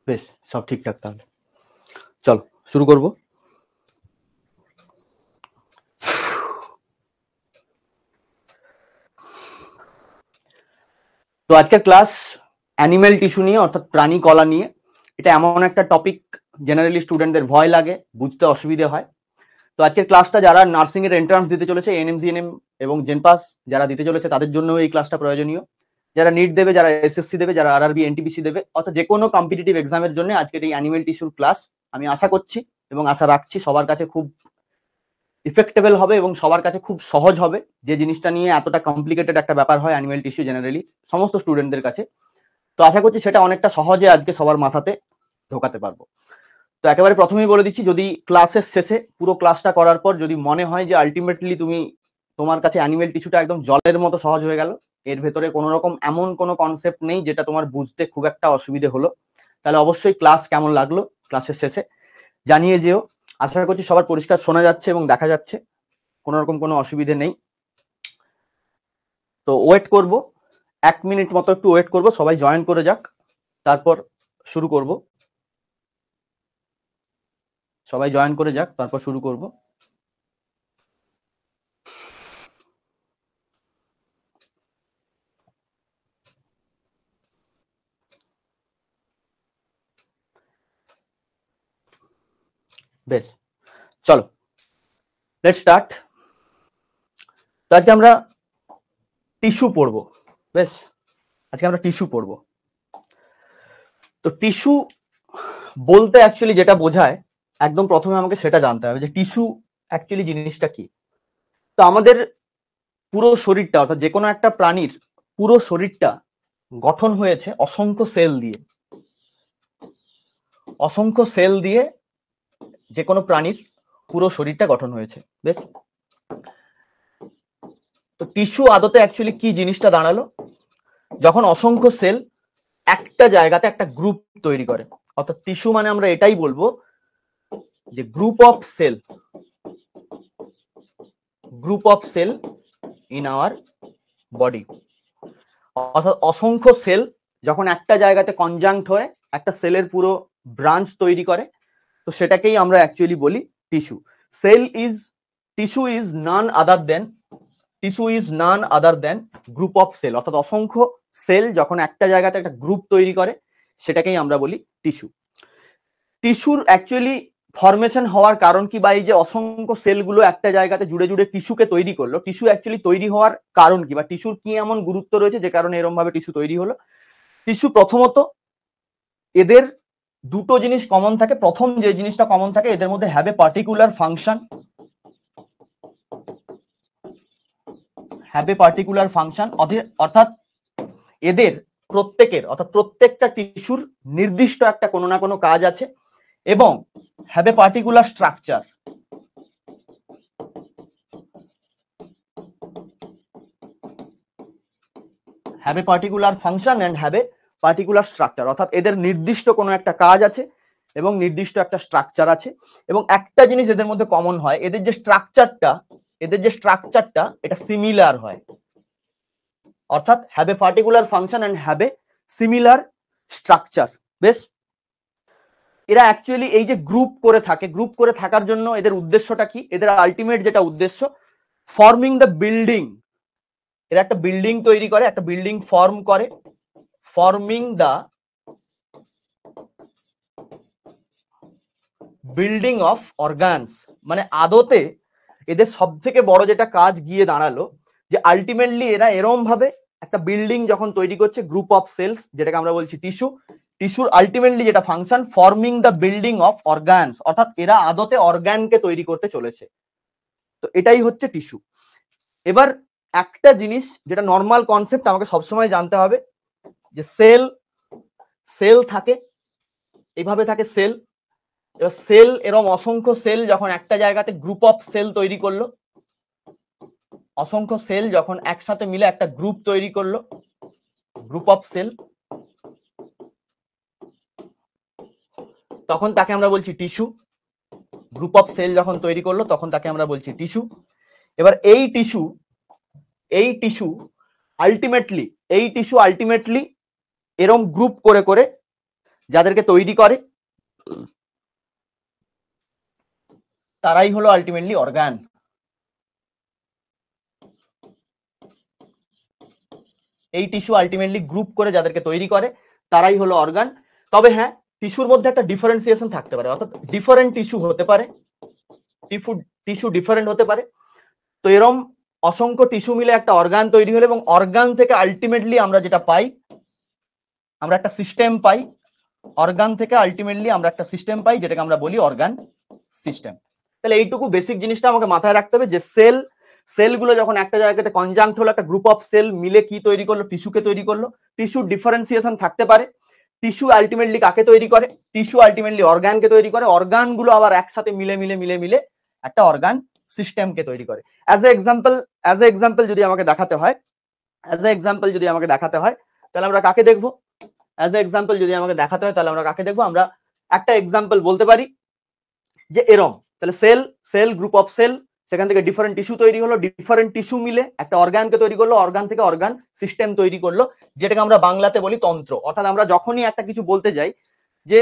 বেশ, সব ঠিকঠাক। তাহলে চলো শুরু করব। তো আজকের ক্লাস অ্যানিমেল টিস্যু নিয়ে, অর্থাৎ প্রাণী কলা নিয়ে। এটা এমন একটা টপিক জেনারেলি স্টুডেন্টদের ভয় লাগে, বুঝতে অসুবিধে হয়। তো আজকের ক্লাসটা যারা নার্সিং এর এন্ট্রান্স দিতে চলেছে, এনএম জিএনএম এবং জেনপাস যারা দিতে চলেছে তাদের জন্য এই ক্লাসটা প্রয়োজনীয়। যারা নিট দেবে, যারা এসএসসি দেবে, যারা আরআরবি এনটিপিসি দেবে, অর্থাৎ যে কোনো কম্পিটিটিভ এক্সামের জন্য আজকের এই অ্যানিমেল টিস্যুর ক্লাস আমি আশা করছি এবং আশা রাখছি সবার কাছে খুব ইফেক্টেবল হবে এবং সবার কাছে খুব সহজ হবে। যে জিনিসটা নিয়ে এতটা কমপ্লিকেটেড একটা ব্যাপার হয় অ্যানিমেল টিস্যু জেনারেলি সমস্ত স্টুডেন্টদের কাছে, তো আশা করছি সেটা অনেকটা সহজে আজকে সবার মাথাতে ঢোকাতে পারবো। তো একেবারে প্রথমেই বলে দিচ্ছি, যদি ক্লাসের শেষে পুরো ক্লাসটা করার পর যদি মনে হয় যে আলটিমেটলি তোমার কাছে অ্যানিমেল টিস্যুটা একদম জলের মতো সহজ হয়ে গেল, এর ভেতরে কোনো রকম এমন কোনো কনসেপ্ট নেই যেটা তোমার বুঝতে খুব একটা অসুবিধে হলো, তাহলে অবশ্যই ক্লাস কেমন লাগলো ক্লাসের শেষে জানিয়ে যেও। আশা করছি সবার পরিষ্কার শোনা যাচ্ছে এবং দেখা যাচ্ছে, কোনো রকম কোনো অসুবিধে নেই। তো ওয়েট করব, 1 মিনিট মতো একটু ওয়েট করব, সবাই জয়েন করে যাক, তারপর শুরু করব। সবাই জয়েন করে যাক, তারপর শুরু করব। বেশ, চলো লেটস স্টার্ট। তো আজকে আমরা টিস্যু পড়বো। বেশ, আজকে আমরা টিস্যু পড়বো। তো টিস্যু বলতে অ্যাকচুয়ালি যেটা বোঝায়, একদম প্রথমে আমাকে সেটা জানতে হবে যে টিস্যু অ্যাকচুয়ালি জিনিসটা কি। তো আমাদের পুরো শরীরটা, অর্থাৎ যে কোনো একটা প্রাণীর পুরো শরীরটা গঠন হয়েছে অসংখ্য সেল দিয়ে। অসংখ্য সেল দিয়ে যে কোনো প্রাণীর পুরো শরীরটা গঠন হয়েছে। বেশ, তো টিস্যু আদতে অ্যাকচুয়ালি কি জিনিসটা দাঁড়ালো, যখন অসংখ্য সেল একটা জায়গাতে একটা গ্রুপ তৈরি করে। অর্থাৎ টিস্যু মানে আমরা এটাই বলবো যে group of cell, group of cell in our body. অর্থাৎ অসংখ্য সেল যখন একটা জায়গাতে কনজাংক্ট হয়ে একটা সেলের পুরো ব্রাঞ্চ তৈরি করে, তো সেটাকেই আমরা অ্যাকচুয়ালি বলি tissue. Cell is tissue is none other than tissue is none other than group of cell. অর্থাৎ অসংখ্য সেল যখন একটা জায়গাতে একটা গ্রুপ তৈরি করে, সেটাকেই আমরা বলি টিস্যু। টিস্যুর অ্যাকচুয়ালি ফরমেশন হওয়ার কারণ কি, বা এই যে অসংখ্য সেলগুলো একটা জায়গাতে জুড়ে জুড়ে টিস্যুকে তৈরি করলো, টিস্যু অ্যাকচুয়ালি তৈরি হওয়ার কারণ কি, বা টিস্যুর কি এমন গুরুত্ব রয়েছে যে কারণে এরকম ভাবে টিস্যু তৈরি হলো। টিস্যু প্রথমত এদের দুটো জিনিস কমন থাকে। প্রথম যে জিনিসটা কমন থাকে, এদের মধ্যে have a particular function, have a particular function. অর্থাৎ এদের প্রত্যেকের, অর্থাৎ প্রত্যেকটা টিস্যুর নির্দিষ্ট একটা কোনো না কোনো কাজ আছে, এবং have a particular structure. Have a particular function and have a particular structure. অর্থাৎ এদের নির্দিষ্ট কোনো একটা কাজ আছে এবং নির্দিষ্ট একটা স্ট্রাকচার আছে। এবং একটা জিনিস এদের মধ্যে কমন হয়, এদের যে স্ট্রাকচারটা এটা সিমিলার হয়। অর্থাৎ have a particular function and have a similar structure. বেশ, এরা অ্যাকচুয়ালি এই যে গ্রুপ করে থাকে, গ্রুপ করে থাকার জন্য এদের উদ্দেশ্যটা কি, এদের আলটিমেট যেটা উদ্দেশ্য, ফর্মিং দ্য বিল্ডিং। এরা একটা বিল্ডিং তৈরি করে, একটা বিল্ডিং ফর্ম করে, forming the building of organs. মানে আদতে এদের সব থেকে বড় যেটা কাজ গিয়ে দাঁড়ালো, যে আলটিমেটলি এরা এরম ভাবে একটা বিল্ডিং যখন তৈরি করছে, গ্রুপ অফ সেলস, যেটাকে আমরা বলছি টিস্যু, টিস্যুর আলটিমেটলি যেটা function, forming the building of organs. অর্থাৎ এরা আদতে অর্গানকে তৈরি করতে চলেছে। তো এটাই হচ্ছে টিস্যু। এবার একটা জিনিস যেটা নর্মাল কনসেপ্ট আমাকে সবসময় জানতে হবে, যে সেল থাকে, এইভাবে থাকে সেল। এবার সেল এরকম অসংখ্য সেল যখন একটা জায়গাতে গ্রুপ অফ সেল তৈরি করলো, অসংখ্য সেল যখন একসাথে মিলে একটা গ্রুপ তৈরি করলো, গ্রুপ অফ সেল, তখন তাকে আমরা বলছি টিস্যু। গ্রুপ অফ সেল যখন তৈরি করলো তখন তাকে আমরা বলছি টিস্যু। এবার এই টিস্যু আলটিমেটলি এরম গ্রুপ করে করে যাদেরকে তৈরি করে তারাই হলো আলটিমেটলি অর্গান। এই টিস্যু আলটিমেটলি গ্রুপ করে যাদেরকে তৈরি করে তারাই হলো অর্গান। তবে হ্যাঁ, টিস্যুর মধ্যে একটা ডিফারেন্সিয়েশন থাকতে পারে, অর্থাৎ ডিফারেন্ট টিস্যু হতে পারে, টিস্যু ডিফারেন্ট হতে পারে। তো এরম অসংখ্য টিস্যু মিলে একটা অর্গান তৈরি হলো এবং অর্গান থেকে আলটিমেটলি আমরা যেটা পাই, আমরা একটা সিস্টেম পাই। অর্গান থেকে আলটিমেটলি আমরা একটা সিস্টেম পাই যেটাকে আমরা বলি অর্গান সিস্টেম। তাহলে এইটুকু বেসিক জিনিসটা আমাকে মাথায় রাখতে হবে যে সেলগুলো যখন একটা জায়গাতে কনজাংক্ট হলো, একটা গ্রুপ অফ সেল মিলে কি তৈরি করলো, টিস্যুকে তৈরি করলো। টিস্যুর ডিফারেন্সিয়েশন থাকতে পারে। টিস্যু আলটিমেটলি কাকে তৈরি করে? টিস্যু আলটিমেটলি অর্গানকে তৈরি করে। অর্গানগুলো আবার একসাথে মিলে মিলে মিলে মিলে একটা অর্গান সিস্টেমকে তৈরি করে। অ্যাজ এ এক্সাম্পল যদি আমাকে দেখাতে হয়, তাহলে আমরা কাকে দেখবো? অ্যাজ এ এক্সাম্পল যদি আমাকে দেখাতে হয় তাহলে আমরা কাকে দেখবো? আমরা একটা এক্সাম্পল বলতে পারি যে এরম, তাহলে সেল গ্রুপ অফ সেল, সেখান থেকে ডিফারেন্ট টিস্যু তৈরি হলো, ডিফারেন্ট টিস্যু মিলে একটা অর্গানকে তৈরি করলো, অর্গান থেকে অর্গান সিস্টেম তৈরি করলো, যেটাকে আমরা বাংলাতে বলি তন্ত্র। অর্থাৎ আমরা যখনই একটা কিছু বলতে যাই, যে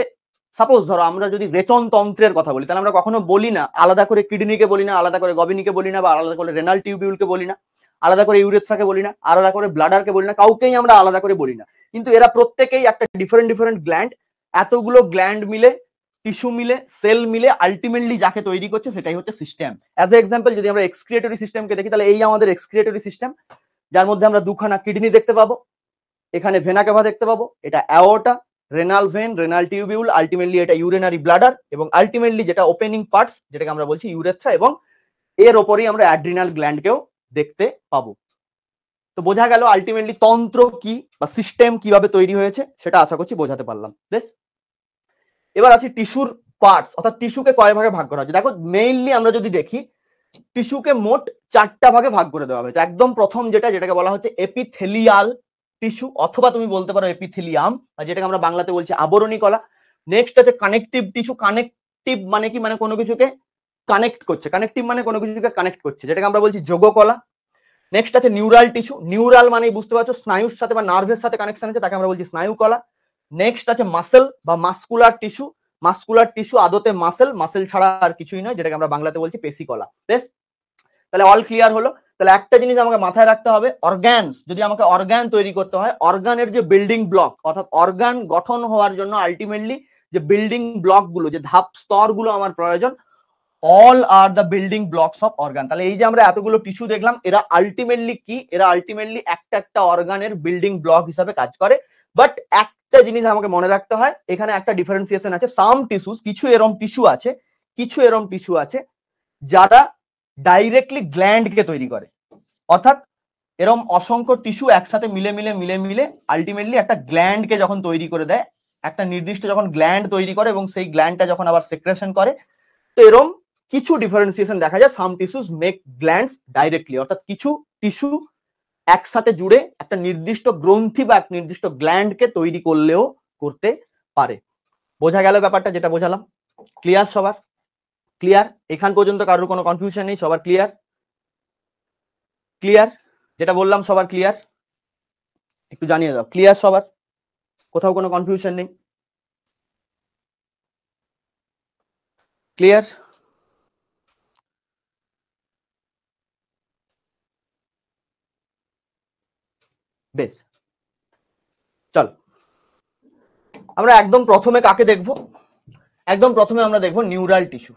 সাপোজ ধরো আমরা যদি রেচন তন্ত্রের কথা বলি, তাহলে আমরা কখনো বলি না আলাদা করে কিডনিকে বলি না, আলাদা করে গবিনিকে বলি না, বা আলাদা করে রেনাল টিউবিউলকে বলি না, আলাদা করে ইউরেথ্রাকে বলি না, আলাদা করে ব্লাডারকে বলি না, কাউকেই আমরা আলাদা করে বলি না। কিন্তু এরা প্রত্যেকেই একটা ডিফারেন্ট গ্ল্যান্ড, এতগুলো গ্ল্যান্ড মিলে, টিস্যু মিলে, সেল মিলে আলটিমেটলি যাকে তৈরি করছে সেটাই হচ্ছে সিস্টেম। অ্যাজ এ এক্সাম্পল যদি আমরা এক্সক্রিয়েটরি সিস্টেমকে দেখি, তাহলে এই আমাদের এক্সক্রিয়েটরি সিস্টেম, যার মধ্যে আমরা দুখানা কিডনি দেখতে পাবো, এখানে ভেনা ক্যাভা দেখতে পাবো, এটা aorta, renal vein, renal tubule, ultimately এটা ইউরিনারি ব্লাডার, এবং আলটিমেটলি যেটা ওপেনিং পার্টস যেটাকে আমরা বলছি ইউরেথ্রা, এবং এর ওপরেই আমরা অ্যাড্রিনাল গ্ল্যান্ডকেও দেখতে পাবো। তো বোঝা গেল আলটিমেটলি তন্ত্র কি বা সিস্টেম কিভাবে তৈরি হয়েছে, সেটা আশা করছি বোঝাতে পারলাম। বেশ, এবার আসি টিস্যুর পার্টস, অর্থাৎ টিস্যুকে কয় ভাগে ভাগ করা হয়েছে। দেখো মেইনলি আমরা যদি দেখি, টিস্যুকে মোট 4টা ভাগে ভাগ করে দেওয়া হয়েছে। একদম প্রথম যেটাকে বলা হচ্ছে এপিথেলিয়াল টিস্যু, অথবা তুমি বলতে পারো এপিথেলিয়াম, যেটাকে আমরা বাংলাতে বলছি আবরণী কলা। নেক্সট আছে কানেকটিভ টিস্যু। কানেকটিভ মানে কি? মানে কোনো কিছুকে কানেক্ট করছে। কানেকটিভ মানে কোনো কিছুকে কানেক্ট করছে, যেটাকে আমরা বলছি যোগকলা। নেক্সট আছে নিউরাল টিস্যু। নিউরাল মানে বুঝতে পারছো স্নায়ুর সাথে বা নার্ভের সাথে কানেকশন আছে, তাকে আমরা বলছি স্নায়ুকলা। নেক্সট আছে মাসেল বা মাসকুলার টিস্যু। মাসকুলার টিস্যু আদতে মাসেল ছাড়া আর কিছুই নয়, যেটাকে আমরা বাংলাতে বলছি পেশিকলা। বেশ, তাহলে অল ক্লিয়ার হলো। তাহলে একটা জিনিস আমাকে মাথায় রাখতে হবে, অর্গানস, যদি আমাকে অর্গান তৈরি করতে হয়, অর্গানের যে বিল্ডিং ব্লক, অর্থাৎ অর্গান গঠন হওয়ার জন্য আলটিমেটলি যে বিল্ডিং ব্লক গুলো, যে ধাপ স্তরগুলো আমার প্রয়োজন, all are the building blocks of organ. তাহলে এই যে আমরা এতগুলো টিস্যু দেখলাম, এরা আলটিমেটলি কি? এরা আলটিমেটলি একটা অর্গানের বিল্ডিং ব্লক হিসাবে কাজ করে। বাট একটা জিনিস আমাকে মনে রাখতে হয়, এখানে একটা ডিফারেন্সিয়েশন আছে। সাম টিস্যুস, কিছু এরম টিস্যু আছে যারা ডাইরেক্টলি গ্ল্যান্ডকে তৈরি করে। অর্থাৎ এরম অসংখ্য টিস্যু একসাথে মিলে আলটিমেটলি একটা গ্ল্যান্ডকে যখন তৈরি করে দেয়, একটা নির্দিষ্ট যখন গ্ল্যান্ড তৈরি করে এবং সেই গ্ল্যান্ডটা যখন আবার সেক্রেশন করে, তো এরম কিছু ডিফারেন্সিয়েশন দেখা যায়। সাম টিস্যুস মেক গ্ল্যান্ডস ডাইরেক্টলি, অর্থাৎ কিছু টিস্যু একসাথে জুড়ে একটা নির্দিষ্ট গ্রন্থি বা এক নির্দিষ্ট গ্ল্যান্ডকে তৈরি করলেও করতে পারে। বোঝা গেল ব্যাপারটা, যেটা বোঝালাম? ক্লিয়ার সবার? ক্লিয়ার? এখান পর্যন্ত কারোর কোনো কনফিউশন নেই? সবার ক্লিয়ার? যেটা বললাম সবার ক্লিয়ার? একটু জানিয়ে দাও, ক্লিয়ার সবার? কোথাও কোনো কনফিউশন নেই? ক্লিয়ার? বেশ, চল আমরা একদম প্রথমে কাকে দেখব? একদম প্রথমে আমরা দেখব নিউরাল টিস্যু।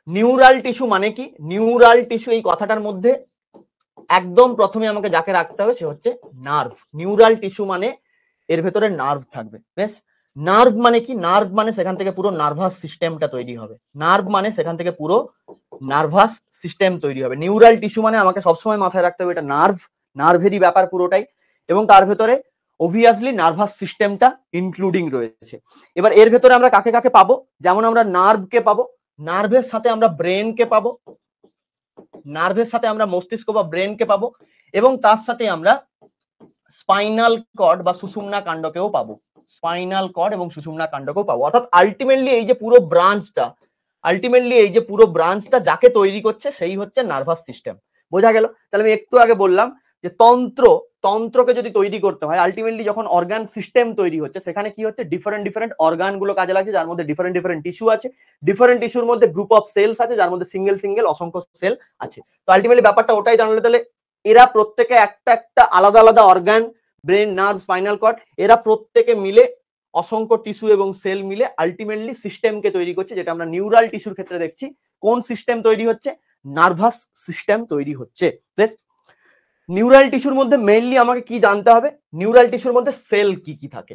নিউরাল টিস্যু মানে কি? নিউরাল টিস্যু, এই কথাটার মধ্যে একদম প্রথমে আমাকে যাকে রাখতে হবে সে হচ্ছে নার্ভ। নিউরাল টিস্যু মানে এর ভেতরে নার্ভ থাকবে। বেশ, নার্ভ মানে কি? নার্ভ মানে সেখান থেকে পুরো নার্ভাস সিস্টেমটা তৈরি হবে। নিউরাল টিস্যু মানে আমাকে সবসময় মাথায় রাখতে হবে এটা নার্ভেরই ব্যাপার পুরোটাই, এবং তার ভেতরে অবভিয়াসলি নার্ভাস সিস্টেমটা ইনক্লুডিং রয়েছে। এবার এর ভেতরে আমরা কাকে কাকে পাবো? যেমন আমরা নার্ভকে পাবো, নার্ভের সাথে আমরা ব্রেনকে পাবো, নার্ভের সাথে আমরা মস্তিষ্ক বা ব্রেনকে পাবো, এবং তার সাথে আমরা স্পাইনাল কর্ড বা সুষুম্না কাণ্ডকেও পাবো। অর্থাৎ আলটিমেটলি এই যে পুরো ব্রাঞ্চটা যাকে তৈরি করছে সেই হচ্ছে নার্ভাস সিস্টেম। বোঝা গেল? তাহলে আমি একটু আগে বললাম যে তন্ত্রকে যদি তৈরি করতে হয়, আলটিমেটলি যখন অর্গান সিস্টেম তৈরি হচ্ছে সেখানে কি হচ্ছে, ডিফারেন্ট অর্গান গুলো কাজে লাগছে, যার মধ্যে ডিফারেন্ট টিস্যু আছে, ডিফারেন্ট টিস্যুর মধ্যে গ্রুপ অফ সেলস আছে, যার মধ্যে সিঙ্গেল অসংখ্য সেল আছে। তো আলটিমেটলি ব্যাপারটা ওটাই জানলে, তাহলে এরা প্রত্যেকে একটা আলাদা organ, brain, nerve, spinal cord, এরা প্রত্যেকে মিলে অসংখ্য টিস্যু এবং সেল মিলে আলটিমেটলি সিস্টেমকে তৈরি করছে, যেটা আমরা নিউরাল টিস্যুর ক্ষেত্রে দেখছি। কোন সিস্টেম তৈরি হচ্ছে? নার্ভাস সিস্টেম তৈরি হচ্ছে। বেশ, নিউরাল টিস্যুর মধ্যে মেইনলি আমাকে কি জানতে হবে, নিউরাল টিস্যুর মধ্যে সেল কি থাকে,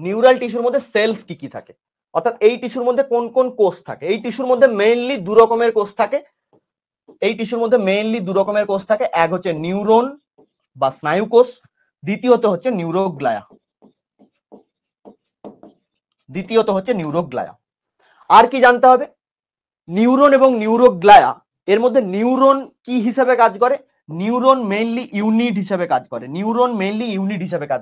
নিউরাল টিস্যুর মধ্যে সেলস কি থাকে, অর্থাৎ এই টিস্যুর মধ্যে কোন কোন কোষ থাকে। এই টিস্যুর মধ্যে মেইনলি দু রকমের কোষ থাকে, এই টিস্যুর মধ্যে মেইনলি দু রকমের কোষ থাকে, এক হচ্ছে নিউরন বা স্নায়ু কোষ, দ্বিতীয়ত হচ্ছে নিউরোগ্লায়া, আর কি জানতে হবে, নিউরন এবং নিউরোগ্লায়া এর মধ্যে নিউরন কি হিসেবে কাজ করে, নিউরন মেইনলি ইউনিট হিসেবে কাজ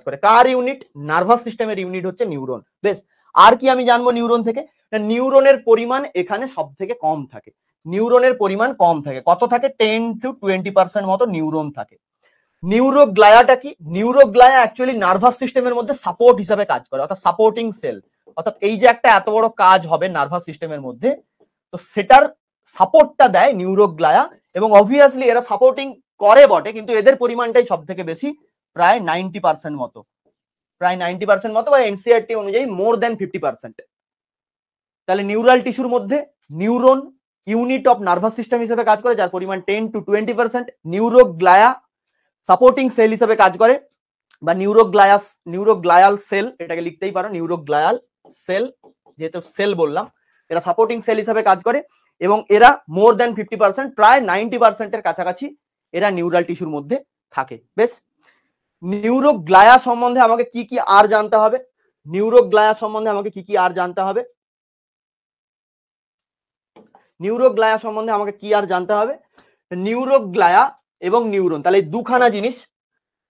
করে, কার ইউনিট, নার্ভাস সিস্টেমের ইউনিট হচ্ছে নিউরন। বেশ, আর কি আমি জানবো নিউরন থেকে, নিউরনের পরিমাণ এখানে সব থেকে কম থাকে, নিউরনের পরিমাণ কম থাকে, কত থাকে, 10 to 20% মতো নিউরন থাকে। নিউরোগ্লায়াটা কি, নিউরোগ্লায়া অ্যাকচুয়ালি নার্ভাস সিস্টেমের মধ্যে সাপোর্ট হিসেবে কাজ করে, অর্থাৎ সাপোর্টিং সেল, অর্থাৎ এই যে একটা এত বড় কাজ হবে নার্ভাস সিস্টেমের মধ্যে, তো সেটার সাপোর্টটা দেয় নিউরোগ্লায়া, এবং অবভিয়াসলি এরা সাপোর্টিং করে বটে, কিন্তু এদের পরিমাণটাই সব থেকে বেশি, প্রায় 90% মতো, বা এনসিআরটি অনুযায়ী মোর দেন 50%। তাহলে নিউরাল টিস্যুর মধ্যে neuron unit of nervous system হিসেবে কাজ করে, যার পরিমাণ 10 to 20%, নিউরোগ্লায়া সাপোর্টিং সেল হিসেবে কাজ করে, বা নিউরোগ্লায়াল সেল, এটাকে লিখতেই পারো নিউরোগ্লায়াল সেল, যেহেতু সেল বললাম, এরা সাপোর্টিং সেল হিসেবে কাজ করে, এবং এরা মোর দেন 50%, প্রায় 90% এর কাছাকাছি এরা নিউরাল টিস্যুর মধ্যে থাকে। বেশ, নিউরোগ্লায়া সম্বন্ধে আমাকে কি আর জানতে হবে, নিউরোগ্লায়া সম্বন্ধে আমাকে কি আর জানতে হবে, নিউরোগ্লায়া সম্বন্ধে আমাকে কি আর জানতে হবে, নিউরোগ্লায়া এবং নিউরন, তাহলে দুখানা জিনিস।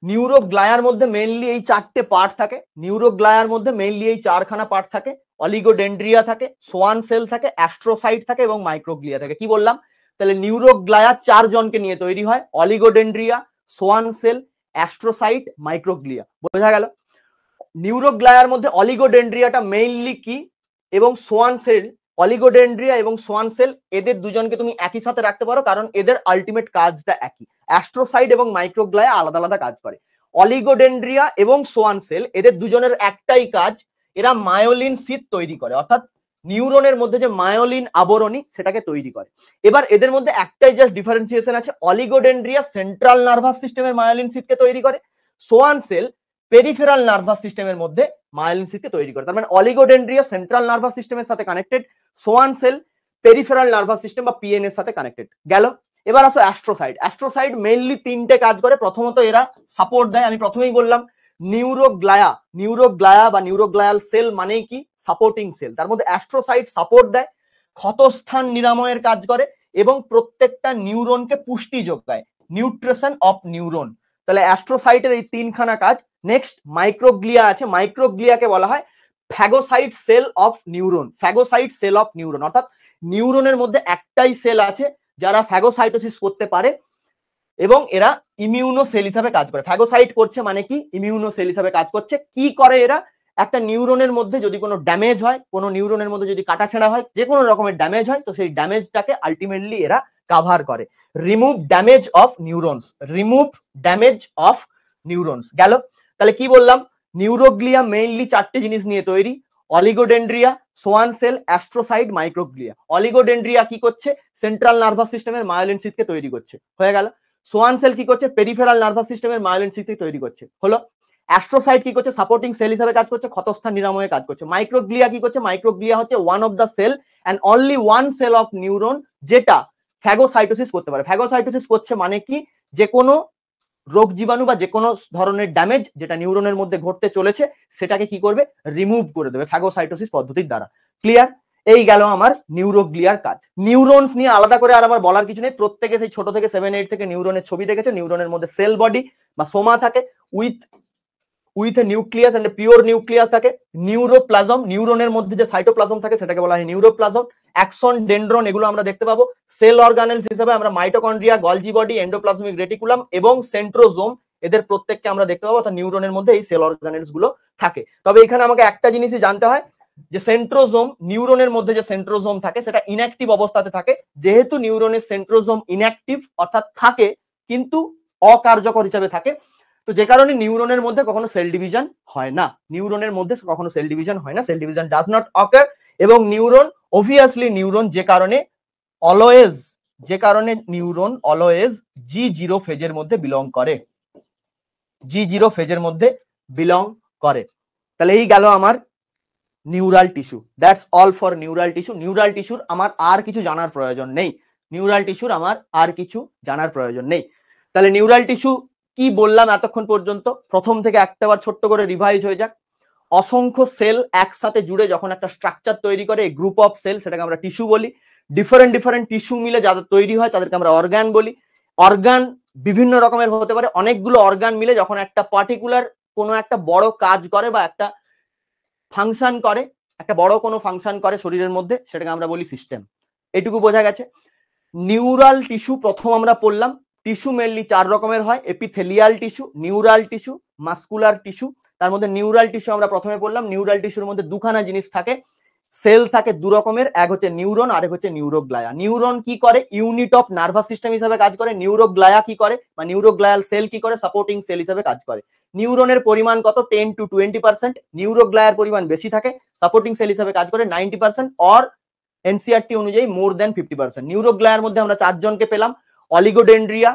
নিউরোগ্লায়ার মধ্যে মেইনলি এই চারটে পার্ট থাকে, নিউরোগ্লায়ার মধ্যে মেইনলি এই চারখানা পার্ট থাকে, অলিগোডেন্ড্রিয়া থাকে, সোয়ান সেল থাকে, অ্যাস্ট্রোসাইট থাকে এবং মাইক্রোগ্লিয়া থাকে। কি বললাম, তাহলে নিউরোগ্লায়া চারজনকে নিয়ে তৈরি হয়, অলিগোডেন্ড্রিয়া, সোয়ান সেল, অ্যাস্ট্রোসাইট, মাইক্রোগ্লিয়া। বোঝা গেল? নিউরোগ্লায়ার মধ্যে অলিগোডেন্ড্রিয়াটা মেইনলি কি এবং সোয়ান সেল, অলিগোডেন্ড্রিয়া এবং সোয়ান সেল, এদের দুজনকে তুমি একই সাথে রাখতে পারো, কারণ এদের আলটিমেট কাজটা একই। অ্যাস্ট্রোসাইট এবং মাইক্রোগ্লায়া আলাদা আলাদা কাজ করে। অলিগোডেন্ড্রিয়া এবং সোয়ান সেল, এদের দুজনের একটাই কাজ, এরা মায়োলিন শীথ তৈরি করে, অর্থাৎ নিউরনের মধ্যে যে মায়োলিন আবরণী সেটাকে তৈরি করে। এবার এদের মধ্যে একটাই জাস্ট ডিফারেন্সিয়েশন আছে, অলিগোডেন্ড্রিয়া সেন্ট্রাল নার্ভাস সিস্টেমের মায়োলিন শীথকে তৈরি করে, সোয়ান সেল পেরিফেরাল নার্ভাস সিস্টেমের মধ্যে মায়োলিন শীথকে তৈরি করে। তার মানে অলিগোডেন্ড্রিয়া সেন্ট্রাল নার্ভাস সিস্টেমের সাথে connected, Schwann cell peripheral nervous system বা পিএন এর সাথে কানেক্টেড। গেল, এবার আসো অ্যাস্ট্রোসাইট। অ্যাস্ট্রোসাইট মেইনলি তিনটে কাজ করে। প্রথমত এরা সাপোর্ট দেয়, আমি প্রথমেই বললাম নিউরোগ্লায়া বা নিউরোগ্লায়াল সেল মানেই কি, সাপোর্টিং সেল। তার মধ্যে অ্যাস্ট্রোসাইট সাপোর্ট দেয়, ক্ষতস্থান নিরাময়ের কাজ করে এবং প্রত্যেকটা নিউরনকে পুষ্টি যোগায়, নিউট্রিশন অফ নিউরন। তাহলে অ্যাস্ট্রোসাইটের এই তিনখানা কাজ। নেক্সট মাইক্রোগ্লিয়া আছে, মাইক্রোগ্লিয়াকে বলা হয় ফ্যাগোসাইট সেল অফ নিউরন, অর্থাৎ নিউরনের মধ্যে একটাই সেল আছে যারা ফ্যাগোসাইটোসিস করতে পারে এবং এরা ইমিউনো সেল হিসাবে কাজ করে। ফ্যাগোসাইট করছে মানে কি, ইমিউনো সেল হিসাবে কাজ করছে। কি করে এরা, একটা নিউরনের মধ্যে যদি কোনো ড্যামেজ হয়, কোনো নিউরনের মধ্যে যদি কাটাছেঁড়া হয়, যে কোনো রকমের ড্যামেজ হয়, তো সেই ড্যামেজটাকে আলটিমেটলি এরা কাভার করে, রিমুভ ড্যামেজ অফ নিউরনস। গেল, তাহলে কি বললাম, নিউরোগ্লিয়া মেইনলি চারটে জিনিস নিয়ে তৈরি, অলিগোডেন্ড্রিয়া, সোয়ান সেল, অ্যাস্ট্রোসাইট, মাইক্রোগ্লিয়া। অলিগোডেন্ড্রিয়া কি করছে, সেন্ট্রাল নার্ভাস সিস্টেমের মায়োলিন শীথকে তৈরি করছে, হয়ে গেল। সোয়ান সেল কি করছে, পেরিফেরাল নার্ভাস সিস্টেমের মায়োলিন শীথকে তৈরি করছে, হলো। অ্যাস্ট্রোসাইট কি করছে, সাপোর্টিং সেল হিসেবে কাজ করছে, ক্ষতস্থান নিরাময়ে কাজ করছে। মাইক্রোগ্লিয়া কি করছে, মাইক্রোগ্লিয়া হচ্ছে one of the cell and only one cell of neuron যেটা ফ্যাগোসাইটোসিস করতে পারে। ফ্যাগোসাইটোসিস করছে মানে কি, যে কোনো রোগ জীবাণু বা যে কোনো ধরনের ড্যামেজ যেটা নিউরনের মধ্যে ঘটতে চলেছে সেটাকে কি করবে, রিমুভ করে দেবে ফ্যাগোসাইটোসিস পদ্ধতির দ্বারা। ক্লিয়ার? এই গেল আমার নিউরোগ্লিয়ার কাজ। নিউরনস নিয়ে আলাদা করে আর আমার বলার কিছু নেই, প্রত্যেকে সেই ছোট থেকে 7-8 থেকে নিউরনের ছবি দেখেছো। নিউরনের মধ্যে সেল বডি বা সোমা থাকে, with a nucleus and pure nucleus থাকে। নিউরোপ্লাজম, নিউরনের মধ্যে যে সাইটোপ্লাজম থাকে সেটাকে বলা হয় নিউরোপ্লাজম। অ্যাক্সন, ডেনড্রন এগুলো আমরা দেখতে পাবো। সেল অর্গানেলস হিসেবে আমরা mitochondria, Golgi body, endoplasmic reticulum এবং সেন্ট্রোজোম এদের প্রত্যেককে আমরা দেখতে পাবো, অর্থাৎ নিউরনের মধ্যে এই সেল অর্গানেলস গুলো থাকে। তবে এখানে আমাকে একটা জিনিসই জানতে হয় যে সেন্ট্রোজোম, নিউরনের মধ্যে যে সেন্ট্রোজোম থাকে সেটা ইনঅ্যাক্টিভ অবস্থাতে থাকে। যেহেতু নিউরনের সেন্ট্রোজোম ইনঅ্যাক্টিভ অর্থাৎ থাকে কিন্তু অকার্যকর হিসেবে থাকে, তো যে কারণে নিউরনের মধ্যে কখনো সেল ডিভিশন হয় না, নিউরনের মধ্যে কখনো সেল ডিভিশন হয় না, সেল ডিভিশন ডাজ নট অকার। এবং নিউরন অবভিয়াসলি নিউরন যে কারণে নিউরন অলওয়েজ G0 ফেজের মধ্যে বিলং করে, G0 ফেজের মধ্যে বিলং করে। তাহলে এই গেল আমার neural tissue. That's all for neural tissue. Neural টিস্যুর আমার আর কিছু জানার প্রয়োজন নেই, নিউরাল টিস্যুর আমার আর কিছু জানার প্রয়োজন নেই। তাহলে নিউরাল টিস্যু কি বললাম এতক্ষণ পর্যন্ত, প্রথম থেকে একটাবার ছোট্ট করে রিভাইজ হয়ে যাক। অসংখ্য সেল একসাথে জুড়ে যখন একটা স্ট্রাকচার তৈরি করে, এই গ্রুপ অফ সেল, সেটাকে আমরা টিস্যু বলি। ডিফারেন্ট ডিফারেন্ট টিস্যু মিলে যাদের তৈরি হয় তাদেরকে আমরা অর্গান বলি। অর্গান বিভিন্ন রকমের হতে পারে, অনেকগুলো অর্গান মিলে যখন একটা পার্টিকুলার কোনো একটা বড় কাজ করে বা একটা ফাংশন করে, একটা বড় কোনো ফাংশন করে শরীরের মধ্যে, সেটাকে আমরা বলি সিস্টেম। এটুকু বোঝা গেছে। নিউরাল টিস্যু প্রথম আমরা পড়লাম, টিস্যু মেনলি 4 রকমের হয়, epithelial tissue, neural tissue, muscular tissue. তার মধ্যে নিউরাল টিস্যু আমরা প্রথমে পড়লাম। নিউরাল টিস্যুর মধ্যে দুখানা জিনিস থাকে, সেল থাকে দু রকমের, এক হচ্ছে নিউরন আর এক হচ্ছে নিউরোগ্লায়া। নিউরন কি করে? ইউনিট অফ নার্ভাস সিস্টেম হিসেবে কাজ করে। নিউরোগ্লায়া কি করে বা নিউরোগ্লায়াল সেল কি করে? সাপোর্টিং সেল হিসেবে কাজ করে। নিউরনের পরিমাণ কত? 10 to 20%। নিউরোগ্লায়ার পরিমাণ বেশি থাকে, সাপোর্টিং সেল হিসেবে কাজ করে 90% অর এনসিআরটি অনুযায়ী মোর দেন 50%। নিউরোগ্লায়ার মধ্যে আমরা 4 জনকে পেলাম, অলিগোডেন্ড্রিয়া,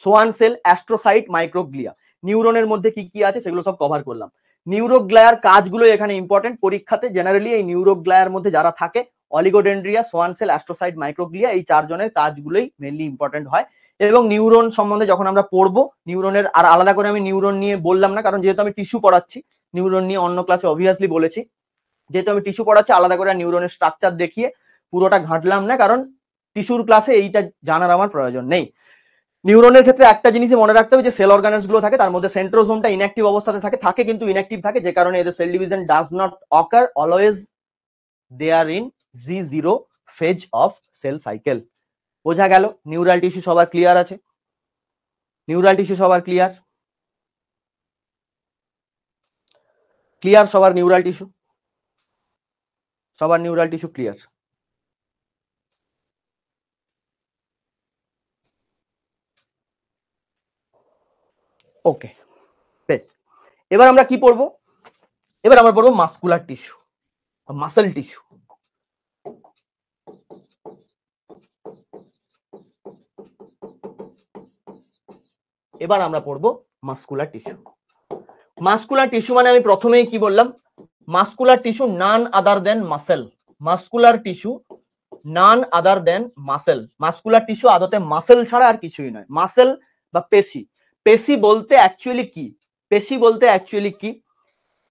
সোয়ান সেল, অ্যাস্ট্রোসাইট, মাইক্রোগ্লিয়া। নিউরনের মধ্যে কি কি আছে সেগুলো সব কভার করলাম। নিউরোগ্লায়ার কাজগুলো এখানে ইম্পর্টেন্ট পরীক্ষাতে। জেনারেলি এই নিউরোগ্লায়ার মধ্যে যারা থাকে, অলিগোডেন্ড্রিয়া, সোয়ান সেল, অ্যাস্ট্রোসাইট, মাইক্রোগ্লিয়া, এই 4 জনের কাজগুলোই মেনলি ইম্পর্টেন্ট হয়। এবং নিউরন সম্বন্ধে যখন আমরা পড়বো, নিউরনের আর আলাদা করে আমি নিউরন নিয়ে বললাম না, কারণ যেহেতু আমি টিস্যু পড়াচ্ছি, নিউরন নিয়ে অন্য ক্লাসে অবভিয়াসলি বলেছি। যেহেতু আমি টিস্যু পড়াচ্ছি, আলাদা করে নিউরনের স্ট্রাকচার দেখিয়ে পুরোটা ঘাঁটলাম না, কারণ টিস্যুর ক্লাসে এইটা জানার আমার প্রয়োজন নেই। নিউরনের ক্ষেত্রে একটা জিনিসই মনে রাখতে হবে যে সেল অর্গানেলস গুলো থাকে, তার মধ্যে সেন্ট্রোজোমটা ইনঅ্যাক্টিভ অবস্থাতে থাকে কিন্তু ইনঅ্যাক্টিভ থাকে, যে কারণে এদের cell division does not occur, always they are in G0 phase of cell cycle. বোঝা গেল? নিউরাল টিস্যু সবার ক্লিয়ার আছে? নিউরাল টিস্যু সবার ক্লিয়ার? ক্লিয়ার সবার নিউরাল টিস্যু? সবার নিউরাল টিস্যু ক্লিয়ার? ওকে, বেশ। এবার আমরা কি পড়বো? এবার আমরা পড়বো মাসকুলার টিস্যু, মাসেল টিস্যু। এবার আমরা পড়বো মাসকুলার টিস্যু। মাসকুলার টিস্যু মানে আমি প্রথমেই কি বললাম? মাসকুলার টিস্যু নান আদার দেন মাসেল। মাসকুলার টিস্যু নান আদার দেন মাসেল। মাসকুলার টিস্যু আদতে মাসেল ছাড়া আর কিছুই নয়। মাসেল বা পেশি। পেশি বলতে অ্যাকচুয়ালি কি? পেশি বলতে অ্যাকচুয়ালি কি?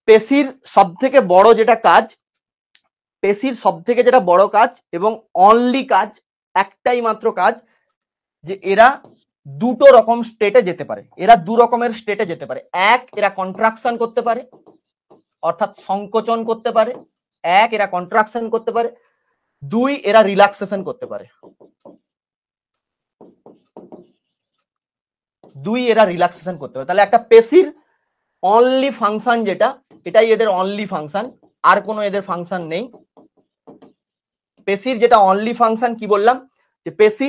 পেশির সবথেকে বড় যেটা কাজ, পেশির সবথেকে যেটা বড় কাজ এবং অনলি কাজ, একটাই মাত্র কাজ, যে এরা দুটো রকম স্টেটে যেতে পারে। এরা দু রকমের স্টেটে যেতে পারে। এক, এরা কন্ট্রাকশন করতে পারে, অর্থাৎ সংকোচন করতে পারে। এক, এরা কন্ট্রাকশন করতে পারে। দুই, এরা রিল্যাক্সেশন করতে পারে। দুই, এরা রিল্যাক্সেশন করতে পারে। তাহলে একটা পেশির অনলি ফাংশন যেটা, এটাই এদের অনলি ফাংশন, আর কোনো এদের ফাংশন নেই। পেশির যেটা অনলি ফাংশন কি বললাম? যে পেশি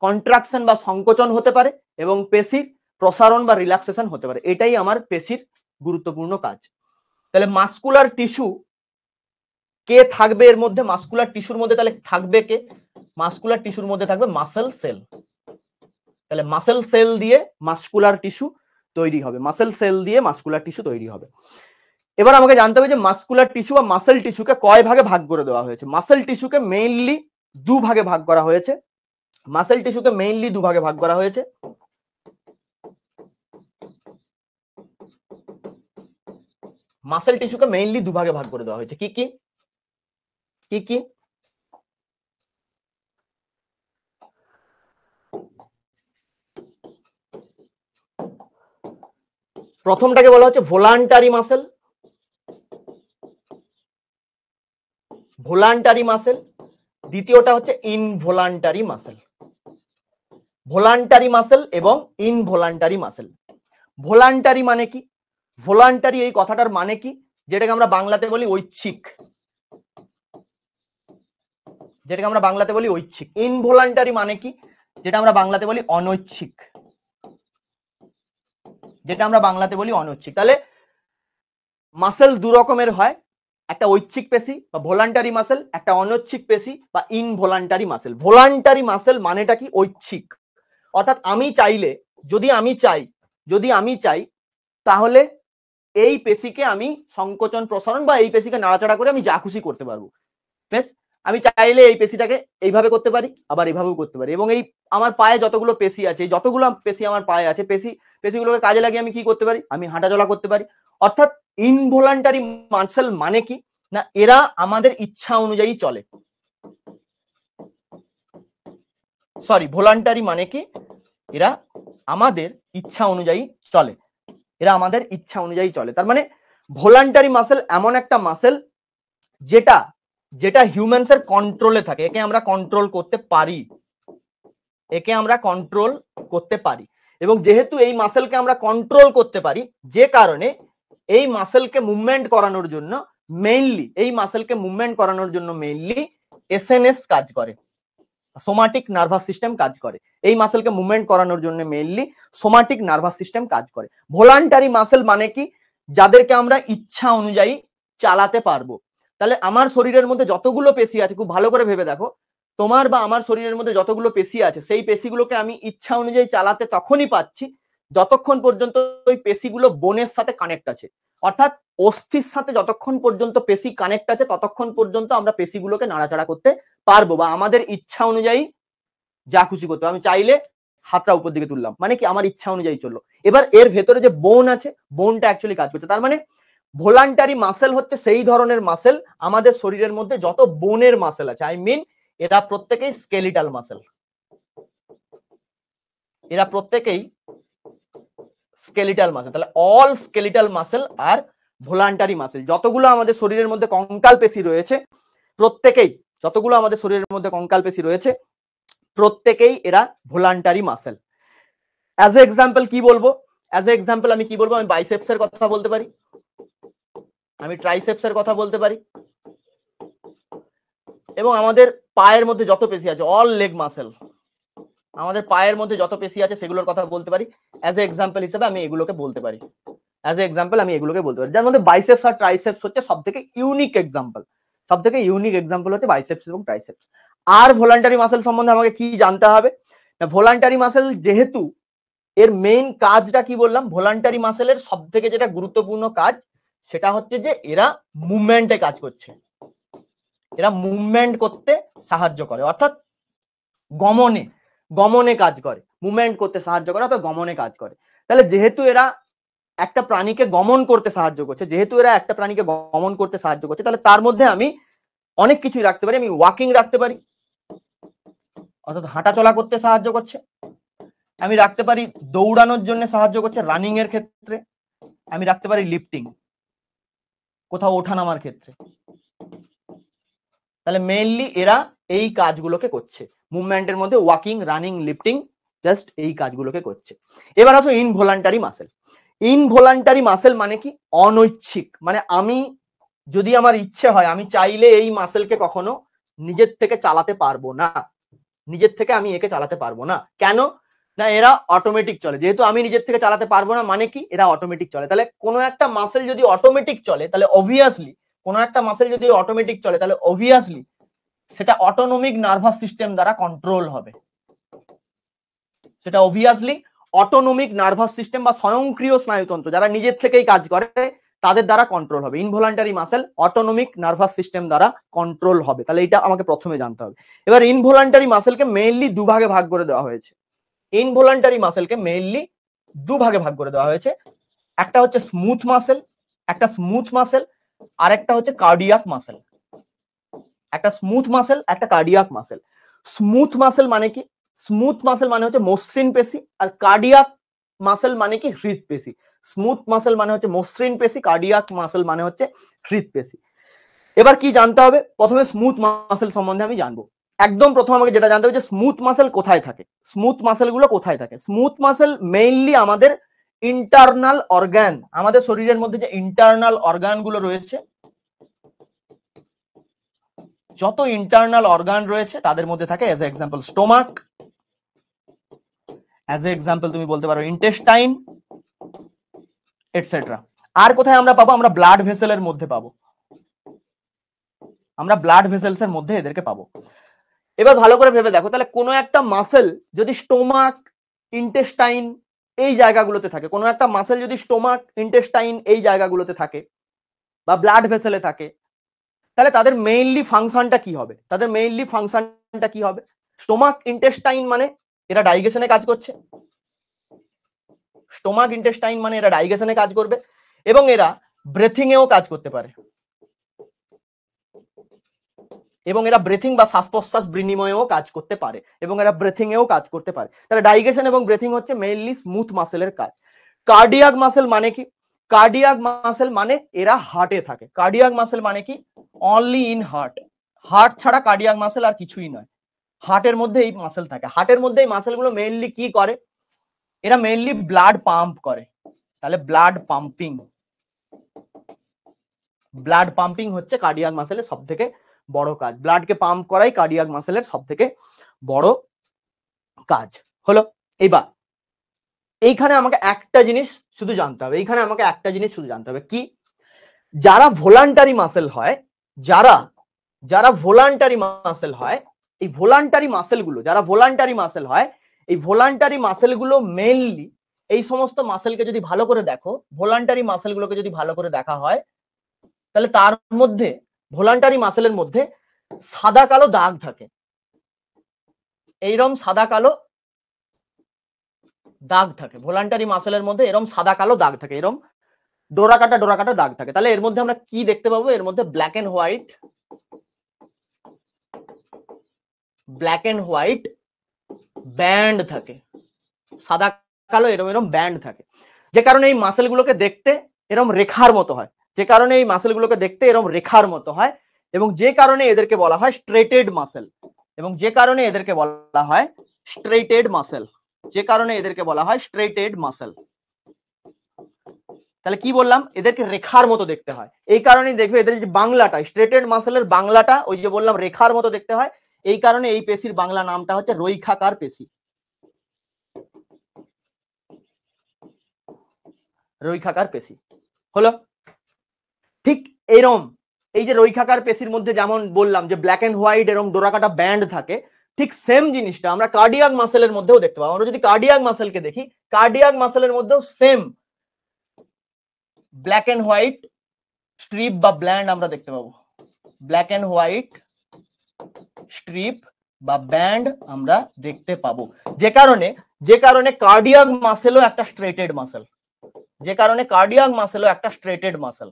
কন্ট্রাকশন বা সংকোচন হতে পারে এবং পেশির প্রসারণ বা রিল্যাক্সেশন হতে পারে। এটাই আমার পেশির গুরুত্বপূর্ণ কাজ। তাহলে মাসকুলার টিস্যু কে থাকবে এর মধ্যে? মাসকুলার টিস্যুর মধ্যে তাহলে থাকবে কে? মাসকুলার টিস্যুর মধ্যে থাকবে মাসেল সেল। তাহলে মাসেল সেল দিয়ে মাসকুলার টিস্যু তৈরি হবে, মাসেল সেল দিয়ে মাসকুলার টিস্যু তৈরি হবে। এবার আমাকে জানতে হবে যে মাসকুলার টিস্যু বা মাসেল টিস্যুকে কয় ভাগে ভাগ করে দেওয়া হয়েছে। মাসেল টিস্যুকে মেইনলি দু ভাগে ভাগ করা হয়েছে। মাসেল টিস্যুকে মেইনলি দু ভাগে ভাগ করা হয়েছে। মাসেল টিস্যুকে মেইনলি দু ভাগে ভাগ করে দেওয়া হয়েছে। কি কি? কি কি? প্রথমটাকে বলা হচ্ছে ভোলান্টারি মাসেল, ভোলান্টারি মাসেল। দ্বিতীয়টা হচ্ছে ইনভলান্টারি মাসেল। ভলান্টারি মাসেল এবং ইনভলান্টারি মাসেল। ভলান্টারি মানে কি? ভলান্টারি এই কথাটার মানে কি? যেটাকে আমরা বাংলাতে বলি ঐচ্ছিক, যেটাকে আমরা বাংলাতে বলি ঐচ্ছিক। ইনভলান্টারি মানে কি? যেটা আমরা বাংলাতে বলি অনৈচ্ছিক, যেটা আমরা বাংলাতে বলি অনৈচ্ছিক। তাহলে মাসেল দু রকমের হয়, একটা ঐচ্ছিক পেশি বা ভলান্টারি মাসেল, একটা অনৈচ্ছিক পেশি বা ইনভলান্টারি মাসেল। ভলান্টারি মাসেল মানেটা কি? ঐচ্ছিক। অর্থাৎ আমি চাইলে, যদি আমি চাই তাহলে এই পেশিকে আমি সংকোচন প্রসারণ বা এই পেশিকে নাড়াচাড়া করে আমি যা খুশি করতে পারবো। বেশ, আমি চাইলে এই পেশিটাকে এইভাবে করতে পারি, আবার এইভাবেও করতে পারি। এবং এই আমার পায়ে যতগুলো পেশি আছে, যতগুলো পেশি আমার পায়ে আছে, পেশিগুলোকে কাজে লাগিয়ে আমি কি করতে পারি? আমি হাঁটাচলা করতে পারি। অর্থাৎ ইনভলান্টারি মাসেল মানে কি না, এরা আমাদের ইচ্ছা অনুযায়ী চলে। সরি, ভলান্টারি মানে কি? এরা আমাদের ইচ্ছা অনুযায়ী চলে, এরা আমাদের ইচ্ছা অনুযায়ী চলে। তার মানে ভলান্টারি মাসেল এমন একটা মাসেল যেটা যেটা হিউম্যানসের কন্ট্রোলে থাকে, একে আমরা কন্ট্রোল করতে পারি, একে আমরা কন্ট্রোল করতে পারি। এবং যেহেতু এই মাসেলকে আমরা কন্ট্রোল করতে পারি, যে কারণে এই মাসেলকে মুভমেন্ট করানোর জন্য মেইনলি এসএনএস কাজ করে, সোমাটিক নার্ভাস সিস্টেম কাজ করে। এই মাসেলকে মুভমেন্ট করানোর জন্য মেইনলি সোমাটিক নার্ভাস সিস্টেম কাজ করে। ভলান্টারি মাসেল মানে কি? যাদেরকে আমরা ইচ্ছা অনুযায়ী চালাতে পারবো। তাহলে আমার শরীরের মধ্যে যতগুলো পেশি আছে, খুব ভালো করে ভেবে দেখো, তোমার বা আমার শরীরের মধ্যে যতগুলো পেশি আছে, সেই পেশিগুলোকে আমি ইচ্ছা অনুযায়ী চালাতে তখনই পাচ্ছি যতক্ষণ পর্যন্ত ওই পেশিগুলো বোনের সাথে কানেক্ট আছে। অর্থাৎ অস্থির সাথে যতক্ষণ পর্যন্ত পেশি কানেক্ট আছে, ততক্ষণ পর্যন্ত আমরা পেশিগুলোকে নাড়াচাড়া করতে পারবো বা আমাদের ইচ্ছা অনুযায়ী যা খুশি করতে। আমি চাইলে হাতটা উপর দিকে তুললাম, মানে কি? আমার ইচ্ছা অনুযায়ী চললো। এবার এর ভেতরে যে বোন আছে, বোনটা অ্যাকচুয়ালি কাজ করছে। তার মানে ভলান্টারি মাসেল হচ্ছে সেই ধরনের মাসেল, আমাদের শরীরের মধ্যে যত বোনের মাসেল আছে, আই মিন এরা প্রত্যেকেই স্কেলিটাল মাসেল, এরা প্রত্যেকেই স্কেলিটাল মাসেল। তাহলে অল স্কেলিটাল মাসেল আর ভলান্টারি মাসেল। যতগুলো আমাদের শরীরের মধ্যে কঙ্কাল পেশি রয়েছে, প্রত্যেকেই, যতগুলো আমাদের শরীরের মধ্যে কঙ্কাল পেশি রয়েছে, প্রত্যেকেই এরা voluntary muscle. As a example কি বলবো? অ্যাজ এ এক্সাম্পল আমি কি বলবো? আমি বাইসেপসের কথা বলতে পারি, আমি ট্রাইসেপসের কথা বলতে পারি, এবং আমাদের পায়ের মধ্যে যত পেশি আছে, অল লেগ মাসেল, আমাদের পায়ের মধ্যে যত পেশি আছে সেগুলোর কথা বলতে পারি। অ্যাজ এ এক্সাম্পল হিসেবে আমি এগুলোকে বলতে পারি, অ্যাজ এ এক্সাম্পল আমি এগুলোকে বলতে পারি। যার মধ্যে বাইসেপস আর ট্রাইসেপস হচ্ছে সবথেকে ইউনিক এক্সাম্পল, সবথেকে ইউনিক এক্সাম্পল হচ্ছে বাইসেপস এবং ট্রাইসেপস। আর ভলান্টারি মাসেল সম্বন্ধে আমাকে কি জানতে হবে? না, ভলান্টারি মাসেল যেহেতু এর মেইন কাজটা কি বললাম, ভলান্টারি মাসেলের সবথেকে যেটা গুরুত্বপূর্ণ কাজ সেটা হচ্ছে যে এরা মুভমেন্টে কাজ করছে, এরা মুভমেন্ট করতে সাহায্য করে, অর্থাৎ গমনে কাজ করে, মুভমেন্ট করতে সাহায্য করে, অর্থাৎ গমনে কাজ করে। তাহলে যেহেতু এরা একটা প্রাণীকে গমন করতে সাহায্য করছে, তাহলে তার মধ্যে আমি অনেক কিছুই রাখতে পারি। আমি ওয়াকিং রাখতে পারি, অর্থাৎ হাঁটা চলা করতে সাহায্য করছে। আমি রাখতে পারি দৌড়ানোর জন্য সাহায্য করছে, রানিং এর ক্ষেত্রে। আমি রাখতে পারি লিফটিং, কোথাও ওঠানামার ক্ষেত্রে। তাহলে মেইনলি এরা এই কাজগুলোকে করছে, মুভমেন্টের মধ্যে ওয়াকিং, রানিং, লিফটিং, জাস্ট এই কাজগুলোকে করছে। এবার আসো ইনভলান্টারি মাসেল। ইনভলান্টারি মাসেল মানে কি? অনৈচ্ছিক। মানে আমি যদি আমার ইচ্ছে হয়, আমি চাইলে এই মাসেলকে কখনো নিজের থেকে চালাতে পারবো না, নিজের থেকে আমি একে চালাতে পারবো না। কেন না? এরা অটোমেটিক চলে। যেহেতু আমি নিজের থেকে চালাতে পারবো না, মানে কি? এরা অটোমেটিক চলে। তাহলে কোনো একটা মাসেল যদি অটোমেটিক চলে, তাহলে অবভিয়াসলি সেটা অটোনমিক নার্ভাস সিস্টেম দ্বারা কন্ট্রোল হবে, সেটা অবভিয়াসলি অটোনমিক নার্ভাস সিস্টেম বা স্বয়ংক্রিয় স্নায়ুতন্ত্র, যারা নিজের থেকেই কাজ করে, তাদের দ্বারা কন্ট্রোল হবে। Involuntary muscle autonomic nervous system দ্বারা কন্ট্রোল হবে। তাহলে এটা আমাকে প্রথমে জানতে হবে। এবার ইনভলান্টারি মাসেলকে মেইনলি দুভাগে ভাগ করে দেওয়া হয়েছে। একটা হচ্ছে স্মুথ মাসেল, আর একটা হচ্ছে কার্ডিয়াক মাসেল। একটা স্মুথ মাসেল, একটা কার্ডিয়াক মাসেল। স্মুথ মাসেল মানে কি? স্মুথ মাসেল মানে হচ্ছে মসৃণ পেশি, আর কার্ডিয়াক মাসেল মানে কি? হৃদপেশি। স্মুথ মাসেল মানে হচ্ছে মসৃণ পেশি, কার্ডিয়াক মাসেল মানে হচ্ছে হৃদপেশি। এবার কি জানতে হবে? প্রথমে স্মুথ মাসেল সম্বন্ধে আমি জানবো। একদম প্রথম আমাকে যেটা জানতে হবে যে স্মুথ মাসেল কোথায় থাকে, স্মুথ মাসেল গুলো কোথায় থাকে। স্মুথ মাসেল মেইনলি আমাদের ইন্টারনাল অর্গান, আমাদের শরীরের মধ্যে যে ইন্টারনাল অর্গান গুলো রয়েছে, যত ইন্টারনাল অর্গান রয়েছে তাদের মধ্যে থাকে। As a example stomach, as a example তুমি বলতে পারো ইন্টেস্টাইন এটসেট্রা। আর কোথায় আমরা পাবো? আমরা ব্লাড ভেসেলের মধ্যে পাবো, আমরা ব্লাড ভেসেলস এর মধ্যে এদেরকে পাবো। এবার ভালো করে ভেবে দেখো, তাহলে কোনো একটা মাসেল যদি স্টোমাক, ইন্টেস্টাইন এই জায়গাগুলোতে থাকে, কোনো একটা মাসেল যদি স্টোমাক, ইন্টেস্টাইন এই জায়গাগুলোতে থাকে বা ব্লাড ভেসেলে থাকে, তাহলে তাদের মেইনলি ফাংশনটা কি হবে? তাদের মেইনলি ফাংশনটা কি হবে? স্টোমাক, ইন্টেস্টাইন মানে এরা ডাইজেশনে কাজ করছে, স্টোমাক ইন্টেস্টাইন মানে এরা ডাইজেশনে কাজ করবে এবং এরা ব্রেথিং এও কাজ করতে পারে, এবং এরা ব্রেথিং বা শ্বাস প্রশ্বাস বিনিময়েও কাজ করতে পারে, এবং এরা ব্রেথিং এও কাজ করতে পারে। তাহলে ডাইজেশন এবং ব্রেথিং হচ্ছে মেইনলি স্মুথ মাসেলের কাজ। কার্ডিয়াক মাসেল মানে কি? কার্ডিয়াক মাসেল মানে এরা হার্টে থাকে। কার্ডিয়াক মাসেল মানে কি? Only in heart. হার্ট ছাড়া কার্ডিয়াক মাসেল আর কিছুই নয়, হার্টের মধ্যে এই মাসেল থাকে। হার্টের মধ্যে এই মাসেলগুলো মেইনলি কি করে? এরা মেইনলি ব্লাড পাম্প করে। তাহলে ব্লাড পাম্পিং, ব্লাড পাম্পিং হচ্ছে কার্ডিয়াক মাসেলের সব থেকে বড় কাজ। ব্লাডকে পাম্প করাই কার্ডিয়াক মাসেলের সব থেকে বড় কাজ হলো। এইবার এইখানে আমাকে একটা জিনিস শুধু জানতে হবে, এইখানে আমাকে একটা জিনিস শুধু জানতে হবে কি? যারা ভলান্টারি মাসেল হয়, যারা ভলান্টারি মাসেল হয়, এই ভলান্টারি মাসেলগুলো, যারা ভলান্টারি মাসেল হয়, এই ভলান্টারি মাসেলগুলো মেইনলি এই সমস্ত মাসেলকে যদি ভালো করে দেখো, ভলান্টারি মাসেলগুলোকে যদি ভালো করে দেখা হয়, তাহলে তার মধ্যে ভলান্টারি মাসেলের মধ্যে সাদা কালো দাগ থাকে। এইরকম সাদা কালো দাগ থাকে ভলান্টারি মাসেলের মধ্যে, এরকম সাদা কালো দাগ থাকে, এরকম ডোরা কাটা দাগ থাকে। তাহলে এর মধ্যে আমরা কি দেখতে পাবো? এর মধ্যে ব্ল্যাক এন্ড হোয়াইট ব্যান্ড থাকে, সাদা কালো এরকম এরকম ব্যান্ড থাকে, যে কারণে এই মাসেলগুলোকে দেখতে এরকম রেখার মতো হয়, যে কারণে এই মাসেলগুলোকে দেখতে এরকম রেখার মতো হয়, এবং যে কারণে এদেরকে বলা হয় স্ট্রেটেড মাসেল, এবং যে কারণে এদেরকে বলা হয় স্ট্রেটেড মাসেল, যে কারণে এদেরকে বলা হয় স্ট্রেটেড মাসেল। তাহলে কি বললাম? এদেরকে রেখার মতো দেখতে হয়। এই কারণেই দেখবে এদের যে বাংলাটা, স্ট্রেটেড মাসেলের বাংলাটা ওই যে বললাম রেখার মতো দেখতে হয়, এই কারণে এই পেশির বাংলা নামটা হচ্ছে রৈখাকার পেশি, রৈখাকার পেশি হলো। ঠিক এরম এই যে রৈখাকার পেশির মধ্যে যেমন বললাম যে ব্ল্যাক এন্ড হোয়াইট এরম ডোরাকাটা ব্যান্ড থাকে, ঠিক সেম জিনিসটা আমরা কার্ডিয়াক মাসেলের মধ্যেও দেখতে পাবো। আমরা যদি কার্ডিয়াক মাসেলকে দেখি, কার্ডিয়াক মাসেলের মধ্যেও same black and white strip বা ব্যান্ড আমরা দেখতে পাবো, ব্ল্যাক এন্ড হোয়াইট স্ট্রিপ বা ব্যান্ড আমরা দেখতে পাবো, যে কারণে কার্ডিয়াক মাসেলও একটা স্ট্রেটেড মাসেল, যে কারণে কার্ডিয়াক মাসেলও একটা স্ট্রেটেড মাসেল,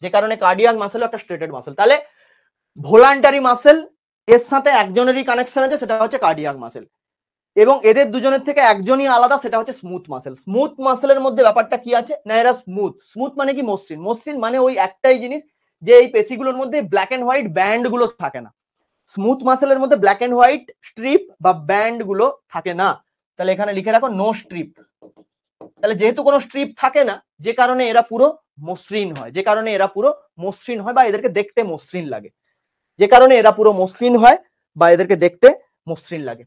যে কারণে কার্ডিয়াক মাসেলও একটা স্ট্রেটেড মাসেল। তাহলে ভলান্টারি মাসেল এর সাথে একজনেরই কানেকশন আছে, সেটা হচ্ছে কার্ডিয়াক মাসেল, এবং এদের দুজনের থেকে একজনই আলাদা, সেটা হচ্ছে স্মুথ মাসেল। স্মুথ মাসেলের মধ্যে ব্যাপারটা কি আছে না, এরা স্মুথ। স্মুথ মানে কি? মসৃণ। মসৃণ মানে ওই একটাই জিনিস যে এই পেশিগুলোর মধ্যে ব্ল্যাক এন্ড হোয়াইট ব্যান্ড গুলো থাকে না। স্মুথ মাসেলের মধ্যে ব্ল্যাক এন্ড হোয়াইট স্ট্রিপ বা ব্যান্ড গুলো থাকে না। তাহলে এখানে লিখে রাখো নো স্ট্রিপ। তাহলে যেহেতু কোনো স্ট্রিপ থাকে না, যে কারণে এরা পুরো মসৃণ হয়, যে কারণে এরা পুরো মসৃণ হয় বা এদেরকে দেখতে মসৃণ লাগে, যে কারণে এরা পুরো মসৃণ হয় বা এদেরকে দেখতে মসৃণ লাগে।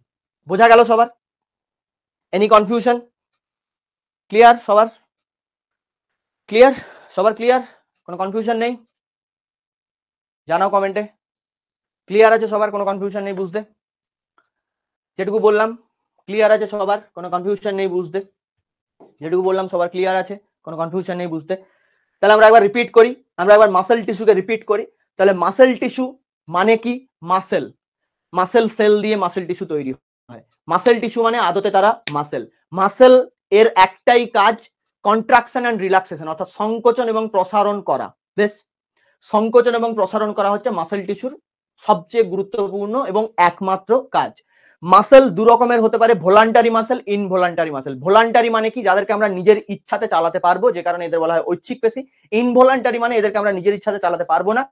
বোঝা গেল সবার? Any confusion? ক্লিয়ার সবার? ক্লিয়ার সবার? ক্লিয়ার? কোনো কনফিউশন নেই? জানাও কমেন্টে। ক্লিয়ার আছে সবার? কোনো কনফিউশন নেই বুঝতে? যেটুকু বললাম ক্লিয়ার আছে সবার? কোনো কনফিউশন নেই বুঝতে? যেটুকু বললাম সবার ক্লিয়ার আছে? কোনো কনফিউশন নেই বুঝতে? তাহলে আমরা একবার রিপিট করি, আমরা একবার মাসেল টিস্যুকে রিপিট করি। তাহলে মাসেল টিস্যু মানে কি? মাসেল, মাসেল সেল দিয়ে মাসেল টিস্যু তৈরি হয়। মাসেল টিস্যু মানে আদতে তারা মাসেল। মাসেল এর একটাই কাজ কন্ট্রাকশন এন্ড রিল্যাক্সেশন, অর্থাৎ সংকোচন এবং প্রসারণ করা। বেশ, সংকোচন এবং প্রসারণ করা হচ্ছে মাসেল টিস্যুর সবচেয়ে গুরুত্বপূর্ণ এবং একমাত্র কাজ। মাসেল দু রকমের হতে পারে, voluntary muscle, involuntary muscle. Voluntary মানে কি? যাদেরকে আমরা নিজের ইচ্ছাতে চালাতে পারবো, যে কারণে এদের বলা হয় ঐচ্ছিক পেশি। ইনভলান্টারি মানে এদেরকে আমরা নিজের ইচ্ছাতে চালাতে পারবো না,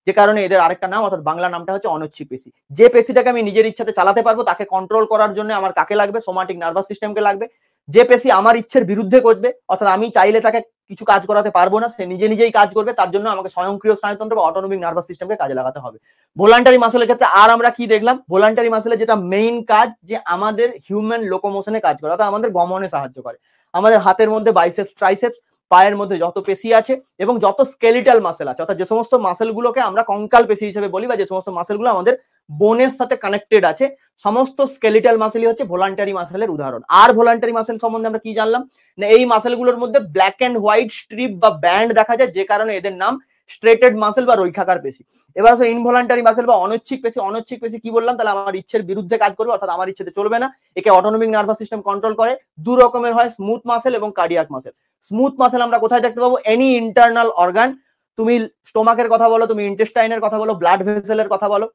যে কারণে এদের আরেকটা নাম অর্থাৎ বাংলা নামটা হচ্ছে অনৈচ্ছিক পেশি। যে পেশিটাকে আমি নিজের ইচ্ছাতে চালাতে পারবো তাকে কন্ট্রোল করার জন্য আমার কাকে লাগবে? সোমাটিক নার্ভাস সিস্টেমকে লাগবে। যে পেশি আমার ইচ্ছের বিরুদ্ধে করবে অর্থাৎ আমি চাইলে তাকে কিছু কাজ করাতে পারবো না, সে নিজে নিজেই কাজ করবে, তার জন্য আমাকে স্বয়ংক্রিয় স্নায়ুতন্ত্র বা অটোনমিক নার্ভাস সিস্টেমকে কাজে লাগাতে হবে। ভলান্টারি মাসেলের ক্ষেত্রে আর আমরা কি দেখলাম? ভলান্টারি মাসেলের যেটা মেইন কাজ যে আমাদের হিউম্যান লোকোমোশনে কাজ করে অর্থাৎ আমাদের গমনে সাহায্য করে। আমাদের হাতের মধ্যে বাইসেপস ট্রাইসেপস, পায়ের মধ্যে যত পেশি আছে এবং যত স্কেলিটাল মাসেল আছে অর্থাৎ যে সমস্ত মাসেলগুলোকে আমরা কঙ্কাল পেশি হিসেবে বলি বা যে সমস্ত মাসেলগুলো আমাদের বোনের সাথে কানেক্টেড আছে, সমস্ত স্কেলিটাল মাসেলই হচ্ছে ভলান্টারি মাসেলের উদাহরণ। আর ভলান্টারি মাসেল সম্বন্ধে আমরা কি জানলাম না এই মাসেলগুলোর মধ্যে ব্ল্যাক এন্ড হোয়াইট স্ট্রিপ বা ব্যান্ড দেখা যায় যে কারণে এদের নাম স্ট্রেটেড মাসেল বা রৈখাকার পেশি। এবার আছে ইনভলান্টারি মাসেল বা অনৈচ্ছিক পেশি। অনৈচ্ছিক পেশি কি বললাম? তাহলে আমার ইচ্ছের বিরুদ্ধে কাজ করবে অর্থাৎ আমার ইচ্ছেতে চলবে না, একে অটোনমিক নার্ভাস সিস্টেম কন্ট্রোল করে। দু রকমের হয়, স্মুথ মাসেল এবং কার্ডিয়াক মাসেল। স্মুথ মাসেল আমরা কোথায় দেখতে পাবো? এনি ইন্টারনাল অর্গান, তুমি স্টোমাকের কথা বলো, তুমি ইন্টেস্টাইনের কথা বলো, ব্লাড ভেসেলের কথা বলো,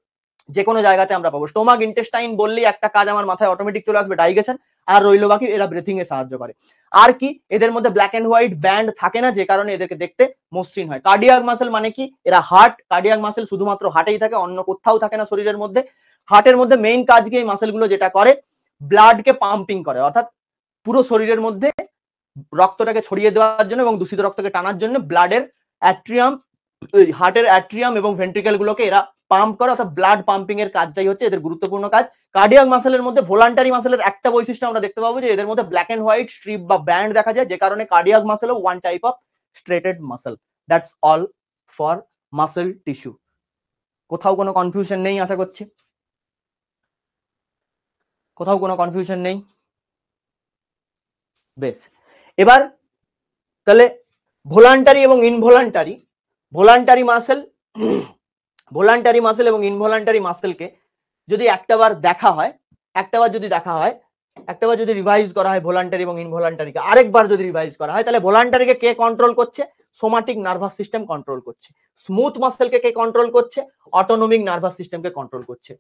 যে কোনো জায়গাতে আমরা পাবো। স্টোমাক ইন্টেস্টাইন বললেই একটা কাজ আমার মাথায় অটোমেটিক চলে আসবে, ডাইজেশন, আর রইল বাকি এরা ব্রিথিং এ সাহায্য করে। আর কি? এদের মধ্যে ব্ল্যাক এন্ড হোয়াইট ব্যান্ড থাকে না যে কারণে এদেরকে দেখতে মসৃণ হয়। কার্ডিয়াক মাসেল মানে কি? এরা হার্ট, কার্ডিয়াক মাসেল শুধুমাত্র হার্টেই থাকে, অন্য কোথাও থাকে না শরীরের মধ্যে। হার্টের মধ্যে মেইন কাজ কি এই মাসেলগুলো যেটা করে? ব্লাডকে পাম্পিং করে অর্থাৎ পুরো শরীরের মধ্যে রক্তটাকে ছড়িয়ে দেওয়ার জন্য এবং দূষিত রক্তকে টানার জন্য ব্লাডের অ্যাট্রিয়াম, হার্টের অ্যাট্রিয়াম এবং ভেন্ট্রিকেল গুলোকে এরা পাম্প করে অর্থাৎ ব্লাড পাম্পিং এর কাজটাই হচ্ছে এদের গুরুত্বপূর্ণ কাজ। কার্ডিয়াক মাসেলের মধ্যে ভলান্টারি মাসেলের একটা বৈশিষ্ট্য আমরা দেখতে পাবো যে এদের মধ্যে ব্ল্যাক এন্ড হোয়াইট স্ট্রিপ বা ব্যান্ড দেখা যায় যে কারণে কার্ডিয়াক মাসেলও one type of striated muscle. That's all for muscle tissue. কোথাও কোনো কনফিউশন নেই আশা করছি? কোথাও কোনো কনফিউশন নেই? বেশ, এবার তাহলে ভলান্টারি এবং involuntary, voluntary muscle voluntary muscle এবং ইনভলান্টারি মাসেলকে যদি একটাবার দেখা হয়, একটাবার যদি রিভাইজ করা হয় ভলান্টারি এবং ইনভলান্টারিকে আরেকবার যদি রিভাইজ করা হয় তাহলে ভলান্টারিকে কে কন্ট্রোল করছে? সোমাটিক নার্ভাস সিস্টেম কন্ট্রোল করছে। স্মুথ মাসেলকে কে কন্ট্রোল করছে? অটোনমিক নার্ভাস সিস্টেমকে কন্ট্রোল করছে।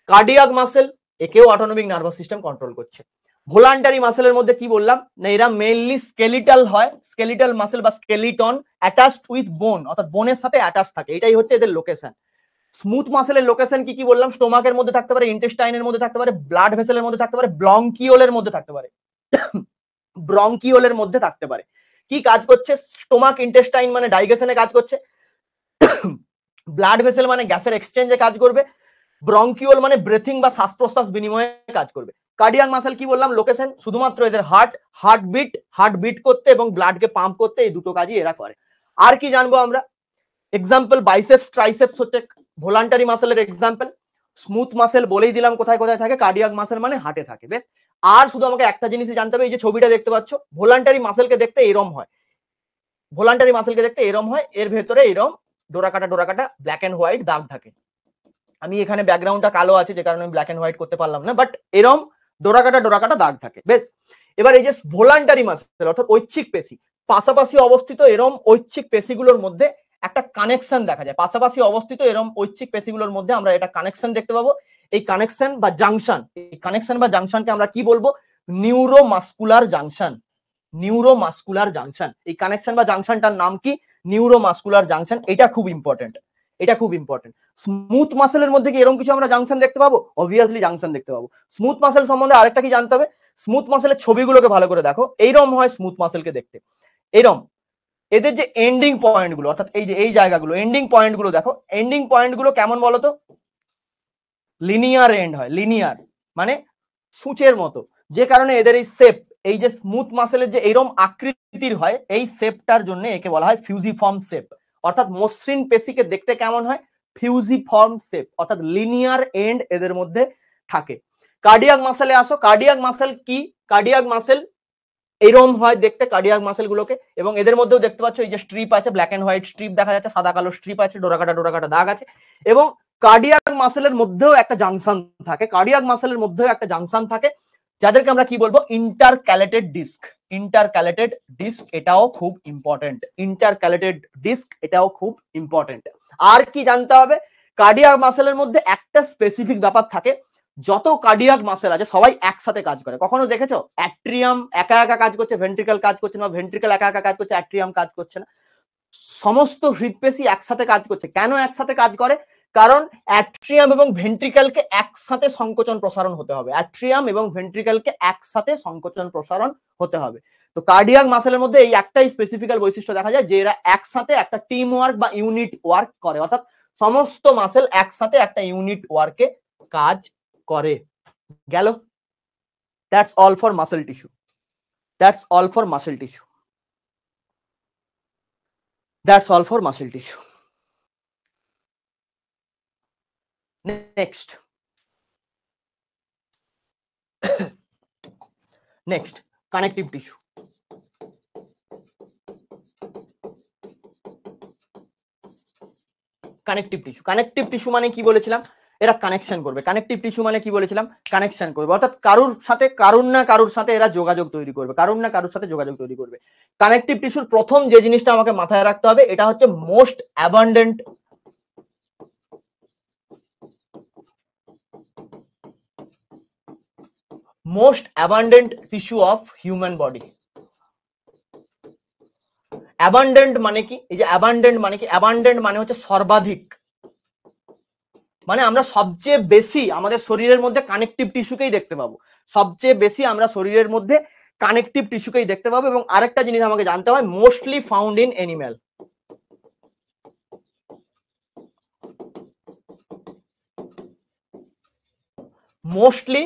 কার্ডিয়াক মাসেল একেও অটোনমিক নার্ভাস সিস্টেম কন্ট্রোল করছে। ভলান্টারি মাসেলের মধ্যে কি বললাম না এরা মেইনলি স্কেলিটাল হয়, স্কেলিটাল মাসেল বা স্কেলিটন অ্যাটাচড উইথ বোন অর্থাৎ বোনের সাথে অ্যাটাচ থাকে, এটাই হচ্ছে এদের লোকেশন। স্মুথ মাসেলের লোকেশন কি কি বললাম? স্টোমাকের মধ্যে থাকতে পারে, ইন্টেস্টাইনের মধ্যে থাকতে পারে, ব্লাড ভেসেলের মধ্যে থাকতে পারে, ব্রঙ্কিওলের মধ্যে থাকতে পারে, ব্রঙ্কিওলের মধ্যে থাকতে পারে। কি কাজ করছে? স্টোমাক ইন্টেস্টাইন মানে ডাইজেশনে কাজ করছে, ব্লাড ভেসেল মানে গ্যাসের এক্সচেঞ্জে কাজ করবে, ব্রঙ্কিওল মানে ব্রেথিং বা শ্বাস প্রশ্বাস বিনিময়ে কাজ করবে। কার্ডিয়াক মাসেল কি বললাম? লোকেশন শুধুমাত্র এদের হার্টবিট করতে এবং ব্লাডকে পাম্প করতে, এই দুটো কাজই এরা করে। আর কি জানবো আমরা? এক্সাম্পল বাইসেপস ট্রাইসেপস হচ্ছে ভলান্টারি মাসেলের এক্সাম্পল। স্মুথ মাসেল বলেই দিলাম কোথায় কোথায় থাকে, কার্ডিয়াক মাসেল মানে হার্টে থাকে। বেশ, আর শুধু আমাকে একটা জিনিসই জানতে হবে, এই যে ছবিটা দেখতে পাচ্ছ ভলান্টারি মাসেলকে দেখতে এরম হয়, ভলান্টারি মাসেলকে দেখতে এরম হয়, এর ভেতরে এরম ডোরাকাটা ব্ল্যাক এন্ড হোয়াইট দাগ থাকে। আমি এখানে ব্যাকগ্রাউন্ডটা কালো আছে যে কারণে আমি ব্ল্যাক এন্ড হোয়াইট করতে পারলাম না, বাট এরম ডোরাকাটা দাগ থাকে। বেশ, এবার এই যে ভলান্টারি মাসেল অর্থাৎ ঐচ্ছিক পেশি, পাশাপাশি অবস্থিত এরম ঐচ্ছিক পেশিগুলোর মধ্যে একটা কানেকশন দেখা যায়, পাশাপাশি অবস্থিত এরম ঐচ্ছিক পেশিগুলোর মধ্যে আমরা এটা কানেকশন দেখতে পাবো। এই কানেকশন বা জাংশনকে আমরা কি বলবো? Neuromuscular junction. নিউরোমাস্কুলার জাংশন, এই কানেকশন বা জাংশনটার নাম কি? Neuromuscular junction. এটা খুব ইম্পর্টেন্ট, এটা খুব ইম্পর্টেন্ট। স্মুথ মাসেলের মধ্যে কি এরকম কিছু আমরা জাংশন দেখতে পাবো? অবভিয়াসলি জাংশন দেখতে পাবো। স্মুথ মাসেল সম্বন্ধে আরেকটা কি জানতে হবে? স্মুথ মাসেলের ছবিগুলোকে ভালো করে দেখো, এইরকম হয় স্মুথ মাসেলকে দেখতে, এইরকম। এদের যে এন্ডিং পয়েন্ট গুলো অর্থাৎ এই যে এই জায়গাগুলো এন্ডিং পয়েন্ট গুলো দেখো, এন্ডিং পয়েন্ট গুলো কেমন বলতো? লিনিয়ার এন্ড হয়, লিনিয়ার মানে সূচের মতো, যে কারণে এদের এই শেপ, এই যে স্মুথ মাসেলের যে এইরকম আকৃতির হয়, এই শেপটার জন্য একে বলা হয় ফিউজিফর্ম শেপ। অর্থাৎ মসৃণ পেশিকে দেখতে কেমন হয়? ফিউজিফর্ম শেপ, অর্থাৎ লিনিয়ার এন্ড এদের মধ্যে থাকে। কার্ডিয়াক মাসেলে আসো, কার্ডিয়াক মাসেল কি? কার্ডিয়াক মাসেল এইরকম হয় দেখতে, কার্ডিয়াক মাসেল গুলোকে, এবং এদের মধ্যেও দেখতে পাচ্ছ এই যে স্ট্রিপ আছে, ব্ল্যাক এন্ড হোয়াইট স্ট্রিপ দেখা যাচ্ছে, সাদা কালো স্ট্রিপ আছে, ডোরাকাটা দাগ আছে, এবং কার্ডিয়াক মাসেলের মধ্যেও একটা জাংশন থাকে, কার্ডিয়াক মাসেলের মধ্যেও একটা জাংশন থাকে, যাদেরকে আমরা কি বলবো? Intercalated disk. ইন্টারক্যালেটেড ডিস্ক এটাও খুব ইম্পর্টেন্ট, ইন্টারক্যালেটেড ডিস্ক এটাও খুব ইম্পর্টেন্ট। আর কি জানতে হবে? কার্ডিয়াক মাসেলের মধ্যে একটা স্পেসিফিক ব্যাপার থাকে, যত কার্ডিয়াক মাসেল আছে সবাই একসাথে কাজ করে। কখনো দেখেছো অ্যাট্রিয়াম একা একা কাজ করছে, ভেন্ট্রিকল কাজ করছে না, ভেন্ট্রিকল একা একা কাজ করছে, অ্যাট্রিয়াম কাজ করছে না? সমস্ত হৃদপেশি একসাথে কাজ করছে। কেন একসাথে কাজ করে? কারণ অ্যাট্রিয়াম এবং ভেন্ট্রিকেলকে একসাথে সংকোচন প্রসারণ হতে হবে। অ্যাট্রিয়াম এবং ভেন্ট্রিকেলকে একসাথে সংকোচন প্রসারণ হতে হবে। তো কার্ডিয়াক মাসেলের মধ্যে এই একটাই স্পেসিফিক্যাল বৈশিষ্ট্য দেখা যায় যে এরা একসাথে একটা টিম ওয়ার্ক বা ইউনিট ওয়ার্ক করে, অর্থাৎ সমস্ত মাসেল একসাথে একটা ইউনিট ওয়ার্কে কাজ করে। গেল? That's all for muscle tissue. That's all for muscle tissue. That's all for muscle tissue. Next. Next, connective tissue. Connective tissue. Connective tissue মানে কি বলেছিলাম? এরা কানেকশন করবে। কানেকটিভ টিস্যু মানে কি বলেছিলাম? কানেকশন করবে, অর্থাৎ কারুর না কারুর সাথে এরা যোগাযোগ তৈরি করবে, কারুর না কারুর সাথে যোগাযোগ তৈরি করবে। কানেকটিভ টিস্যুর প্রথম যে জিনিসটা আমাকে মাথায় রাখতে হবে, এটা হচ্ছে most abundant tissue of human body. Abundant মানে কি? এই যে অ্যাবান্ডেন্ট মানে কি? অ্যাবান্ডেন্ট মানে হচ্ছে সর্বাধিক, মানে আমরা সবচেয়ে বেশি আমাদের শরীরের মধ্যে কানেকটিভ টিস্যুকেই দেখতে পাবো। সবচেয়ে বেশি আমরা শরীরের মধ্যে কানেকটিভ টিস্যুকেই দেখতে পাবো। এবং আরেকটা জিনিস আমাকে জানতে হয়, mostly found in animal. Mostly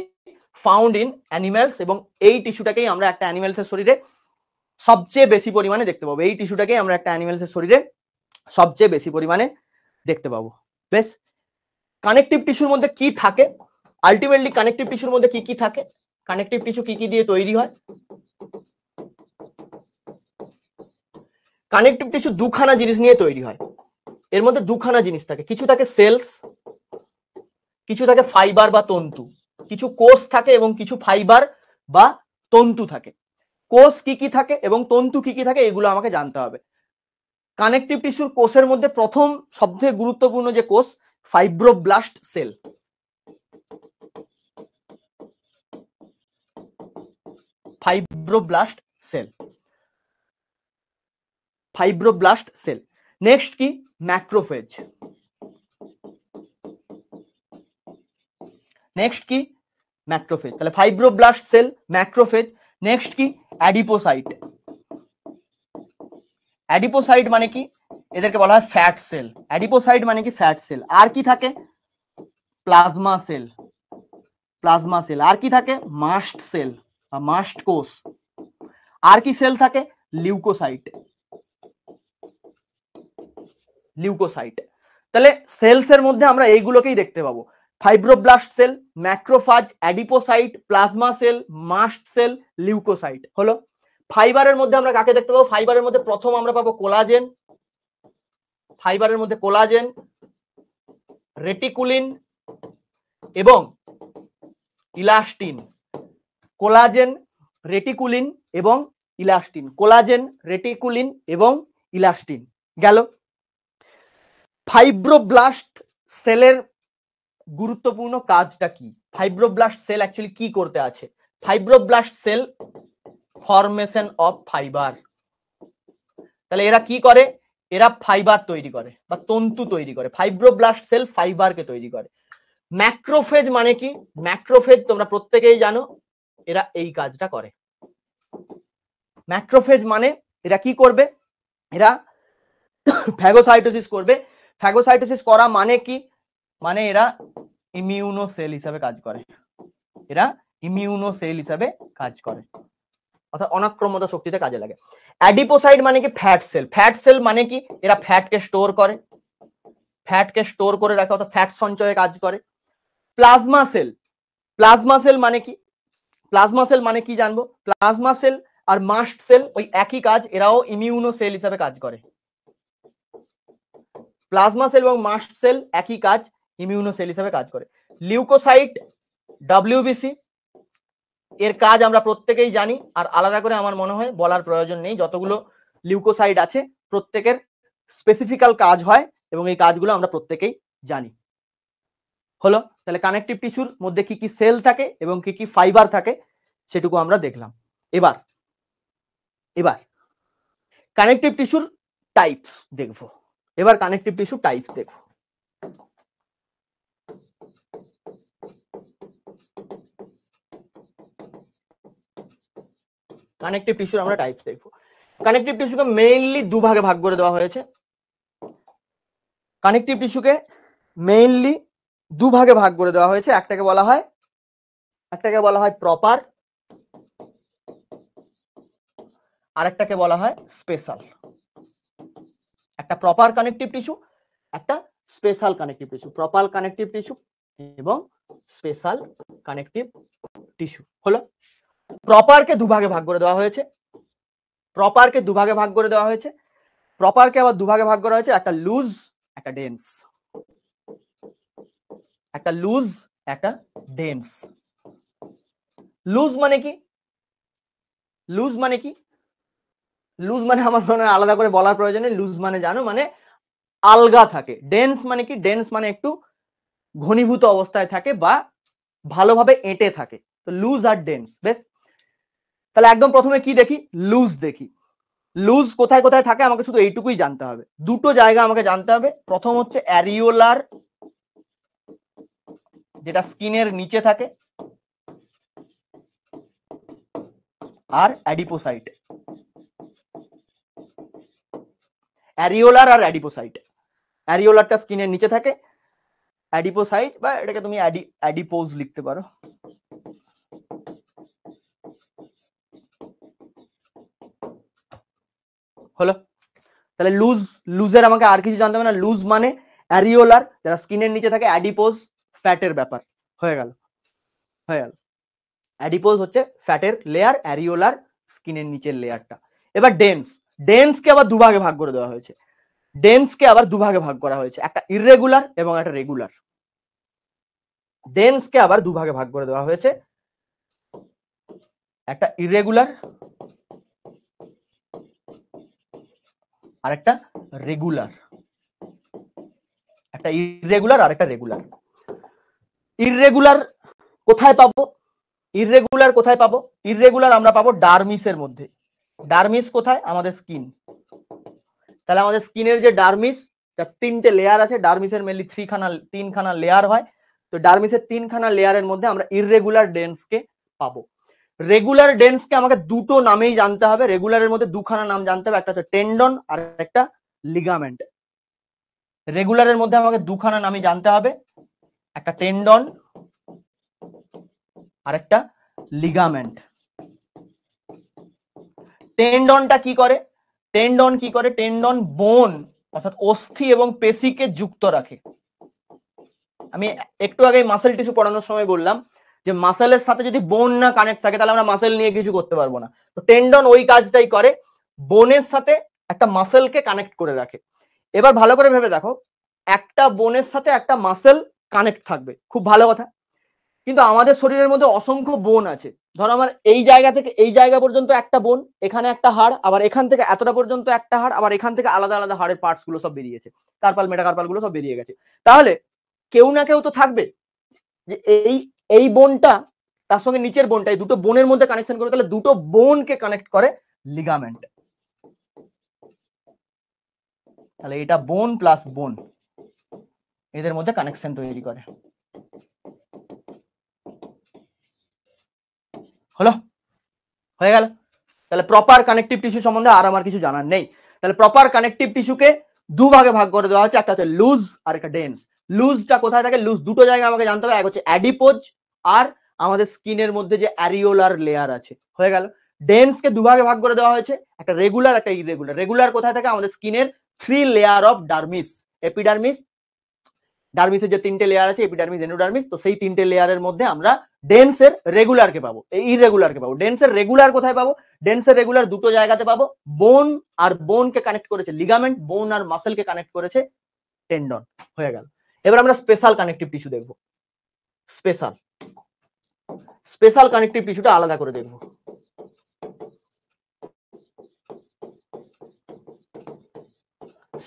found in animals, এবং এই টিস্যুটাকেই আমরা একটা অ্যানিম্যালসের শরীরে সবচেয়ে বেশি পরিমাণে দেখতে পাবো। এই টিস্যুটাকেই আমরা একটা অ্যানিম্যালসের শরীরে সবচেয়ে বেশি পরিমাণে দেখতে পাবো। বেশ, কানেকটিভ টিস্যুর মধ্যে কি থাকে? আলটিমেটলি কানেকটিভ টিস্যুর মধ্যে কি কি থাকে? কানেকটিভ টিস্যু কি কি দিয়ে তৈরি হয়? কানেকটিভ টিস্যু দুখানা জিনিস নিয়ে তৈরি হয়। এর মধ্যে দুখানা জিনিস থাকে, কিছু থাকে সেলস, কিছু থাকে ফাইবার বা তন্তু। কিছু কোষ থাকে এবং কিছু ফাইবার বা তন্তু থাকে। কোষ কি কি থাকে এবং তন্তু কি কি থাকে এগুলো আমাকে জানতে হবে। কানেকটিভ টিস্যুর কোষের মধ্যে প্রথম সবচেয়ে গুরুত্বপূর্ণ যে কোষ, fibroblast cell. Fibroblast cell. Fibroblast cell. Next কি? ম্যাক্রোফেজ। নেক্সট কি? ম্যাক্রোফেজ। তাহলে ফাইব্রোব্লাস্ট সেল, ম্যাক্রোফেজ। নেক্সট কি? অ্যাডিপোসাইট। অ্যাডিপোসাইট মানে কি? এদেরকে বলা হয় ফ্যাট সেল। অ্যাডিপোসাইট মানে কি? Fat sell. আর কি থাকে? Plasma cell. Plasma cell. আর কি থাকে? মাস্ট সেল বা মাস্ট কোষ। আর কি সেল থাকে? লিউকোসাইট। লিউকোসাইট। তাহলে সেলস এর মধ্যে আমরা এইগুলোকেই দেখতে পাবো, fibroblast cell, macrophage, adipocyte, plasma cell, mast cell, leukocyte. হলো। ফাইবারের মধ্যে আমরা কাকে দেখতে পাবো? ফাইবারের মধ্যে প্রথম আমরা পাবো কোলাজেন। ফাইবারের মধ্যে কোলাজেন, রেটিকুলিন এবং ইলাস্টিন। কোলাজেন, রেটিকুলিন এবং ইলাস্টিন। কোলাজেন, রেটিকুলিন এবং ইলাস্টিন। গেল। ফাইব্রোব্লাস্ট সেলের গুরুত্বপূর্ণ কাজটা কি? ফাইব্রোব্লাস্ট সেল অ্যাকচুয়ালি কি করতে আছে? Fibroblast cell formation of fibre. তাহলে এরা কি করে? এরা ফাইবার তৈরি করে বা তন্তু তৈরি করে। ফাইব্রোব্লাস্ট সেল ফাইবারকে তৈরি করে। ম্যাক্রোফেজ মানে কি? ম্যাক্রোফেজ তোমরা প্রত্যেকেই জানো, এরা এই কাজটা করে। ম্যাক্রোফেজ মানে এরা কি করবে? এরা ফ্যাগোসাইটোসিস করবে। ফ্যাগোসাইটোসিস করা মানে কি? মানে এরা ইমিউনো সেল হিসাবে কাজ করে। এরা ইমিউনো সেল হিসাবে কাজ করে, অর্থাৎ অনাক্রম্যতা শক্তিতে কাজে লাগে। অ্যাডিপোসাইট মানে কি? Fat sell. ফ্যাট সেল মানে কি? এরা ফ্যাটকে স্টোর করে, ফ্যাটকে স্টোর করে রাখে, অর্থাৎ ফ্যাট সঞ্চয়ে কাজ করে। Plasma cell. প্লাজমা সেল মানে কি? প্লাজমা সেল মানে কি জানবো? প্লাজমা সেল আর মাস্ট সেল ওই একই কাজ, এরাও ইমিউনো সেল হিসাবে কাজ করে। প্লাজমা সেল এবং মাস্ট সেল একই কাজ, ইমিউনো সেল হিসাবে কাজ করে। লিউকোসাইট, ডব্লিউবিসি, এর কাজ আমরা প্রত্যেকেই জানি, আর আলাদা করে আমার মনে হয় বলার প্রয়োজন নেই। যতগুলো লিউকোসাইট আছে প্রত্যেকের স্পেসিফিক্যাল কাজ হয় এবং এই কাজগুলো আমরা প্রত্যেকেই জানি। হলো। তাহলে কানেকটিভ টিস্যুর মধ্যে কি কি সেল থাকে এবং কি কি ফাইবার থাকে সেটুকু আমরা দেখলাম। এবার কানেকটিভ টিস্যুর টাইপস দেখবো। এবার কানেকটিভ টিস্যু টাইপস দেখবো। কানেকটিভ টিস্যুর আমরা টাইপস দেখবো। কানেকটিভ টিস্যুকে মেইনলি দুভাগে ভাগ করে দেওয়া হয়েছে। কানেকটিভ টিস্যুকে মেইনলি দুভাগে ভাগ করে দেওয়া হয়েছে। একটাকে বলা হয় প্রপার, আরেকটাকে বলা হয় স্পেশাল। একটা প্রপার কানেকটিভ টিস্যু, একটা special connective tissue. Proper connective tissue এবং স্পেশাল কানেকটিভ টিস্যু হলো। প্রপারকে দুভাগে ভাগ করে দেওয়া হয়েছে। প্রপারকে আবার দুভাগে ভাগ করা হয়েছে, একটা লুজ, একটা ডেন্স। একটা লুজ, একটা ডেন্স। লুজ মানে কি? লুজ মানে আমার মনে হয় আলাদা করে বলার প্রয়োজন নেই। লুজ মানে জানো, মানে আলগা থাকে। ডেন্স মানে কি? ডেন্স মানে একটু ঘনীভূত অবস্থায় থাকে বা ভালোভাবে এঁটে থাকে। তো লুজ আর ডেন্স। বেশ, তাহলে একদম প্রথমে কি দেখি? লুজ দেখি। লুজ কোথায় কোথায় থাকে আমাকে শুধু এইটুকুই জানতে হবে। দুটো জায়গা আমাকে জানতে হবে। প্রথম হচ্ছে অ্যারিওলার, যেটা স্কিনের নিচে থাকে, আর অ্যাডিপোসাইট। অ্যারিওলার আর অ্যাডিপোসাইট। অ্যারিওলারটা স্কিনের নিচে থাকে, অ্যাডিপোসাইট বা এটাকে তুমি অ্যাডিপোজ লিখতে পারো। হলো। তাহলে লুজের আমাকে আর কিছু জানতে হবে না। লুজ মানে অ্যারিওলার, যারা স্কিনের নিচে থাকে, অ্যাডিপোজ ফ্যাটের ব্যাপার। হয়ে গেল। অ্যাডিপোজ হচ্ছে ফ্যাটের লেয়ার, অ্যারিওলার স্কিনের নিচের লেয়ারটা। এবার ডেন্সকে আবার দুভাগে ভাগ করে দেওয়া হয়েছে। একটা ইররেগুলার এবং একটা রেগুলার। ডেন্সকে আবার দুভাগে ভাগ করে দেওয়া হয়েছে, একটা ইররেগুলার আর একটা রেগুলার। একটা ইররেগুলার আর একটা রেগুলার। ইররেগুলার কোথায় পাবো? ইররেগুলার আমরা পাবো ডার্মিসের মধ্যে। ডার্মিস কোথায়? আমাদের স্কিন। তাহলে আমাদের স্কিনের যে ডার্মিস, তার তিনটে লেয়ার আছে। ডার্মিসের মেনলি তিনখানা লেয়ার হয়। তো ডার্মিসের তিনখানা লেয়ারের মধ্যে আমরা ইররেগুলার ডেন্সকে পাবো। রেগুলার ডেন্সকে আমাকে দুটো নামেই জানতে হবে। রেগুলারের মধ্যে দুখানা নাম জানতে হবে, একটা হচ্ছে টেন্ডন আর একটা লিগামেন্ট। রেগুলারের মধ্যে আমাকে দুখানা নামই জানতে হবে, একটা টেন্ডন আর একটা লিগামেন্ট। টেন্ডনটা কি করে? টেন্ডন বোন অর্থাৎ অস্থি এবং পেশিকে যুক্ত রাখে। আমি একটু আগে মাসেল টিস্যু পড়ানোর সময় বললাম যে মাসেলের সাথে যদি বোন না কানেক্ট থাকে তাহলে আমরা মাসেল নিয়ে কিছু করতে পারবো না। তো টেন্ডন ওই কাজটাই করে, বোনের সাথে একটা মাসেলকে কানেক্ট করে রাখে। এবার ভালো করে ভেবে দেখো, একটা বোনের সাথে একটা মাসেল কানেক্ট থাকবে, খুব ভালো কথা। কিন্তু আমাদের শরীরের মধ্যে অসংখ্য বোন আছে। ধরো আমার এই জায়গা থেকে এই জায়গা পর্যন্ত একটা বোন, এখানে একটা হাড়, আবার এখান থেকে এতটা পর্যন্ত একটা হাড়, আবার এখান থেকে আলাদা আলাদা হাড়ের পার্টস গুলো সব বেরিয়েছে, কার্পাল মেটাকার্পাল গুলো সব বেরিয়ে গেছে। তাহলে কেউ না কেউ তো থাকবে যে এই বোনটা তার সঙ্গে নিচের বোনটা, এই দুটো বোনের মধ্যে কানেকশন করে, তাহলে দুটো বোনকে কানেক্ট করে লিগামেন্ট। তাহলে এটা বোন প্লাস বোন, এদের মধ্যে কানেকশন তৈরি করে। হলো, হয়ে গেল। তাহলে প্রপার কানেকটিভ টিস্যু সম্বন্ধে আর আমার কিছু জানার নেই। তাহলে প্রপার কানেকটিভ টিস্যুকে দুভাগে ভাগ করে দেওয়া হচ্ছে, একটা হচ্ছে লুজ আর একটা ডেন্স। লুজটা কোথায় থাকে? লুজ দুটো জায়গায় আমাকে জানতে হবে, এক হচ্ছে অ্যাডিপোজ আর আমাদের স্কিনের মধ্যে যে অ্যারিওলার লেয়ার আছে। হয়ে গেল। ডেন্সকে দুভাগে ভাগ করে দেওয়া হয়েছে, একটা রেগুলার একটা ইরেগুলার। রেগুলার কোথায় থাকে? আমাদের স্কিনের 3 লেয়ার অফ ডার্মিস, এপিডার্মিস, ডার্মিসের যে তিনটে লেয়ার আছে, এপিডার্মিস, এন্ডোডার্মিস, তো সেই তিনটে লেয়ারের মধ্যে আমরা ডেন্সের রেগুলারকে পাবো, ইররেগুলারকে পাবো। ডেন্সের রেগুলার কোথায় পাবো? ডেন্সের রেগুলার দুটো জায়গাতে পাবো, বোন আর বোনকে কানেক্ট করেছে লিগামেন্ট, বোন আর মাসেলকে কানেক্ট করেছে টেন্ডন। হয়ে গেল। এবার আমরা স্পেশাল কানেকটিভ টিস্যু দেখবো। স্পেশাল কানেকটিভ টিস্যুটা আলাদা করে দেখবো।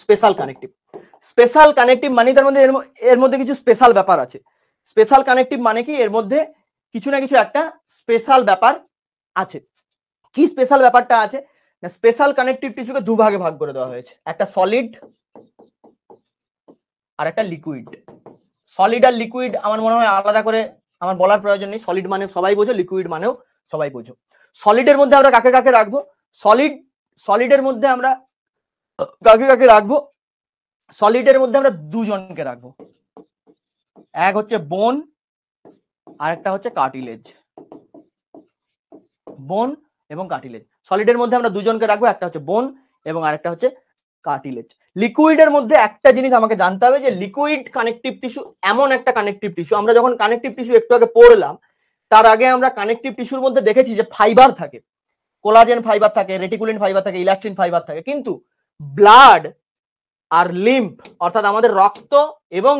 স্পেশাল কানেকটিভ মানে তার মধ্যে এর মধ্যে কিছু স্পেশাল ব্যাপার আছে। স্পেশাল কানেকটিভ মানে কি? এর মধ্যে কিছু না কিছু একটা স্পেশাল ব্যাপার আছে। কি স্পেশাল ব্যাপারটা আছে? স্পেশাল কানেকটিভ টিস্যুকে দুভাগে ভাগ করে দেওয়া হয়েছে, একটা সলিড আর একটা লিকুইড। সলিড আর লিকুইড আমার মনে হয় আলাদা করে আমার বলার প্রয়োজন নেই, সলিড মানে সবাই বোঝো, লিকুইড মানেও সবাই বোঝো। সলিডের মধ্যে আমরা কাকে কাকে রাখবো? সলিডের মধ্যে আমরা কাকে কাকে রাখবো? সলিডের মধ্যে আমরা দুজনকে রাখবো, এক হচ্ছে বোন আর একটা হচ্ছে কার্টিলেজ। বোন এবং কার্টিলেজ, সলিডের মধ্যে আমরা দুজনকে রাখবো, একটা হচ্ছে বোন এবং আরেকটা হচ্ছে কার্টিলেজ। লিকুইডের মধ্যে একটা জিনিস আমাকে জানতে হবে যে লিকুইড কানেকটিভ টিস্যু এমন একটা কানেকটিভ টিস্যু, আমরা যখন কানেকটিভ টিস্যু একটু আগে পড়লাম তার আগে আমরা কানেকটিভ টিস্যুর মধ্যে দেখেছি যে ফাইবার থাকে, কোলাজেন ফাইবার থাকে, রেটিকুলিন ফাইবার থাকে, ইলাস্টিন ফাইবার থাকে, কিন্তু ব্লাড আর লিম্ফ অর্থাৎ আমাদের রক্ত এবং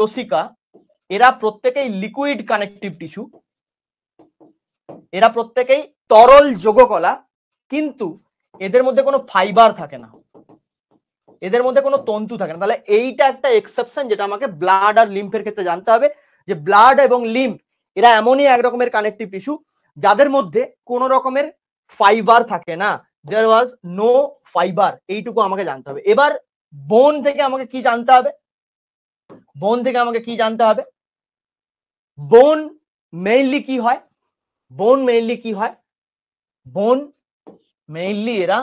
লসিকা এরা প্রত্যেকেই লিকুইড কানেকটিভ টিস্যু, এরা প্রত্যেকেই তরল যোগকলা, কিন্তু এদের মধ্যে কোনো ফাইবার থাকে না, এদের মধ্যে কোনো তন্তু থাকে না। তাহলে এইটা একটা এক্সেপশন যেটা আমাকে ব্লাড আর লিম্ফের ক্ষেত্রে জানতে হবে, যে ব্লাড এবং লিম্ফ এরা এমনই এক রকমের কানেকটিভ টিস্যু যাদের মধ্যে কোনো রকমের ফাইবার থাকে না, দেয়ার ওয়াজ নো ফাইবার, এইটুকু আমাকে জানতে হবে। এবার বোন থেকে আমাকে কি জানতে হবে? বোন মেইনলি কি হয়? বোন মেইনলি এরা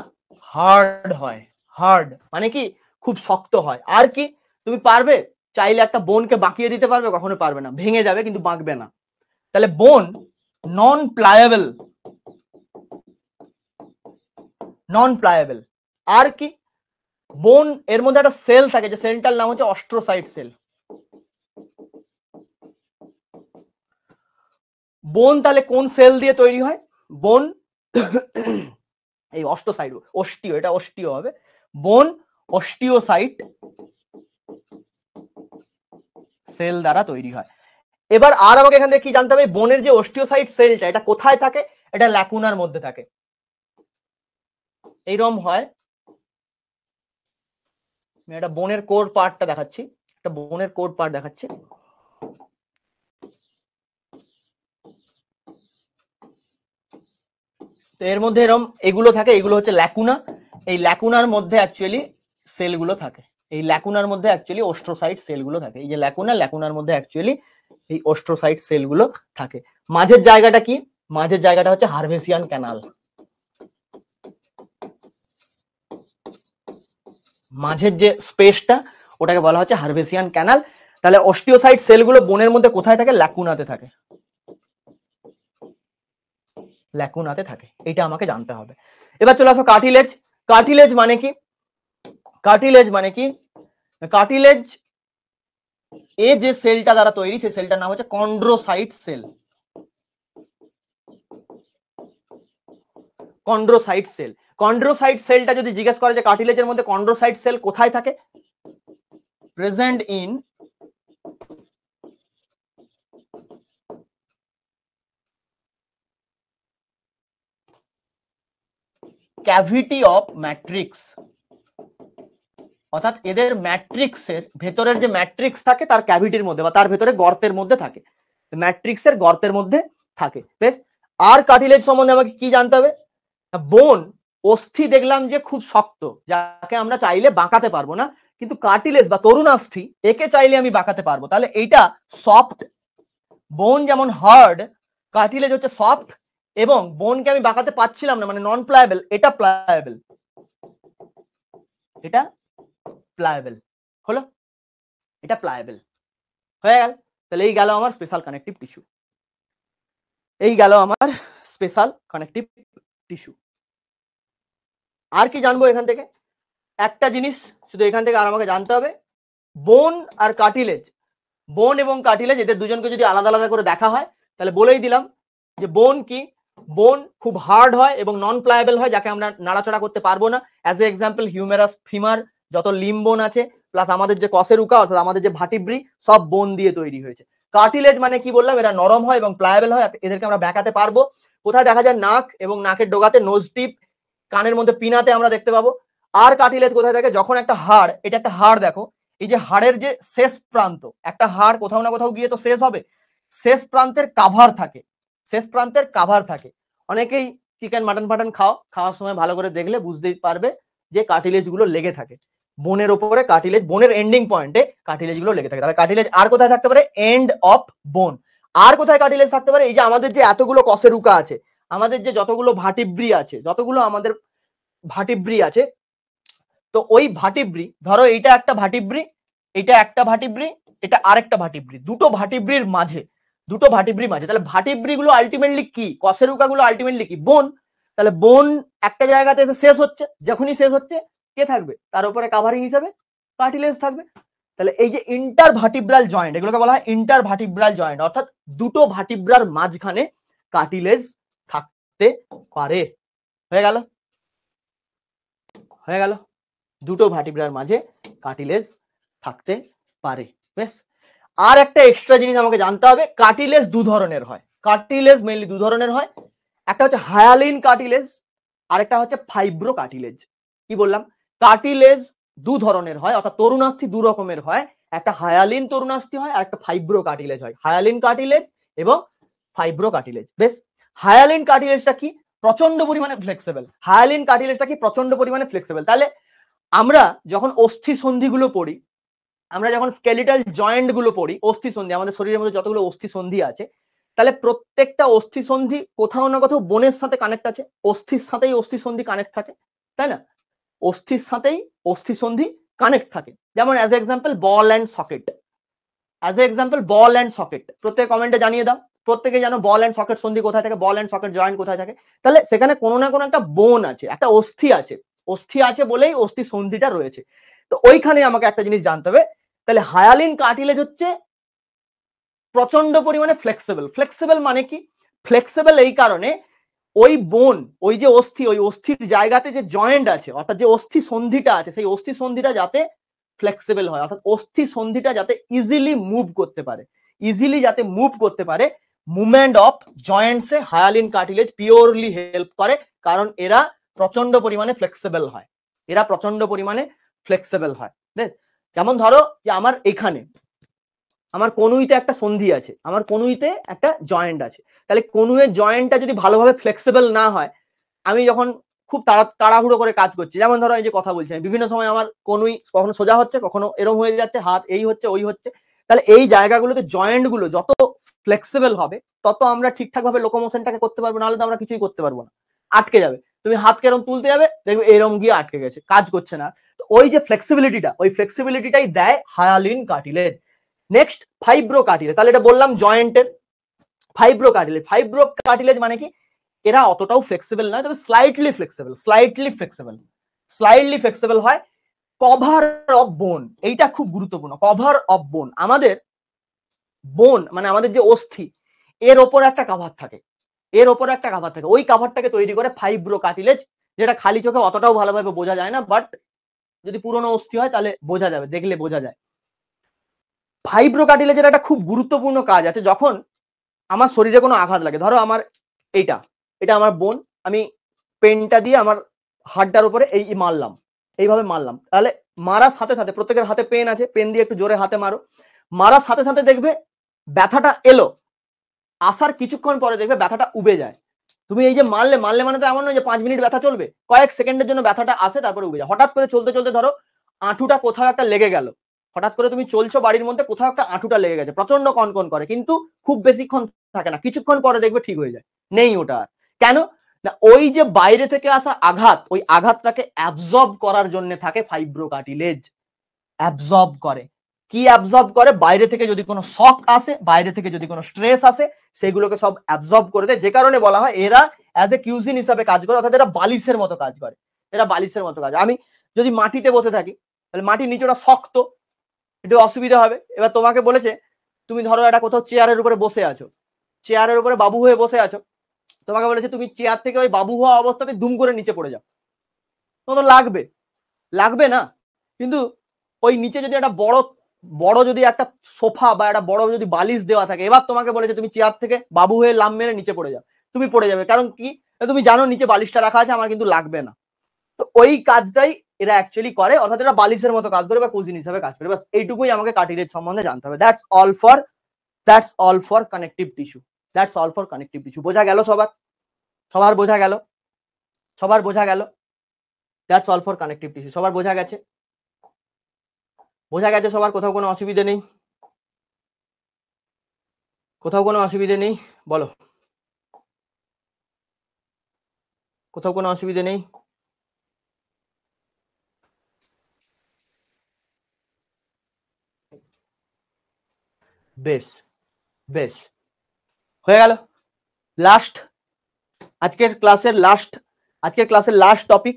হার্ড হয়। হার্ড মানে কি? খুব শক্ত হয়। আর কি তুমি পারবে চাইলে একটা বোনকে বাঁকিয়ে দিতে পারবে? কখনো পারবে না, ভেঙে যাবে কিন্তু বাঁকবে না। তাহলে বোন নন প্লায়েবল। আর কি? বোন এর মধ্যে একটা সেল থাকে, যে সেলটার নাম হচ্ছে অস্ট্রোসাইট সেল। বোন তাহলে কোন সেল দিয়ে তৈরি হয়? বোন এই অস্টোসাইট, এটা অস্টিও হবে। বোন অস্টিওসাইট সেল দ্বারা তৈরি হয়। এবার আর আমাকে এখান থেকে কি জানতে হবে? বোনের যে অস্টিওসাইট সেলটা, এটা কোথায় থাকে? এটা ল্যাকুনার মধ্যে থাকে। এইরকম হয়, এটা বোনের কোর পার্টটা দেখাচ্ছি, একটা বোনের কোর পার্ট দেখাচ্ছি। তো এর মধ্যে এরকম এগুলো থাকে, এগুলো হচ্ছে ল্যাকুনা। এই ল্যাকুনার মধ্যে অ্যাকচুয়ালি সেলগুলো থাকে, এই ল্যাকুনার মধ্যে অ্যাকচুয়ালি অস্ট্রোসাইট সেলগুলো থাকে। এই যে ল্যাকুনার মধ্যে অ্যাকচুয়ালি এই অস্ট্রোসাইট সেলগুলো থাকে। মাঝের জায়গাটা কি? মাঝের জায়গাটা হচ্ছে হারভেসিয়ান ক্যানাল। মাঝের যে স্পেসটা ওটাকে বলা হচ্ছে হারভেসিয়ান ক্যানাল। তাহলে অস্টিওসাইট সেলগুলো বোনের মধ্যে কোথায় থাকে? ল্যাকুনাতে থাকে, ল্যাকুনাতে থাকে। এটা আমাকে জানতে হবে। এবার চলে আসো কার্টিলেজ। কার্টিলেজ মানে কি? কার্টিলেজ এ যে সেলটা দ্বারা তৈরি, সেই সেলটার নাম হচ্ছে কন্ড্রোসাইট সেল। কন্ড্রোসাইট সেলটা যদি জিজ্ঞেস করে যে কার্টিলেজের মধ্যে কন্ড্রোসাইট সেল কোথায় থাকে, present in cavity of matrix, অর্থাৎ এদের ম্যাট্রিক্সের ভেতরের যে ম্যাট্রিক্স থাকে তার ক্যাভিটির মধ্যে বা তার ভেতরে গর্তের মধ্যে থাকে, ম্যাট্রিক্সের গর্তের মধ্যে থাকে। বেশ, আর কার্টিলেজ সম্বন্ধে আমাকে কি জানতে হবে? বোন অস্থি দেখলাম যে খুব শক্ত, যাকে আমরা চাইলে বাঁকাতে পারবো না, কিন্তু কার্টিলেজ বা তরুণাস্থি একে চাইলে আমি বাঁকাতে পারবো। তাহলে এইটা সফট। বোন যেমন হার্ড, কার্টিলেজ হচ্ছে সফট, এবং বোনকে আমি বাঁকাতে পারছিলাম না মানে নন প্লায়েবল, এটা প্লায়েবল, এটা প্লায়েবল হলো, এটা প্লায়েবল হয়ে গেল। তাহলে এই গেল আমার স্পেশাল কানেকটিভ টিস্যু, এই গেল আমার স্পেশাল কানেকটিভ টিস্যু। আর কি জানবো এখান থেকে? একটা জিনিস শুধু এখান থেকে আর আমাকে জানতে হবে, বোন আর কার্টিলেজ, বোন এবং কার্টিলেজ এদের দুজনকে যদি আলাদা আলাদা করে দেখা হয় তাহলে বলেই দিলাম যে বোন কি? বোন খুব হার্ড হয় এবং নন প্লায়েবল হয়, যাকে আমরা নাড়াচড়া করতে পারবো না। As a example humerus, femur, যত লিম বোন আছে, প্লাস আমাদের যে কশেরুকা অর্থাৎ আমাদের যে ভার্টিব্রি, সব বোন দিয়ে তৈরি হয়েছে। কার্টিলেজ মানে কি বললাম? এরা নরম হয় এবং প্লায়েবল হয়, এদেরকে আমরা বেঁকাতে পারবো। কোথায় দেখা যায়? নাক এবং নাকের ডোগাতে, নোজ টিপ, কানের মধ্যে পিনাতে আমরা দেখতে পাবো। আর কার্টিলেজ কোথায় থাকে? যখন একটা হাড়, এটা একটা হাড় দেখো, এই যে হাড়ের যে শেষ প্রান্ত, একটা হাড় কোথাও না কোথাও গিয়ে তো শেষ হবে, শেষ প্রান্তের কাভার থাকে, শেষ প্রান্তের কাভার থাকে। অনেকেই চিকেন মাটন ফাটন খাও, খাওয়ার সময় ভালো করে দেখলে বুঝতেই পারবে যে কার্টিলেজ গুলো লেগে থাকে বোনের ওপরে, কার্টিলেজ বোনের এন্ডিং পয়েন্টে কার্টিলেজ গুলো লেগে থাকে। তাহলে কার্টিলেজ আর কোথায় থাকতে পারে? এন্ড অফ বোন। আর কোথায় কার্টিলেজ থাকতে পারে? এই যে আমাদের যে এতগুলো কশেরুকা আছে, আমাদের যে যতগুলো ভার্টিব্রি আছে, যতগুলো আমাদের ভার্টিব্রি আছে, তো ওই ভার্টিব্রি, ধরো এইটা একটা ভার্টিব্রি, এটা একটা ভার্টিব্রি, এটা আরেকটা ভার্টিব্রি, দুটো ভার্টিব্রির মাঝে, দুটো ভার্টিব্রির মাঝে, তাহলে ভার্টিব্রি গুলো আলটিমেটলি কি? কশেরুকা গুলো আলটিমেটলি কি? বোন। তাহলে বোন একটা জায়গাতে এসে শেষ হচ্ছে, যখনই শেষ হচ্ছে কে থাকবে তার উপরে কাভারিং হিসেবে? কার্টিলেজ থাকবে। তাহলে এই যে ইন্টার ভার্টিব্রাল জয়েন্ট, এগুলোকে বলা হয় ইন্টার ভার্টিব্রাল জয়েন্ট, অর্থাৎ দুটো ভার্টিব্রার মাঝখানে কার্টিলেজ থাকতে পারে। হয়ে গেল, হয়ে গেল, দুটো ভার্টিব্রার মাঝে কার্টিলেজ থাকতে পারে। বেশ, আর একটা এক্সট্রা জিনিস আমাকে জানতে হবে, কার্টিলেজ দু ধরনের হয়, কার্টিলেজ মেইনলি দু ধরনের হয়, একটা হচ্ছে হায়ালিন কার্টিলেজ, আরেকটা হচ্ছে ফাইব্রো কার্টিলেজ। কি বললাম? কার্টিলেজ দু ধরনের হয়, অর্থাৎ তরুণাস্থি দু রকমের হয়, একটা হায়ালিন তরুণাস্থি হয় আর একটা ফাইব্রো কার্টিলেজ হয়, হায়ালিন কার্টিলেজ এবং ফাইব্রো কার্টিলেজ। বেশ, হায়ালিন কার্টিলেজটা কি? প্রচন্ড পরিমাণে ফ্লেক্সিবল। হায়ালিন কার্টিলেজটা কি? প্রচন্ড পরিমাণে ফ্লেক্সিবল। তাহলে আমরা যখন অস্থি সন্ধিগুলো পড়ি, আমরা যখন স্কেলিটাল জয়েন্ট গুলো পড়ি, অস্থি সন্ধি, আমাদের শরীরের মধ্যে যতগুলো অস্থি সন্ধি আছে, তাহলে প্রত্যেকটা অস্থি সন্ধি কোথাও না কোথাও বোনের সাথে কানেক্ট আছে, অস্থির সাথেই অস্থি সন্ধি কানেক্ট থাকে, তাই না? অস্থির সাথেই অস্থি সন্ধি কানেক্ট থাকে। যেমন as example ball and socket, as example ball and socket, প্রত্যেক কমেন্টে জানিয়ে দাও, প্রত্যেকে জানো বল অ্যান্ড সকেট সন্ধি কোথায় থাকে, বল অ্যান্ড সকেট জয়েন্ট কোথায় থাকে। তাহলে সেখানে কোনো না কোনো একটা বোন আছে, একটা অস্থি আছে, অস্থি আছে বলেই অস্থি সন্ধিটা রয়েছে। তো ওইখানে আমাকে একটা জিনিস জানতে হবে, তাহলে হায়ালিন কার্টিলেজ হচ্ছে প্রচন্ড পরিমাণে ফ্লেক্সিবল। ফ্লেক্সিবল মানে কি? ফ্লেক্সিবল এই কারণে, ওই বোন, ওই যে অস্থি, ওই অস্থির জায়গাতে যে জয়েন্ট আছে, অর্থাৎ যে অস্থি সন্ধিটা আছে, সেই অস্থি সন্ধিটা যাতে ফ্লেক্সিবল হয়, অর্থাৎ অস্থি সন্ধিটা যাতে ইজিলি মুভ করতে পারে, ইজিলি যাতে মুভ করতে পারে, মুভমেন্ট অফ জয়েন্টসে হায়ালিন কার্টিলেজ পিওরলি হেল্প করে, কারণ এরা প্রচন্ড পরিমাণে ফ্লেক্সিবল হয়, এরা প্রচন্ড পরিমাণে ফ্লেক্সিবল হয়। বেশ, যেমন ধরো যে আমার এখানে, আমার কনুইতে একটা সন্ধি আছে, আমার কনুইতে একটা জয়েন্ট আছে, তাহলে কনুইয়ের জয়েন্টটা যদি ভালোভাবে ফ্লেক্সিবল না হয়, আমি যখন খুব তাড়াহুড়ো করে কাজ করছি, যেমন ধরো এই যে কথা বলছি, বিভিন্ন সময় আমার কনুই কখনো সোজা হচ্ছে, কখনো এরম হয়ে যাচ্ছে, হাত এই হচ্ছে ওই হচ্ছে, তাহলে এই জায়গাগুলোতে জয়েন্ট গুলো যত ফ্লেক্সিবল হবে, তত আমরা ঠিকঠাক ভাবে লোকোমোশনটাকে করতে পারবো, নাহলে তো আমরা কিছুই করতে পারবো না, আটকে যাবে। তুমি হাতকে এরম তুলতে যাবে, দেখবে এরম গিয়ে আটকে গেছে, কাজ করছে না। তো ওই যে ফ্লেক্সিবিলিটিটা, ওই ফ্লেক্সিবিলিটিটাই দেয় hyaline cartilage. Next fibro cartilage, তাহলে এটা বললাম জয়েন্টের। ফাইব্রো কার্টিলেজ, ফাইব্রো কার্টিলেজ মানে কি? এরা অতটাও ফ্লেক্সিবল নয়, তবে slightly flexible, slightly flexible, slightly flexible হয়। কভার অফ বোন, এইটা খুব গুরুত্বপূর্ণ, কভার অফ বোন, আমাদের বোন মানে আমাদের যে অস্থি, এর ওপর একটা কাভার থাকে, এর ওপর একটা কাভার থাকে, ওই কাভারটাকে তৈরি করে ফাইব্রো কার্টিলেজ, যেটা খালি চোখে অতটাও ভালোভাবে বোঝা যায় না, বাট যদি পুরনো অস্থি হয় তাহলে বোঝা যাবে, দেখলে বোঝা যায়। ফাইব্রো কার্টিলেজের একটা খুব গুরুত্বপূর্ণ কাজ আছে, যখন আমার শরীরে কোনো আঘাত লাগে, ধরো আমার এইটা, এটা আমার বোন, আমি পেনটা দিয়ে আমার হাড়টার উপরে এই মারলাম, এইভাবে মারলাম, তাহলে মারার সাথে সাথে, প্রত্যেকের হাতে পেন আছে, পেন দিয়ে একটু জোরে হাতে মারো, মারার সাথে সাথে দেখবে ব্যথাটা এলো, আসার কিছুক্ষণ পরে দেখবে ব্যথাটা উবে যায়। তুমি এই যে মারলে মারলে মানে তো এমন নয় যে 5 মিনিট ব্যথা চলবে, কয়েক সেকেন্ডের জন্য ব্যথাটা আসে, তারপরে উবে যায়। হঠাৎ করে চলতে চলতে ধরো আঁটুটা কোথাও একটা লেগে গেল, হঠাৎ করে তুমি চলছো বাড়ির মধ্যে, কোথাও একটা আঁটুটা লেগে গেছে, প্রচন্ড কনকন করে, কিন্তু খুব বেশিক্ষণ থাকে না, কিছুক্ষণ পরে দেখবে ঠিক হয়ে যায়, নেই ওটা আর। কেন না? ওই যে বাইরে থেকে আসা আঘাত, ওই আঘাতটাকে অ্যাবজর্ব করার জন্য থাকে ফাইব্রো কার্টিলেজ, অ্যাবজর্ব করে। কি অ্যাবজর্ব করে? বাইরে থেকে যদি কোনো শক আসে, বাইরে থেকে যদি কোনো স্ট্রেস আসে, সেগুলোকে সব অ্যাবজর্ব করে দেয়, যে কারণে বলা হয় এরা অ্যাজ এ কিউজিন হিসাবে কাজ করে, অর্থাৎ এরা বালিশের মতো কাজ করে, এরা বালিশের মতো কাজ। আমি যদি মাটিতে বসে থাকি, তাহলে মাটির নিচেটা শক্ত, একটু অসুবিধা হবে। এবার তোমাকে বলেছে, তুমি ধরো একটা কোথাও চেয়ারের উপরে বসে আছো, চেয়ারের উপরে বাবু হয়ে বসে আছো, তোমাকে বলেছে তুমি চেয়ার থেকে ওই বাবু হওয়া অবস্থাতে দুম করে নিচে পড়ে যাও, তো লাগবে, লাগবে না? কিন্তু ওই নিচে যদি একটা বড় বড় যদি একটা সোফা বা একটা বড় যদি বালিশ দেওয়া থাকে, এবার তোমাকে বলেছে তুমি চেয়ার থেকে বাবু হয়ে লাম মেরে নিচে পড়ে যাও, তুমি পড়ে যাবে, কারণ কি? তুমি জানো নিচে বালিশটা রাখা আছে, আমার কিন্তু লাগবে না। তো ওই কাজটাই এরা অ্যাকচুয়ালি করে, অর্থাৎ এরা বালিশের মতো কাজ করে বা কুজিন হিসাবে কাজ করে। বাস এইটুকুই আমাকে কার্টিলেজ সম্বন্ধে জানতে হবে। That's all for connective tissue, that's all for connective tissue. বোঝা গেল সবার? সবার বোঝা গেল? সবার বোঝা গেল? That's all for connective tissue. সবার বোঝা গেছে? বোঝা গেছে সবার? কোথাও কোনো অসুবিধা নেই? কোথাও কোনো অসুবিধা নেই? বলো, কোথাও কোনো অসুবিধা নেই? বেশ বেশ, হয়ে গেল। লাস্ট, আজকের ক্লাসের লাস্ট টপিক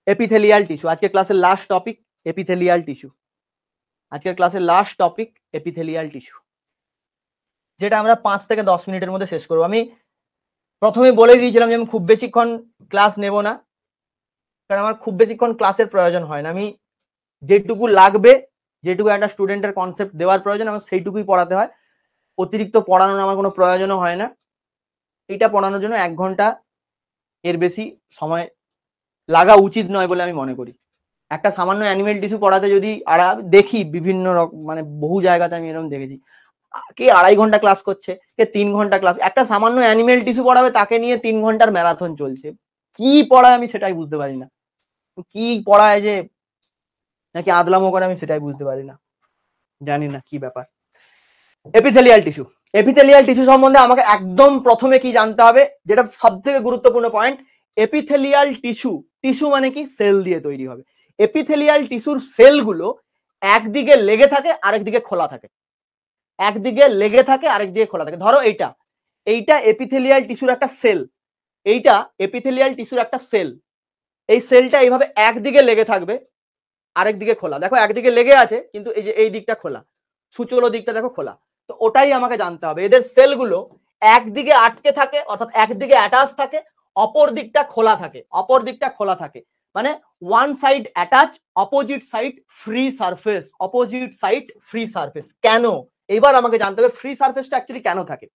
এপিথেলিয়াল টিস্যু। আজকের ক্লাসের লাস্ট টপিক এপিথেলিয়াল টিস্যু। আজকের ক্লাসের লাস্ট টপিক এপিথেলিয়াল টিস্যু, যেটা আমরা 5 থেকে 10 মিনিটের মধ্যে শেষ করবো। আমি প্রথমে বলে দিয়েছিলাম যে আমি খুব বেশিক্ষণ ক্লাস নেব না, কারণ আমার খুব বেশিক্ষণ ক্লাসের প্রয়োজন হয় না। আমি যেটুকু লাগবে, যেটুকু একটা স্টুডেন্টের কনসেপ্ট দেওয়ার প্রয়োজন, আমার সেইটুকুই পড়াতে হয়। অতিরিক্ত পড়ানোর আমার কোনো প্রয়োজনও হয় না। এইটা পড়ানোর জন্য 1 ঘন্টা এর বেশি সময় লাগা উচিত নয় বলে আমি মনে করি। একটা সামান্য অ্যানিমেল টিস্যু পড়াতে যদি দেখি বিভিন্ন মানে বহু জায়গাতে আমি এরকম দেখেছি, কে 2.5 ঘন্টা ক্লাস করছে, কে 3 ঘন্টা ক্লাস। একটা সামান্য অ্যানিমেল টিস্যু পড়াবে, তাকে নিয়ে 3 ঘন্টার ম্যারাথন চলছে। কি পড়ায় আমি সেটাই বুঝতে পারি না। কি পড়ায় যে নাকি আদলামো করে আমি সেটাই বুঝতে পারি না, জানি না কি ব্যাপার। এপিথেলিয়াল টিস্যু, এপিথেলিয়াল টিস্যু সম্বন্ধে আমাকে একদম প্রথমে কি জানতে হবে, যেটা সব থেকে গুরুত্বপূর্ণ পয়েন্ট। এপিথেলিয়াল টিস্যু, টিস্যু মানে কি? সেল দিয়ে তৈরি হবে। এপিথেলিয়াল টিস্যুর সেলগুলো একদিকে লেগে থাকে, আরেকদিকে খোলা থাকে। একদিকে লেগে থাকে, আরেকদিকে খোলা থাকে। ধরো এইটা এপিথেলিয়াল টিস্যুর একটা সেল, এইটা এপিথেলিয়াল টিস্যুর একটা সেল। এই সেলটা এইভাবে একদিকে লেগে থাকবে, আরেকদিকে খোলা। দেখো একদিকে লেগে আছে, কিন্তু এই যে এই দিকটা খোলা, সুচলো দিকটা দেখো খোলা। তো ওটাই আমাকে জানতে হবে। এদের সেলগুলো একদিকে আটকে থাকে, অর্থাৎ একদিকে অ্যাটাচ থাকে, অপর দিকটা খোলা থাকে। অপর দিকটা খোলা থাকে মানে one side attach, opposite side free surface. Opposite side free surface কেন? এবার আমাকে জানতে হবে ফ্রি সারফেসটা অ্যাকচুয়ালি কেন থাকে।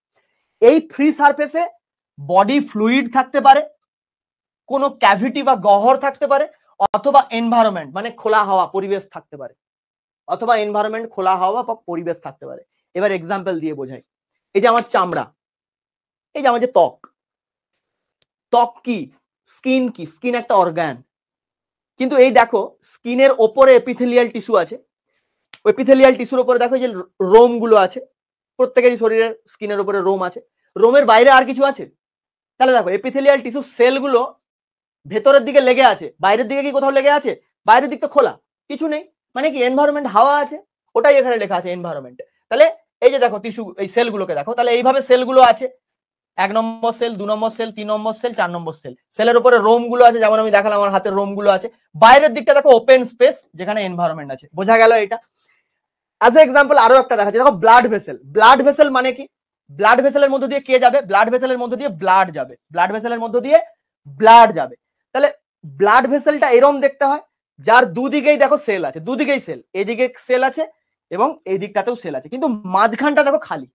এই ফ্রি সারফেসে বডি ফ্লুইড থাকতে পারে, কোনো ক্যাভিটি বা গহ্বর থাকতে পারে, অথবা এনভায়রনমেন্ট মানে খোলা হাওয়া পরিবেশ থাকতে পারে, অথবা এনভায়রনমেন্ট খোলা হাওয়া বা পরিবেশ থাকতে পারে। এবার এক্সাম্পল দিয়ে বোঝাই। এই যে আমার চামড়া, এই যে আমার যে ত্বক, ত্বক কি? স্কিন কি? স্কিন একটা অর্গান। কিন্তু এই দেখো স্কিনের ওপরে এপিথেলিয়াল টিস্যু আছে। এপিথেলিয়াল টিস্যুর উপরে দেখো যে রোম গুলো আছে। প্রত্যেকেরই শরীরের স্কিনের উপরে রোম আছে। রোমের বাইরে আর কিছু আছে? তাহলে দেখো এপিথেলিয়াল টিস্যু সেলগুলো ভেতরের দিকে লেগে আছে, বাইরের দিকে কি কোথাও লেগে আছে? বাইরের দিক তো খোলা, কিছু নেই। মানে কি? এনভায়রনমেন্ট হাওয়া আছে, ওটাই এখানে লেখা আছে এনভায়রনমেন্ট। তাহলে এই যে দেখো টিস্যু, এই সেলগুলোকে দেখো, তাহলে এইভাবে সেলগুলো আছে। 1 নম্বর সেল, 2 নম্বর সেল, 3 নম্বর সেল, 4 নম্বর সেল। সেলের উপরে রোম গুলো আছে, যেমন আমি দেখালাম আমার হাতের রোম গুলো আছে। বাইরের দিকটা দেখো ওপেন স্পেস, যেখানে এনভায়রনমেন্ট আছে। বোঝা গেল এটা? অ্যাজ এ এক্সাম্পল আরো একটা দেখাচ্ছি। দেখো ব্লাড ভেসেল। ব্লাড ভেসেল মানে কি? ব্লাড ভেসেলের মধ্য দিয়ে কে যাবে? ব্লাড ভেসেলের মধ্য দিয়ে ব্লাড যাবে। ব্লাড ভেসেলের মধ্য দিয়ে ব্লাড যাবে। তাহলে ব্লাড ভেসেলটা এরকম দেখতে হয়, যার দুদিকেই দেখো সেল আছে, দুদিকেই সেল, এদিকে সেল আছে এবং এই দিকটাতেও সেল আছে, কিন্তু মাঝখানটা দেখো খালি।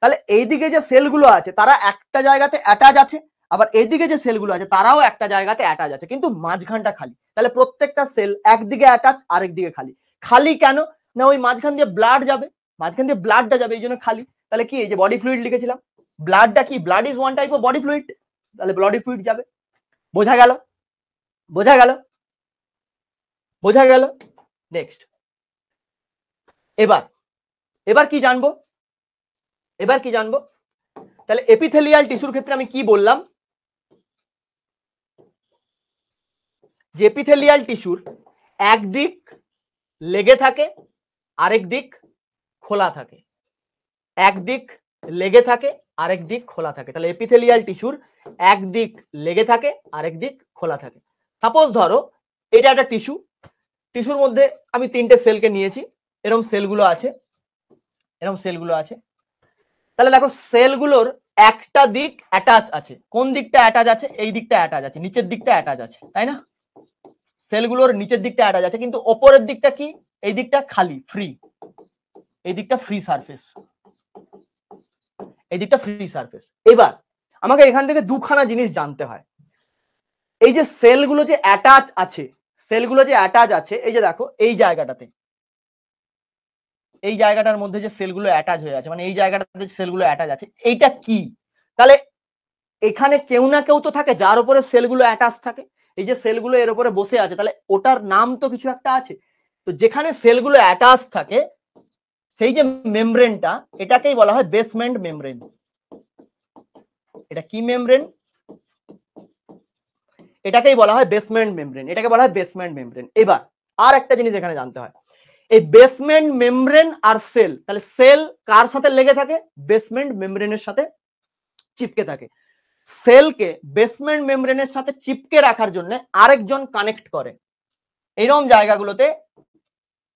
তাহলে এইদিকে যে সেলগুলো আছে তারা একটা জায়গাতে অ্যাটাচ আছে, আবার এইদিকে যে সেলগুলো আছে তারাও একটা জায়গাতে অ্যাটাচ আছে, কিন্তু মাঝখানটা খালি। তাহলে প্রত্যেকটা সেল একদিকে অ্যাটাচ, আরেকদিকে খালি। খালি কেন? না ওই মাঝখান দিয়ে ব্লাড যাবে, মাঝখান দিয়ে ব্লাডটা যাবে, এই জন্য খালি। তাহলে কি? এই যে বডি ফ্লুইড লিখেছিলাম, ব্লাডটা কি? Blood is one type of body fluid. তাহলে বডি ফ্লুইড যাবে। বোঝা গেল? বোঝা গেল? বোঝা গেল? নেক্সট, এবার এবার কি জানবো? এবার কি জানবো? তাহলে এপিথেলিয়াল টিস্যুর ক্ষেত্রে আমি কি বললাম? যে এপিথেলিয়াল টিস্যুর একদিক লেগে থাকে, আরেক দিক খোলা থাকে। একদিক লেগে থাকে, আরেক দিক খোলা থাকে। তাহলে এপিথেলিয়াল টিস্যুর একদিক লেগে থাকে, আরেক দিক খোলা থাকে। সাপোজ ধরো এটা একটা টিস্যু, টিস্যুর মধ্যে আমি 3টে সেলকে নিয়েছি, এরকম সেলগুলো আছে, এরকম সেলগুলো আছে। তাহলে দেখো সেলগুলোর একটা দিক অ্যাটাচ আছে। কোন দিকটা অ্যাটাচ আছে? এই দিকটা অ্যাটাচ আছে, নিচের দিকটা অ্যাটাচ আছে, তাই না? সেলগুলোর নিচের দিকটা অ্যাটাচ আছে, কিন্তু ওপরের দিকটা কি? এই দিকটা খালি, ফ্রি। এই দিকটা ফ্রি সারফেস, এই দিকটা ফ্রি সারফেস। এবার আমাকে এখান থেকে দুখানা জিনিস জানতে হয়। এই যে সেলগুলো যে অ্যাটাচ আছে, সেলগুলো যে অ্যাটাচ আছে, এই যে দেখো এই জায়গাটাতে, এই জায়গাটার মধ্যে যে সেলগুলো অ্যাটাচ হয়ে আছে, মানে এই জায়গাটাতে সেলগুলো অ্যাটাচ আছে, এইটা কি? তাহলে এখানে কেউ না কেউ তো থাকে যার উপরে সেলগুলো অ্যাটাচ থাকে। এই যে সেলগুলো এর উপরে বসে আছে, তাহলে ওটার নাম তো কিছু একটা আছে। তো যেখানে সেলগুলো অ্যাটাচ থাকে সেই যে মেমব্রেনটা, এটাকেই বলা হয় বেসমেন্ট মেমব্রেন। এটা কি মেমব্রেন? এটাকেই বলা হয় বেসমেন্ট মেমব্রেন। এটাকে বলা হয় বেসমেন্ট মেমব্রেন। এবার আর একটা জিনিস এখানে জানতে হয়, এই বেসমেন্ট মেমব্রেন আর সেল, তাহলে সেল কার সাথে লেগে থাকে? বেসমেন্ট মেমব্রেনের সাথে চিপকে থাকে। সেলকে বেসমেন্ট মেমব্রেনের সাথে চিপকে রাখার জন্য আরেকজন কানেক্ট করে। এইরকম জায়গাগুলোতে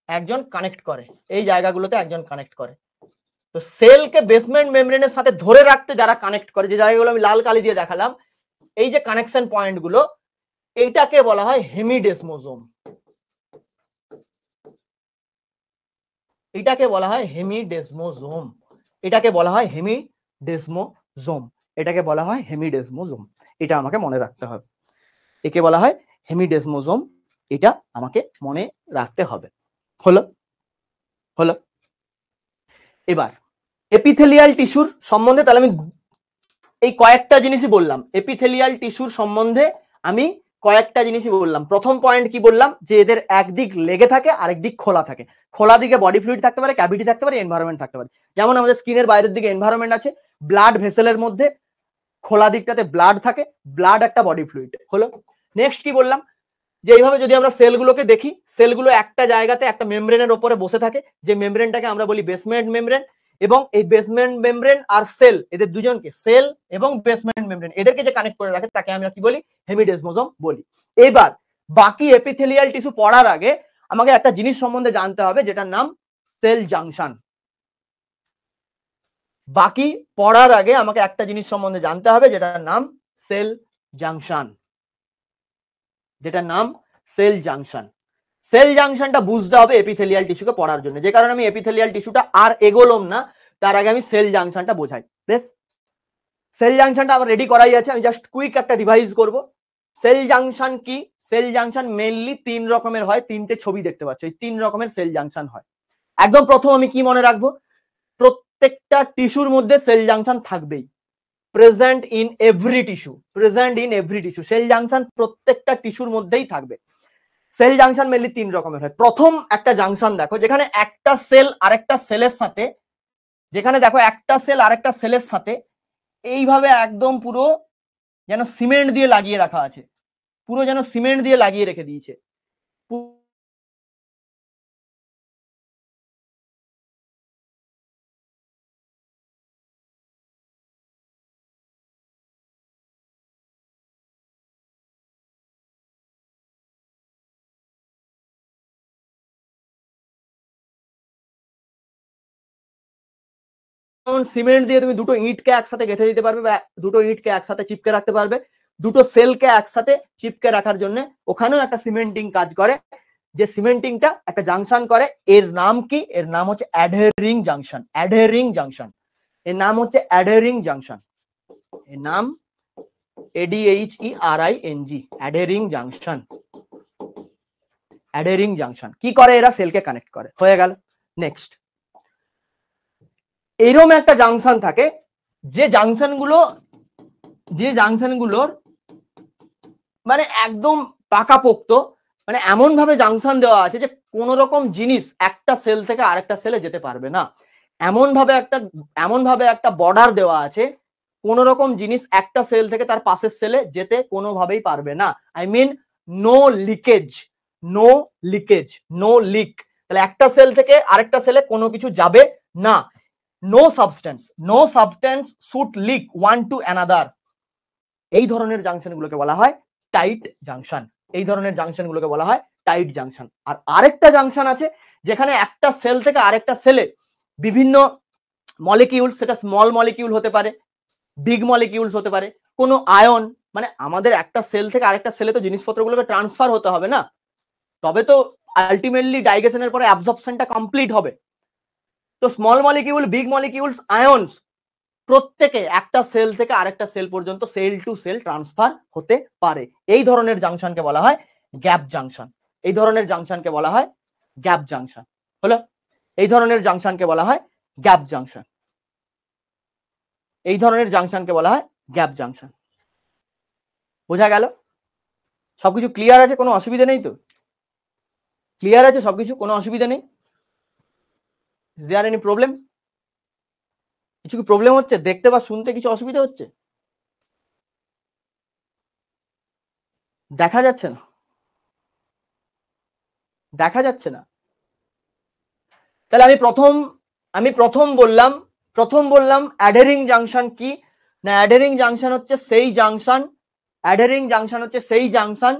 একজন কানেক্ট করে, এই জায়গাগুলোতে একজন কানেক্ট করে। তো সেলকে বেসমেন্ট মেমব্রেনের সাথে ধরে রাখতে যারা কানেক্ট করে, যে জায়গাগুলো আমি লাল কালি দিয়ে দেখালাম, এই যে কানেকশন পয়েন্ট গুলো, এইটাকে বলা হয় হেমিডেসমোজোম। এটাকে বলা হয় হেমিডেসমোজোম। এটাকে বলা হয় হেমিডেসমোজোম। এটাকে বলা হয় হেমিডেসমোজোম। এটা আমাকে মনে রাখতে হবে। একে বলা হয় হেমিডেসমোজোম। এটা আমাকে মনে রাখতে হবে। হলো হলো এবার এপিথেলিয়াল টিস্যুর সম্বন্ধে তাহলে আমি এই কয়েকটা জিনিসই বললাম। এপিথেলিয়াল টিস্যুর সম্বন্ধে আমি কয়েকটা জিনিসই বললাম। প্রথম পয়েন্ট কি বললাম? যে এদের একদিক লেগে থাকে, আরেক দিক খোলা থাকে। খোলা দিকে বডি ফ্লুইড থাকতে পারে, ক্যাভিটি থাকতে পারে, এনভায়রনমেন্ট থাকতে পারে। যেমন আমাদের স্কিনের বাইরের দিকে এনভায়রনমেন্ট আছে, ব্লাড ভেসেলের মধ্যে খোলা দিকটাতে ব্লাড থাকে, ব্লাড একটা বডি ফ্লুইড হলো। নেক্সট কি বললাম? যে এইভাবে যদি আমরা সেলগুলোকে দেখি, সেলগুলো একটা জায়গাতে একটা মেমব্রেনের উপরে বসে থাকে, যে মেমব্রেনটাকে আমরা বলি বেসমেন্ট মেমব্রেন। এবং এই বেসমেন্ট মেমব্রেন আর সেল, এদের দুজনকে, সেল এবং বেসমেন্ট মেমব্রেন, এদেরকে যে কানেক্ট করে রাখে তাকে আমরা কি বলি? হেমিডেসমোজোম বলি। এবার বাকি এপিথেলিয়াল টিস্যু পড়ার আগে আমাকে একটা জিনিস সম্বন্ধে জানতে হবে, যেটার নাম সেল জাংশন। বাকি পড়ার আগে আমাকে একটা জিনিস সম্বন্ধে জানতে হবে, যেটার নাম সেল জাংশন। যেটার নাম সেল জাংশন। সেল জাংশনটা বুঝতে হবে এপিথেলিয়াল টিস্যুকে পড়ার জন্য। যে কারণে আমি এপিথেলিয়াল টিস্যুটা আর এগোলাম না, তার আগে আমি সেল জাংশনটা বোঝাই। বেশ, সেল জাংশনটা আমার রেডি করাই আছে, আমি জাস্ট কুইক একটা রিভাইজ করব। সেল জাংশন কি? সেল জাংশন মেইনলি তিন রকমের হয়, তিনটে ছবি দেখতে পাচ্ছ, এই তিন রকমের সেল জাংশন হয়। একদম প্রথম আমি কি মনে রাখবো? প্রত্যেকটা টিস্যুর মধ্যে সেল জাংশন থাকবেই। Present in every tissue, present in every tissue, cell junction প্রত্যেকটা টিস্যুর মধ্যেই থাকবে। সেল জাংশন মেনলি তিন রকমের হয়। প্রথম একটা জাংশন দেখো, যেখানে একটা সেল আরেকটা সেলের সাথে, যেখানে দেখো একটা সেল আরেকটা সেলের সাথে এইভাবে একদম পুরো যেন সিমেন্ট দিয়ে লাগিয়ে রাখা আছে, পুরো যেন সিমেন্ট দিয়ে লাগিয়ে রেখে দিয়েছে। সিমেন্ট দিয়ে তুমি দুটো ইটকে একসাথে গেঁথে দিতে পারবে, বা দুটো ইটকে একসাথে চিপকে রাখতে পারবে। দুটো সেলকে একসাথে চিপকে রাখার জন্য ওখানেও একটা সিমেন্টিং কাজ করে, যে সিমেন্টিংটা একটা জাংশন করে। এর নাম কি? এর নাম হচ্ছে অ্যাডহেরিং জাংশন। অ্যাডহেরিং জাংশন, এর নাম হচ্ছে অ্যাডহেরিং জাংশন। এর নাম ADHERING, adhering junction. Adhering junction কি করে? এরা সেলকে কানেক্ট করে। হয়ে গেল। নেক্সট, এইরকম একটা জাংশন থাকে, যে জাংশনগুলোর মানে একদম পাকাপোক্ত, মানে এমন ভাবে জাংশন দেওয়া আছে যে কোন রকম জিনিস একটা সেল থেকে আরেকটা সেলে যেতে পারবে না। এমন ভাবে একটা বর্ডার দেওয়া আছে, কোন রকম জিনিস একটা সেল থেকে তার পাশের সেলে যেতে কোনোভাবেই পারবে না। I mean no leakage, no leakage, no leak. তাহলে একটা সেল থেকে আরেকটা সেলে কোনো কিছু যাবে না। No substance should leak one to another. এই ধরনের জাংশনগুলোকে বলা হয় টাইট জাংশন। এই ধরনের জাংশনগুলোকে বলা হয় টাইট জাংশন। আর আরেকটা জাংশন আছে, যেখানে একটা সেল থেকে আরেকটা সেলে বিভিন্ন মলিকিউল, সেটা স্মল মলিকিউল হতে পারে, বিগ মলিকিউলস হতে পারে, কোনো আয়ন, মানে আমাদের একটা সেল থেকে আরেকটা সেলে তো জিনিসপত্রগুলোকে ট্রান্সফার হতে হবে না, তবে তো আলটিমেটলি ডাইজেশনের পরে অ্যাবজর্পশনটা কমপ্লিট হবে। তো small molecule, big molecules, ions প্রত্যেকে একটা সেল থেকে আরেকটা সেল পর্যন্ত সেল টু সেল ট্রান্সফার হতে পারে। এই ধরনের জাংশনকে বলা হয় গ্যাপ জাংশন। এই ধরনের জাংশনকে বলা হয় গ্যাপ জাংশন। হলো, এই ধরনের জাংশনকে বলা হয় গ্যাপ জাংশন। এই ধরনের জাংশনকে বলা হয় গ্যাপ জাংশন। বোঝা গেল? সবকিছু ক্লিয়ার আছে, কোনো অসুবিধা নেই তো? ক্লিয়ার আছে সবকিছু, কোনো অসুবিধা নেই? Is there any problem? কিছু কি প্রবলেম হচ্ছে দেখতে বা শুনতে? কিছু অসুবিধা হচ্ছে? দেখা যাচ্ছে না? দেখা যাচ্ছে না? তাহলে আমি প্রথম বললাম অ্যাডহেরিং জাংশন কি না? অ্যাডহেরিং জাংশন হচ্ছে সেই জাংশন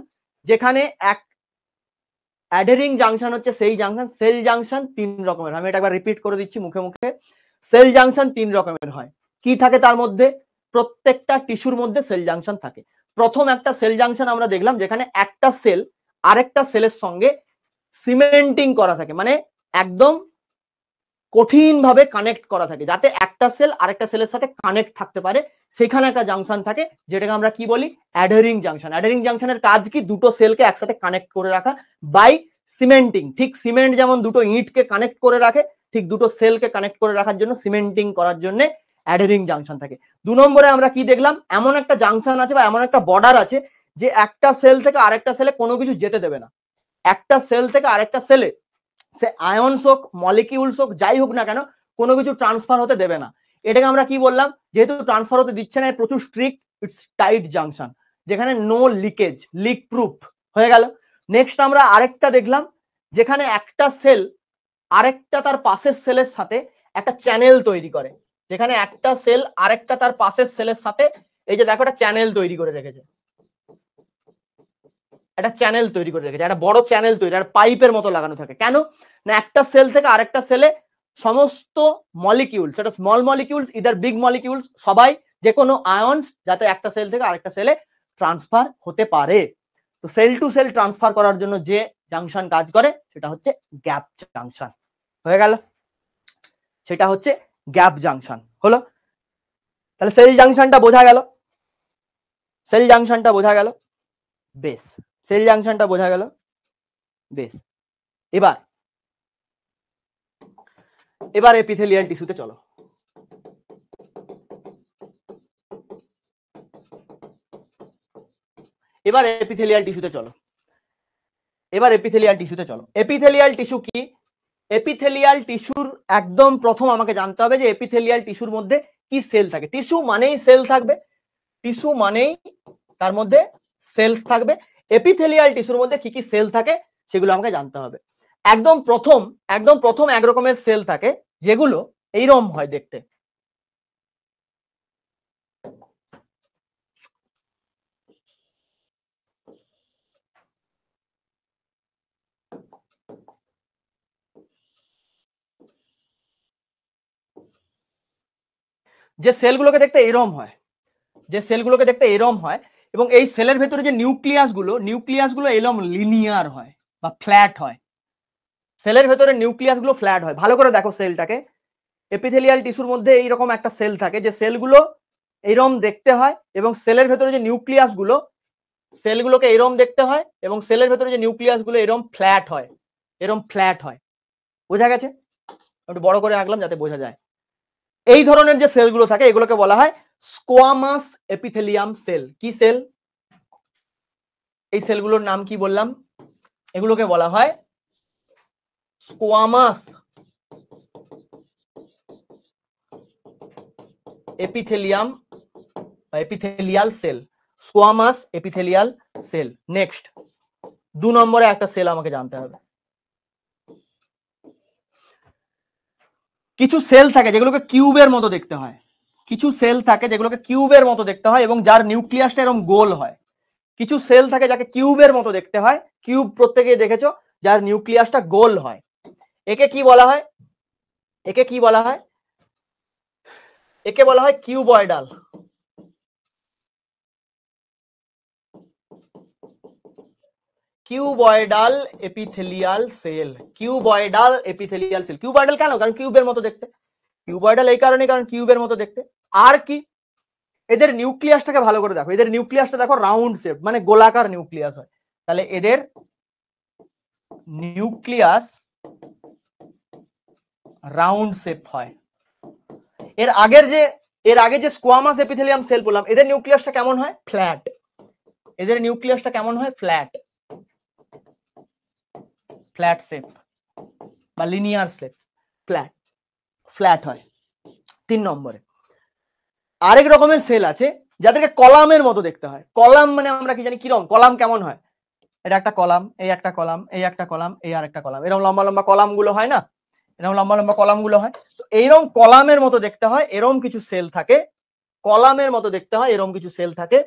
যেখানে এক অ্যাডহেরিং জাংশন হচ্ছে সেই জাংশন। সেল জাংশন তিন রকমের, আমি এটা একবার রিপিট করে দিচ্ছি মুখে মুখে। সেল জাংশন তিন রকমের হয়। কি থাকে তার মধ্যে? প্রত্যেকটা টিস্যুর মধ্যে সেল জাংশন থাকে। প্রথম একটা সেল জাংশন আমরা দেখলাম যেখানে একটা সেল আরেকটা সেলের সঙ্গে সিমেন্টিং করা থাকে, মানে একদম কঠিন ভাবে কানেক্ট করা থাকে যাতে একটা সেল আরেকটা সেলের সাথে কানেক্ট থাকতে পারে, সেখানে একটা জাংশন থাকে যেটাকে আমরা কি বলি? Adhering junction. অ্যাডহেরিং জাংশনের কাজ কি? দুটো সেলকে একসাথে কানেক্ট করে রাখা বাই সিমেন্টিং। ঠিক সিমেন্ট যেমন দুটো ইঁটকে কানেক্ট করে রাখে, ঠিক দুটো সেলকে কানেক্ট করে রাখার জন্য সিমেন্টিং করার জন্য অ্যাডহেরিং জাংশন থাকে। দু নম্বরে আমরা কি দেখলাম? এমন একটা জাংশন আছে বা এমন একটা বর্ডার আছে যে একটা সেল থেকে আরেকটা সেলে কোনো কিছু যেতে দেবে না। একটা সেল থেকে আরেকটা সেলে সে আয়নস হোক, মলিকিউলস হোক, যাই হোক না কেন, কোনো কিছু ট্রান্সফার হতে দেবে না। এটাকে আমরা কি বললাম? যেহেতু ট্রান্সফার হতে দিচ্ছে না, প্রচুর স্ট্রিক্ট, ইটস টাইট জাংশন, যেখানে নো লিকেজ, লিক প্রুফ হয়ে গেল। নেক্সট আমরা আরেকটা দেখলাম যেখানে একটা সেল আরেকটা তার পাশের সেলের সাথে একটা চ্যানেল তৈরি করে, যেখানে একটা সেল আরেকটা তার পাশের সেলের সাথে এই যে দেখো একটা চ্যানেল তৈরি করে রেখেছে, একটা চ্যানেল তৈরি করে রেখেছে, একটা বড় চ্যানেল তৈরি, একটা পাইপের মতো লাগানো থাকে। কেন না? একটা সেল থেকে আরেকটা সেলে সমস্ত মলিকিউল, সেটা small molecules either big molecules, সবাই যে কোনো আয়নস যাতে একটা সেল থেকে আরেকটা সেলে ট্রান্সফার হতে পারে। তো সেল টু সেল ট্রান্সফার করার জন্য যে জাংশন কাজ করে সেটা হচ্ছে গ্যাপ জাংশন। হয়ে গেল? সেটা হচ্ছে গ্যাপ জাংশন। হলো? তাহলে সেল জাংশনটা বোঝা গেল? সেল জাংশনটা বোঝা গেল? বেশ, সেল জাংশনটা বোঝা গেল? বেশ। এবার এপিথেলিয়াল টিস্যুতে চলো। এবার এপিথেলিয়াল টিস্যুতে চলো। এপিথেলিয়াল টিস্যু কি? এপিথেলিয়াল টিস্যুর একদম প্রথম আমাকে জানতে হবে যে এপিথেলিয়াল টিস্যুর মধ্যে কি সেল থাকে। টিস্যু মানেই সেল থাকবে, টিস্যু মানেই তার মধ্যে সেলস থাকবে। এপিথেলিয়াল টিস্যুর মধ্যে কি কি সেল থাকে সেগুলো আমাকে জানতে হবে। একদম প্রথম এক রকমের সেল থাকে যেগুলো এইরকম হয় দেখতে। যে সেলগুলোকে দেখতে এরম হয়, এবং এই সেলের ভেতরে যে নিউক্লিয়াসগুলো এরম লিনিয়ার হয় বা ফ্ল্যাট হয়। সেলের ভেতরে নিউক্লিয়াসগুলো ফ্ল্যাট হয়। ভালো করে দেখো সেলটাকে। এপিথেলিয়াল টিস্যুর মধ্যে এইরকম একটা সেল থাকে যে সেলগুলো এইরকম দেখতে হয়, এবং সেলের ভেতরে যে নিউক্লিয়াসগুলো, সেলগুলোকে এরম দেখতে হয়, এবং সেলের ভেতরে যে নিউক্লিয়াসগুলো এরম ফ্ল্যাট হয়। বোঝা গেছে? একটু বড় করে আঁকলাম যাতে বোঝা যায়। এই ধরনের যে সেলগুলো থাকে এগুলোকে বলা হয় স্কোয়ামাস এপিথেলিয়াম সেল। কি সেল? এই সেলগুলোর নাম কি বললাম? এগুলোকে বলা হয় স্কোয়ামাস এপিথেলিয়াম বা epithelial cell. Squamous epithelial cell. Next 2 নম্বরে একটা সেল আমাকে জানতে হবে। কিছু সেল থাকে যেগুলোকে কিউবের মতো দেখতে হয়, এবং যার নিউক্লিয়াসটা এরকম গোল হয়। কিছু সেল থাকে যাকে কিউবের মতো দেখতে হয়, কিউব প্রত্যেকেই দেখেছো, যার নিউক্লিয়াসটা গোল হয়। একে কি বলা হয়? একে বলা হয় cuboidal. Cuboidal epithelial cell. Cuboidal কেন? কারণ কিউবের মতো দেখতে। কিউবয়েডাল এই কারণে কারণ কিউবের মতো দেখতে। আর কি? এদের নিউক্লিয়াসটাকে ভালো করে দেখো। এদের নিউক্লিয়াসটা দেখো রাউন্ড শেপ, মানে গোলাকার নিউক্লিয়াস হয়। তাহলে এদের নিউক্লিয়াস রাউন্ড শেপ হয়। এর আগে যে স্কোয়ামাস এপিথেলিয়াম সেল বললাম, এদের নিউক্লিয়াসটা কেমন হয়? ফ্ল্যাট। এদের নিউক্লিয়াসটা কেমন হয়? ফ্ল্যাট, ফ্ল্যাট শেপ বা লিনিয়ার শেপ, ফ্ল্যাট, ফ্ল্যাট হয়। 3 নম্বরে আরেক রকমের সেল আছে যাদেরকে কলামের মতো দেখতে হয়। কলাম মানে আমরা কি জানি কিরকম কলাম কেমন হয়? এটা একটা কলাম, এই একটা কলাম, এই একটা কলাম, এই আর একটা কলাম, এরকম লম্বা লম্বা কলাম গুলো হয় না? এরকম লম্বা লম্বা কলাম গুলো হয়। তো এইরকম কলামের মতো দেখতে হয়, এরকম কিছু সেল থাকে, কলামের মতো দেখতে হয়, এরকম কিছু সেল থাকে,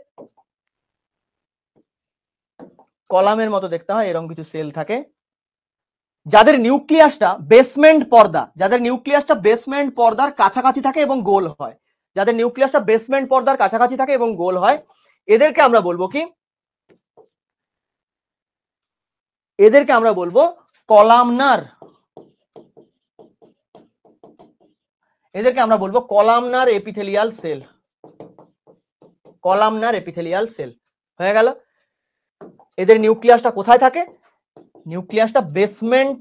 কলামের মতো দেখতে হয়, এরকম কিছু সেল থাকে, যাদের নিউক্লিয়াসটা বেসমেন্ট পর্দা, যাদের নিউক্লিয়াসটা বেসমেন্ট পর্দার কাছাকাছি থাকে এবং গোল হয়, যাদের নিউক্লিয়াসটা বেসমেন্ট পর্দার কাছাকাছি থাকে এবং গোল হয়, এদেরকে আমরা বলবো কি? এদেরকে আমরা বলবো কলামনার। এদেরকে আমরা বলবো columnar epithelial cell, columnar epithelial cell. হয়ে গেল। এদের নিউক্লিয়াসটা কোথায় থাকে? নিউক্লিয়াসটা বেসমেন্ট,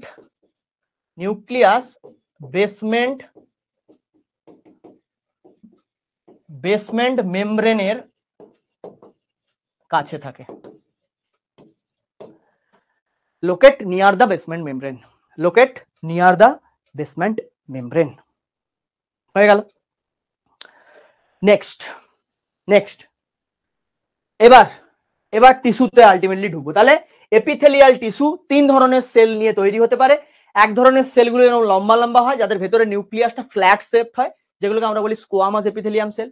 নিউক্লিয়াস বেসমেন্ট, বেসমেন্ট মেমব্রেনের কাছে থাকে। Locate near the basement membrane, locate near the basement membrane. হয়ে গেল। নেক্সট, নেক্সট এবার এবার টিস্যুতে আলটিমেটলি ঢুকবো। তাহলে এপিথেলিয়াল টিস্যু 3 ধরনের সেল নিয়ে তৈরি হতে পারে। এক ধরনের সেলগুলো এরকম লম্বা লম্বা হয়, যাদের ভেতরে নিউক্লিয়াসটা ফ্ল্যাট শেপ হয়, যেগুলোকে আমরা বলি স্কোয়ামাস এপিথেলিয়াম সেল।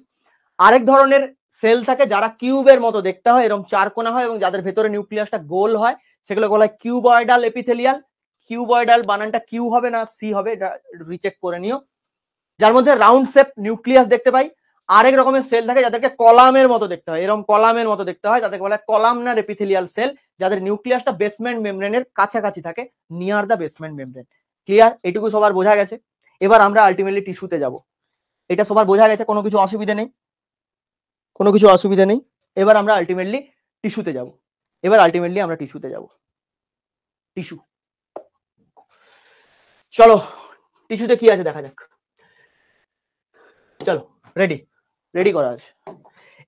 আরেক ধরনের সেল থাকে যারা কিউবের মতো দেখতে হয়, এরকম চারকোনা হয়, এবং যাদের ভেতরে নিউক্লিয়াসটা গোল হয়, সেগুলো বলা হয় কিউবয়েডাল এপিথেলিয়াল। কিউবয়েডাল বানানটা কিউ হবে না সি হবে, এটা রিচেক করে নিও। যার মধ্যে রাউন্ড শেপ নিউক্লিয়াস দেখতে পাই। আরেক রকমের সেল থাকে যাদেরকে কলামের মতো দেখতে হয়, এরকম কলামের মতো দেখতে হয়, তাদেরকে বলা হয় কলামনার এপিথেলিয়াল সেল, যাদের নিউক্লিয়াসটা বেসমেন্ট মেমব্রেনের কাছাকাছি থাকে, near the basement membrane. Clear? এটুকু সবার বোঝা গেছে। এবার আমরা আলটিমেটলি টিস্যুতে যাব। এটা সবার বোঝা গেছে, কোনো কিছু অসুবিধা নেই, কোনো কিছু অসুবিধা নেই। এবার আমরা আলটিমেটলি টিস্যুতে যাব। এবার আলটিমেটলি আমরা টিস্যুতে যাব। টিস্যু, চলো টিস্যুতে কি আছে দেখা যাক। চলো, রেডি, রেডি করা আছে।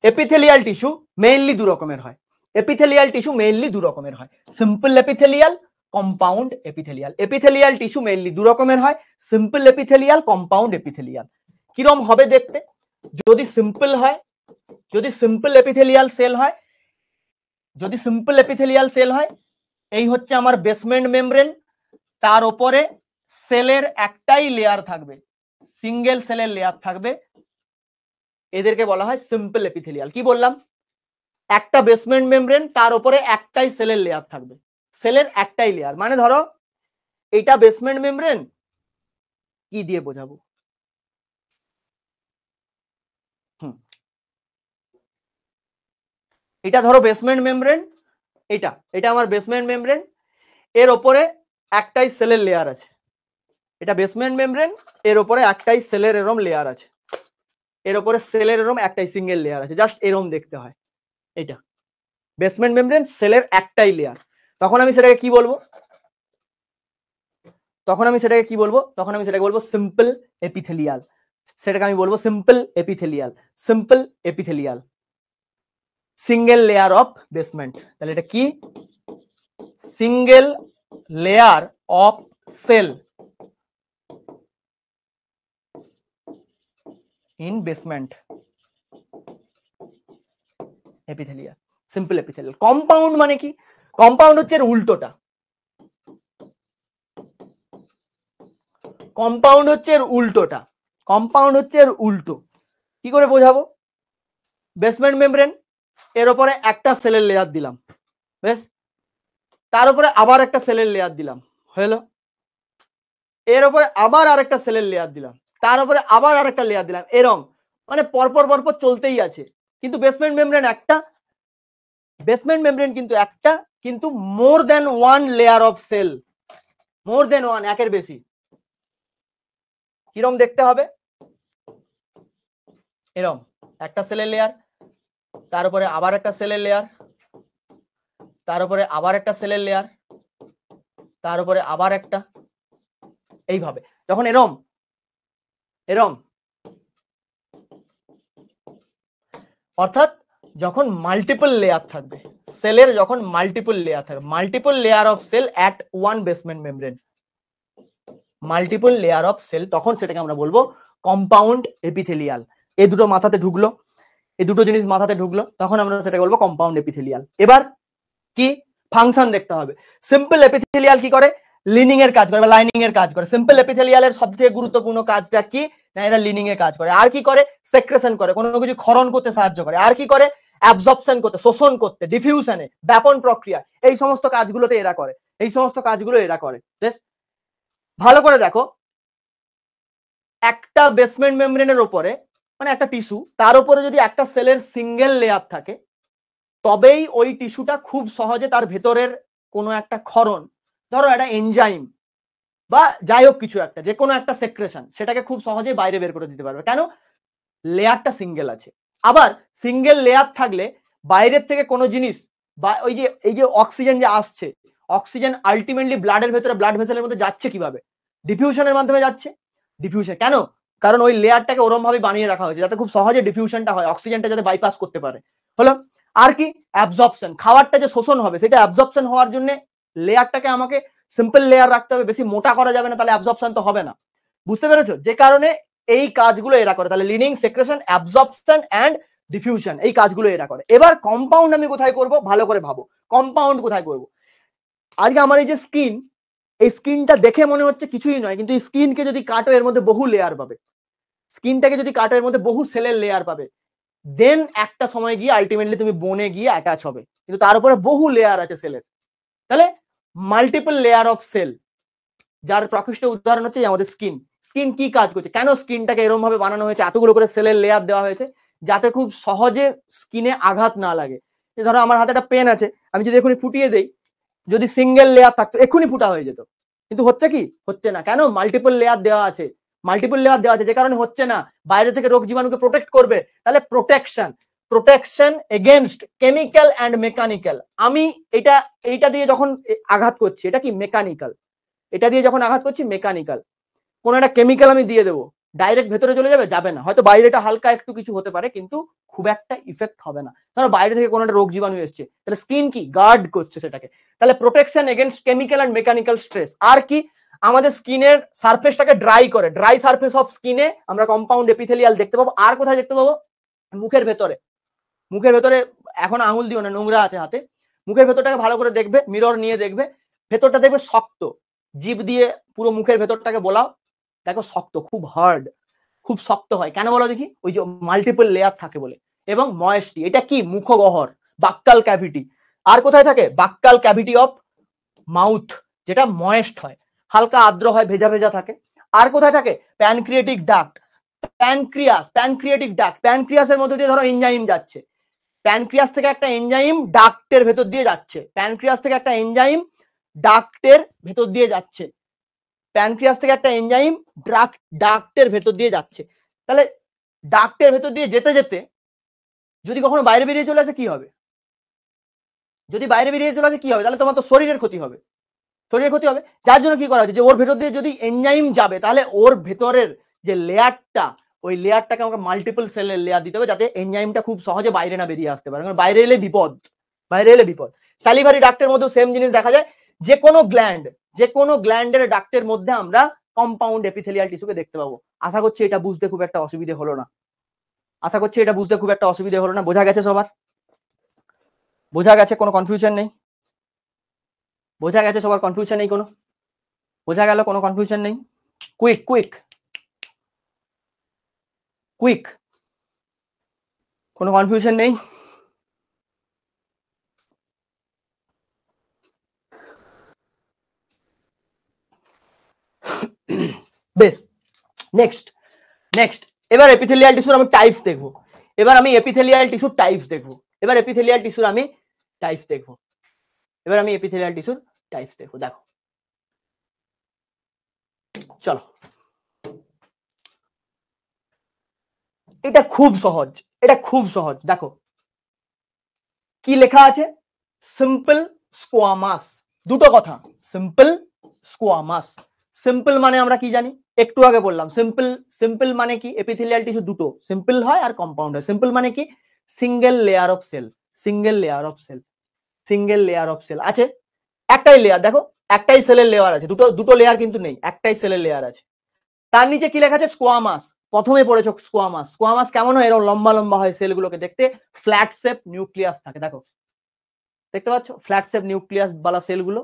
এপিথেলিয়াল টিস্যু মেইনলি দু রকমের হয়। এপিথেলিয়াল টিস্যু মেইনলি দু রকমের হয়, simple epithelial, compound epithelial. Epithelial tissue mainly দু রকমের হয়, সিম্পল এপিথেলিয়াল, কম্পাউন্ড এপিথেলিয়াল। কিরম হবে দেখতে? যদি সিম্পল হয়, যদি সিম্পল এপিথেলিয়াল সেল হয়, যদি সিম্পল এপিথেলিয়াল সেল হয়, এই হচ্ছে আমার বেসমেন্ট মেমব্রেন, তার উপরে সেলের একটাই লেয়ার থাকবে, সিঙ্গেল সেলের লেয়ার থাকবে, এদেরকে বলা হয় সিম্পল এপিথেলিয়াল। কি বললাম? একটা বেসমেন্ট মেমব্রেন, তার উপরে একটাই সেলের লেয়ার থাকবে, সেলের একটাই লেয়ার। মানে ধরো এটা বেসমেন্ট মেমব্রেন, কি দিয়ে বোঝাবো? এটা ধরো বেসমেন্ট মেমব্রেন, এটা এটা আমার বেসমেন্ট মেমব্রেন, এর উপরে একটাই সেলের লেয়ার আছে। এটা বেসমেন্ট মেমব্রেন, এর উপরে একটাই সেলের এরম লেয়ার আছে, এর উপরে সেলের এরম একটাই সিঙ্গেল লেয়ার আছে, জাস্ট এরম দেখতে হয়। এটা বেসমেন্ট মেমব্রেন, সেলের একটাই লেয়ার। তখন আমি সেটাকে কি বলবো? তখন আমি সেটাকে কি বলবো? তখন আমি সেটাকে বলবো সিম্পল এপিথেলিয়াল। সেটাকে আমি বলবো simple epithelial, simple epithelial, single layer of basement. তাহলে এটা কি? Single layer of cell in basement epithelial, simple epithelial. Compound মানে কি? কম্পাউন্ড হচ্ছে এর উল্টোটা। কম্পাউন্ড হচ্ছে এর উল্টোটা, কম্পাউন্ড হচ্ছে এর উল্টো। কি করে বোঝাবো? বেসমেন্ট মেমব্রেন, এর উপরে একটা সেলের লেয়ার দিলাম, বেশ, তার উপরে আবার একটা সেলের লেয়ার দিলাম, হলো। এর উপরে আবার আরেকটা সেলের লেয়ার দিলাম, তার উপরে আবার আরেকটা লেয়ার দিলাম, এরম মানে পরপর পরপর চলতেই আছে। কিন্তু বেসমেন্ট মেমব্রেন একটা, বেসমেন্ট মেমব্রেন কিন্তু একটা, কিন্তু more than one layer of cell, more than one, একের বেশি। কিরম দেখতে হবে? এরম একটা সেলের লেয়ার, তার উপরে আবার একটা সেলের লেয়ার, তার উপরে আবার একটা সেলের লেয়ার, তার উপরে আবার একটা, এইভাবে। যখন এরম এরম, অর্থাৎ যখন মাল্টিপল লেয়ার থাকবে, সেলের যখন মাল্টিপল লেয়ার থাকে, multiple layer of cell at one basement membrane, multiple layer of cell, তখন সেটাকে আমরা বলবো কম্পাউন্ড এপিথেলিয়াল। এই দুটো মাথাতে ঢুকলো, এই দুটো জিনিস মাথাতে ঢুকলো, তখন আমরা সেটাকে বলবো কম্পাউন্ড এপিথেলিয়াল। এবার কি ফাংশন দেখতে হবে। সিম্পল এপিথেলিয়াল কি করে? লিনিং এর কাজ করে বা লাইনিং এর কাজ করে। সিম্পল এপিথেলিয়ালের সবথেকে গুরুত্বপূর্ণ কাজটা কি না, এরা লিনিং এর কাজ করে। আর কি করে? সেক্রেশন করে, কোনো কিছু ক্ষরণ করতে সাহায্য করে। আর কি করে? অ্যাবজর্পশন করতে, শোষণ করতে, ডিফিউশনে, ব্যাপন প্রক্রিয়া, এই সমস্ত কাজগুলোতে এরা করে, এই সমস্ত কাজগুলো এরা করে। বেশ ভালো করে দেখো, একটা বেসমেন্ট মেমব্রেনের উপরে মানে একটা টিস্যু, তার উপরে যদি একটা সেলের সিঙ্গেল লেয়ার থাকে, তবেই ওই টিস্যুটা খুব সহজে তার ভেতরের কোনো একটা ক্ষরণ, ধরো একটা এনজাইম বা যাই হোক কিছু একটা, যে কোনো একটা সেক্রেশন, সেটাকে খুব সহজে বাইরে বের করে দিতে পারবে। কেন? লেয়ারটা সিঙ্গেল আছে। আবার সিঙ্গেল লেয়ার থাকলে বাইরের থেকে কোনো জিনিস বা ওই যে এই যে অক্সিজেন যে আসছে, অক্সিজেন আলটিমেটলি ব্লাডের ভেতরে ব্লাড ভেসেলের মধ্যে যাচ্ছে কিভাবে? ডিফিউশনের মাধ্যমে যাচ্ছে। ডিফিউশন কেন? কারণ ওই লেয়ারটাকে ওরম ভাবে বানিয়ে রাখা হয়েছে যাতে খুব সহজে ডিফিউশনটা হয়, অক্সিজেনটা যাতে বাইপাস করতে পারে। হলো। আর কি? অ্যাবজর্পশন, খাবারটা যে শোষণ হবে সেটা অ্যাবজর্পশন হওয়ার জন্য লেয়ারটাকে আমাকে সিম্পল লেয়ার রাখতে হবে, বেশি মোটা করা যাবে না, তাহলে অ্যাবজর্পশন তো হবে না। বুঝতে পেরেছো? যে কারণে এই কাজগুলো এরা করে। তাহলে lining, secretion, absorption and diffusion, এই কাজগুলো এরা করে। এবার কম্পাউন্ড আমি কোথায় করব? ভালো করে ভাবো, কম্পাউন্ড কোথায় করব? আজকে আমার এই যে স্কিন, এই স্কিনটা দেখে মনে হচ্ছে কিছুই নয়, কিন্তু এই স্কিনকে যদি কাটো এর মধ্যে বহু লেয়ার পাবে। স্কিনটাকে যদি কাটো এর মধ্যে বহু সেলের লেয়ার পাবে, দেন একটা সময় গিয়ে আলটিমেটলি তুমি বোনে গিয়ে অ্যাটাচ হবে, কিন্তু তার উপরে বহু লেয়ার আছে সেলের। তাহলে মাল্টিপল লেয়ার অফ সেল, যার প্রকৃষ্ট উদাহরণ হচ্ছে আমাদের স্কিন। স্কিন কি কাজ করছে? কেন স্কিনটাকে এরকম ভাবে বানানো হয়েছে, এতগুলো করে সেলের লেয়ার দেওয়া হয়েছে যাতে খুব সহজে স্কিনে আঘাত না লাগে। ধরো আমার হাতে একটা পেন আছে, আমি যদি এখনই ফুটিয়ে দেই, যদি সিঙ্গেল লেয়ার থাকতো এক্ষুনি ফুটা হয়ে যেত, কিন্তু হচ্ছে কি? হচ্ছে না। কেন? মাল্টিপল লেয়ার দেওয়া আছে, মাল্টিপল লেয়ার দেওয়া আছে, যে কারণে হচ্ছে না। বাইরে থেকে রোগ জীবাণুকে প্রোটেক্ট করবে। তাহলে protection, protection against chemical and mechanical. আমি এইটা দিয়ে যখন আঘাত করছি, এটা কি? মেকানিক্যাল। এটা দিয়ে যখন আঘাত করছি মেকানিক্যাল। কোন একটা কেমিক্যাল আমি দিয়ে দেবো, ডাইরেক্ট ভেতরে চলে যাবে? যাবে না। হয়তো বাইরেটা হালকা একটু কিছু হতে পারে, কিন্তু খুব একটা ইফেক্ট হবে না। ধরো বাইরে থেকে কোনো একটা রোগ জীবাণু এসছে, তাহলে স্কিন কি? গার্ড করছে সেটাকে। তাহলে protection against chemical and mechanical stress. আর কি? আমাদের স্কিনের সারফেসটাকে ড্রাই করে। ড্রাই সারফেস অফ স্কিনে আমরা কম্পাউন্ড এপিথেলিয়াল দেখতে পাবো। আর কোথায় দেখতে পাবো? মুখের ভেতরে। মুখের ভেতরে এখন আঙুল দিও না, নোংরা আছে হাতে। মুখের ভেতরটাকে ভালো করে দেখবে, মিরর নিয়ে দেখবে, ভেতরটা দেখবে শক্ত। জিভ দিয়ে পুরো মুখের ভেতরটাকে বোলাও, দেখো শক্ত, খুব হার্ড, খুব শক্ত হয়। কেন বলো দেখি? ওই যে মাল্টিপল লেয়ার থাকে বলে। এবং ময়েস্টি, এটা কি? মুখগহ্বর, বাক্কাল ক্যাভিটি। আর কোথায় থাকে? বাক্কাল ক্যাভিটি অফ মাউথ, যেটা ময়েস্ট হয়, হালকা আর্দ্র হয়, ভেজা ভেজা থাকে। আর কোথায় থাকে? Pancreatic duct, pancreas, pancreatic duct. প্যানক্রিয়াসের মধ্যে দিয়ে ধরো এনজাইম যাচ্ছে, প্যানক্রিয়াস থেকে একটা এনজাইম ডাক্টের ভেতর দিয়ে যাচ্ছে, প্যানক্রিয়াস থেকে একটা এনজাইম ডাক্টের ভেতর দিয়ে যাচ্ছে, প্যানক্রিয়াস থেকে একটা এনজাইম ডাক্টের ভেতর দিয়ে যাচ্ছে। তাহলে ডাক্টের ভেতর দিয়ে যেতে যেতে যদি কখনো বাইরে বেরিয়ে চলে আসে কি হবে? যদি বাইরে বেরিয়ে চলে আসে কি হবে? তাহলে তোমার তো শরীরের ক্ষতি হবে, শরীরের ক্ষতি হবে। যার জন্য কি করা হচ্ছে, যে ওর ভেতর দিয়ে যদি এনজাইম যাবে, তাহলে ওর ভেতরের যে লেয়ারটা, ওই লেয়ারটাকে আমাকে মাল্টিপল সেলের লেয়ার দিতে হবে, যাতে এনজাইমটা খুব সহজে বাইরে না বেরিয়ে আসতে পারে। কারণ বাইরে এলে বিপদ, বাইরে এলে বিপদ। স্যালিভারি ডাক্টের মধ্যেও সেম জিনিস দেখা যায়। যে কোনো গ্ল্যান্ডের ডাক্টের মধ্যে আমরা কম্পাউন্ড এপিথেলিয়াল টিস্যুকে দেখতে পাবো। আশা করছি এটা বুঝতে খুব একটা অসুবিধে হলো না, আশা করছি এটা বুঝতে খুব একটা অসুবিধে হলো না। বোঝা গেছে সবার? বোঝা গেছে? কোনো কনফিউশন নেই? বোঝা গেছে সবার? কনফিউশন নেই কোনো? বোঝা গেল? কোনো কনফিউশন নেই? কুইক কুইক কুইক, কোনো কনফিউশন নেই? বেশ, নেক্সট নেক্সট এবার এপিথেলিয়াল টিস্যুর আমি টাইপস দেখবো। এবার আমি এপিথেলিয়াল টিস্যুর টাইপস দেখবো। এবার এপিথেলিয়াল টিস্যুর আমি টাইপস দেখবো। এবার আমি এপিথেলিয়াল টিস্যুর টাইপস দেখবো। দেখো, চলো, এটা খুব সহজ, এটা খুব সহজ। দেখো কি লেখা আছে? Simple squamous. দুটো কথা, সিম্পল স্কোয়ামাস। সিম্পল মানে আমরা কি জানি? একটু আগে বললাম। সিম্পল, সিম্পল মানে কি? এপিথেলিয়াল টিস্যু দুটো, সিম্পল হয় আর কম্পাউন্ড হয়। সিম্পল মানে কি? Single layer of cell, single layer of cell. Single layer of cell আছে, একটাই লেয়ার, দেখো একটাই সেলের লেয়ার আছে, দুটো লেয়ার কিন্তু নেই, একটাই সেলের লেয়ার আছে। তার নিচে কি লেখা আছে? স্কোয়ামাস। প্রথমে পড়েছো স্কোয়ামাস। স্কোয়ামাস কেমন হয়? এরকম লম্বা লম্বা হয়, সেলগুলোকে দেখতে ফ্ল্যাট শেপ নিউক্লিয়াস থাকে, দেখো দেখতে পাচ্ছ ফ্ল্যাট শেপ নিউক্লিয়াস বালা সেলগুলো,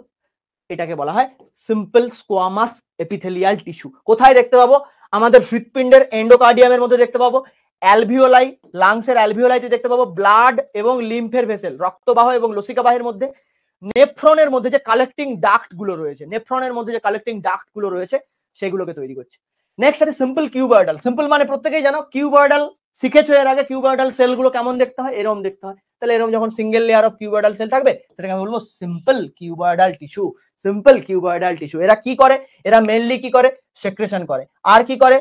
এটাকে বলা হয় সিম্পল স্কোয়ামাস এপিথেলিয়াল টিস্যু। কোথায় দেখতে পাবো? আমাদের হৃৎপিণ্ডের এন্ডোকার্ডিয়ামের মধ্যে দেখতে পাবো, অ্যালভিওলাই, লাংসের অ্যালভিওলাইতে দেখতে পাবো, ব্লাড এবং লিম্ফের ভেসেল, রক্তবাহ এবং লসিকাবাহের মধ্যে, নেফ্রনের মধ্যে যে কালেক্টিং ডাক্ট গুলো রয়েছে, নেফ্রনের মধ্যে যে কালেক্টিং ডাক্ট গুলো রয়েছে সেগুলোকে তৈরি করছে। নেক্সট আছে সিম্পল কিউবয়েডাল। সিম্পল মানে প্রত্যেকেই জানো, কিউবয়েডাল শিখেছো এর আগে, কিউবয়েডাল সেলগুলো কেমন দেখতে হয়? এরকম দেখতে হয়। তাহলে এরকম যখন single layer of cuboidal cell থাকবে সেটাকে আমি বলবো simple cuboidal tissue. Simple cuboidal tissue. এরা কি করে? এরা মেইনলি কি করে? সেক্রেশন করে। আর কি করে?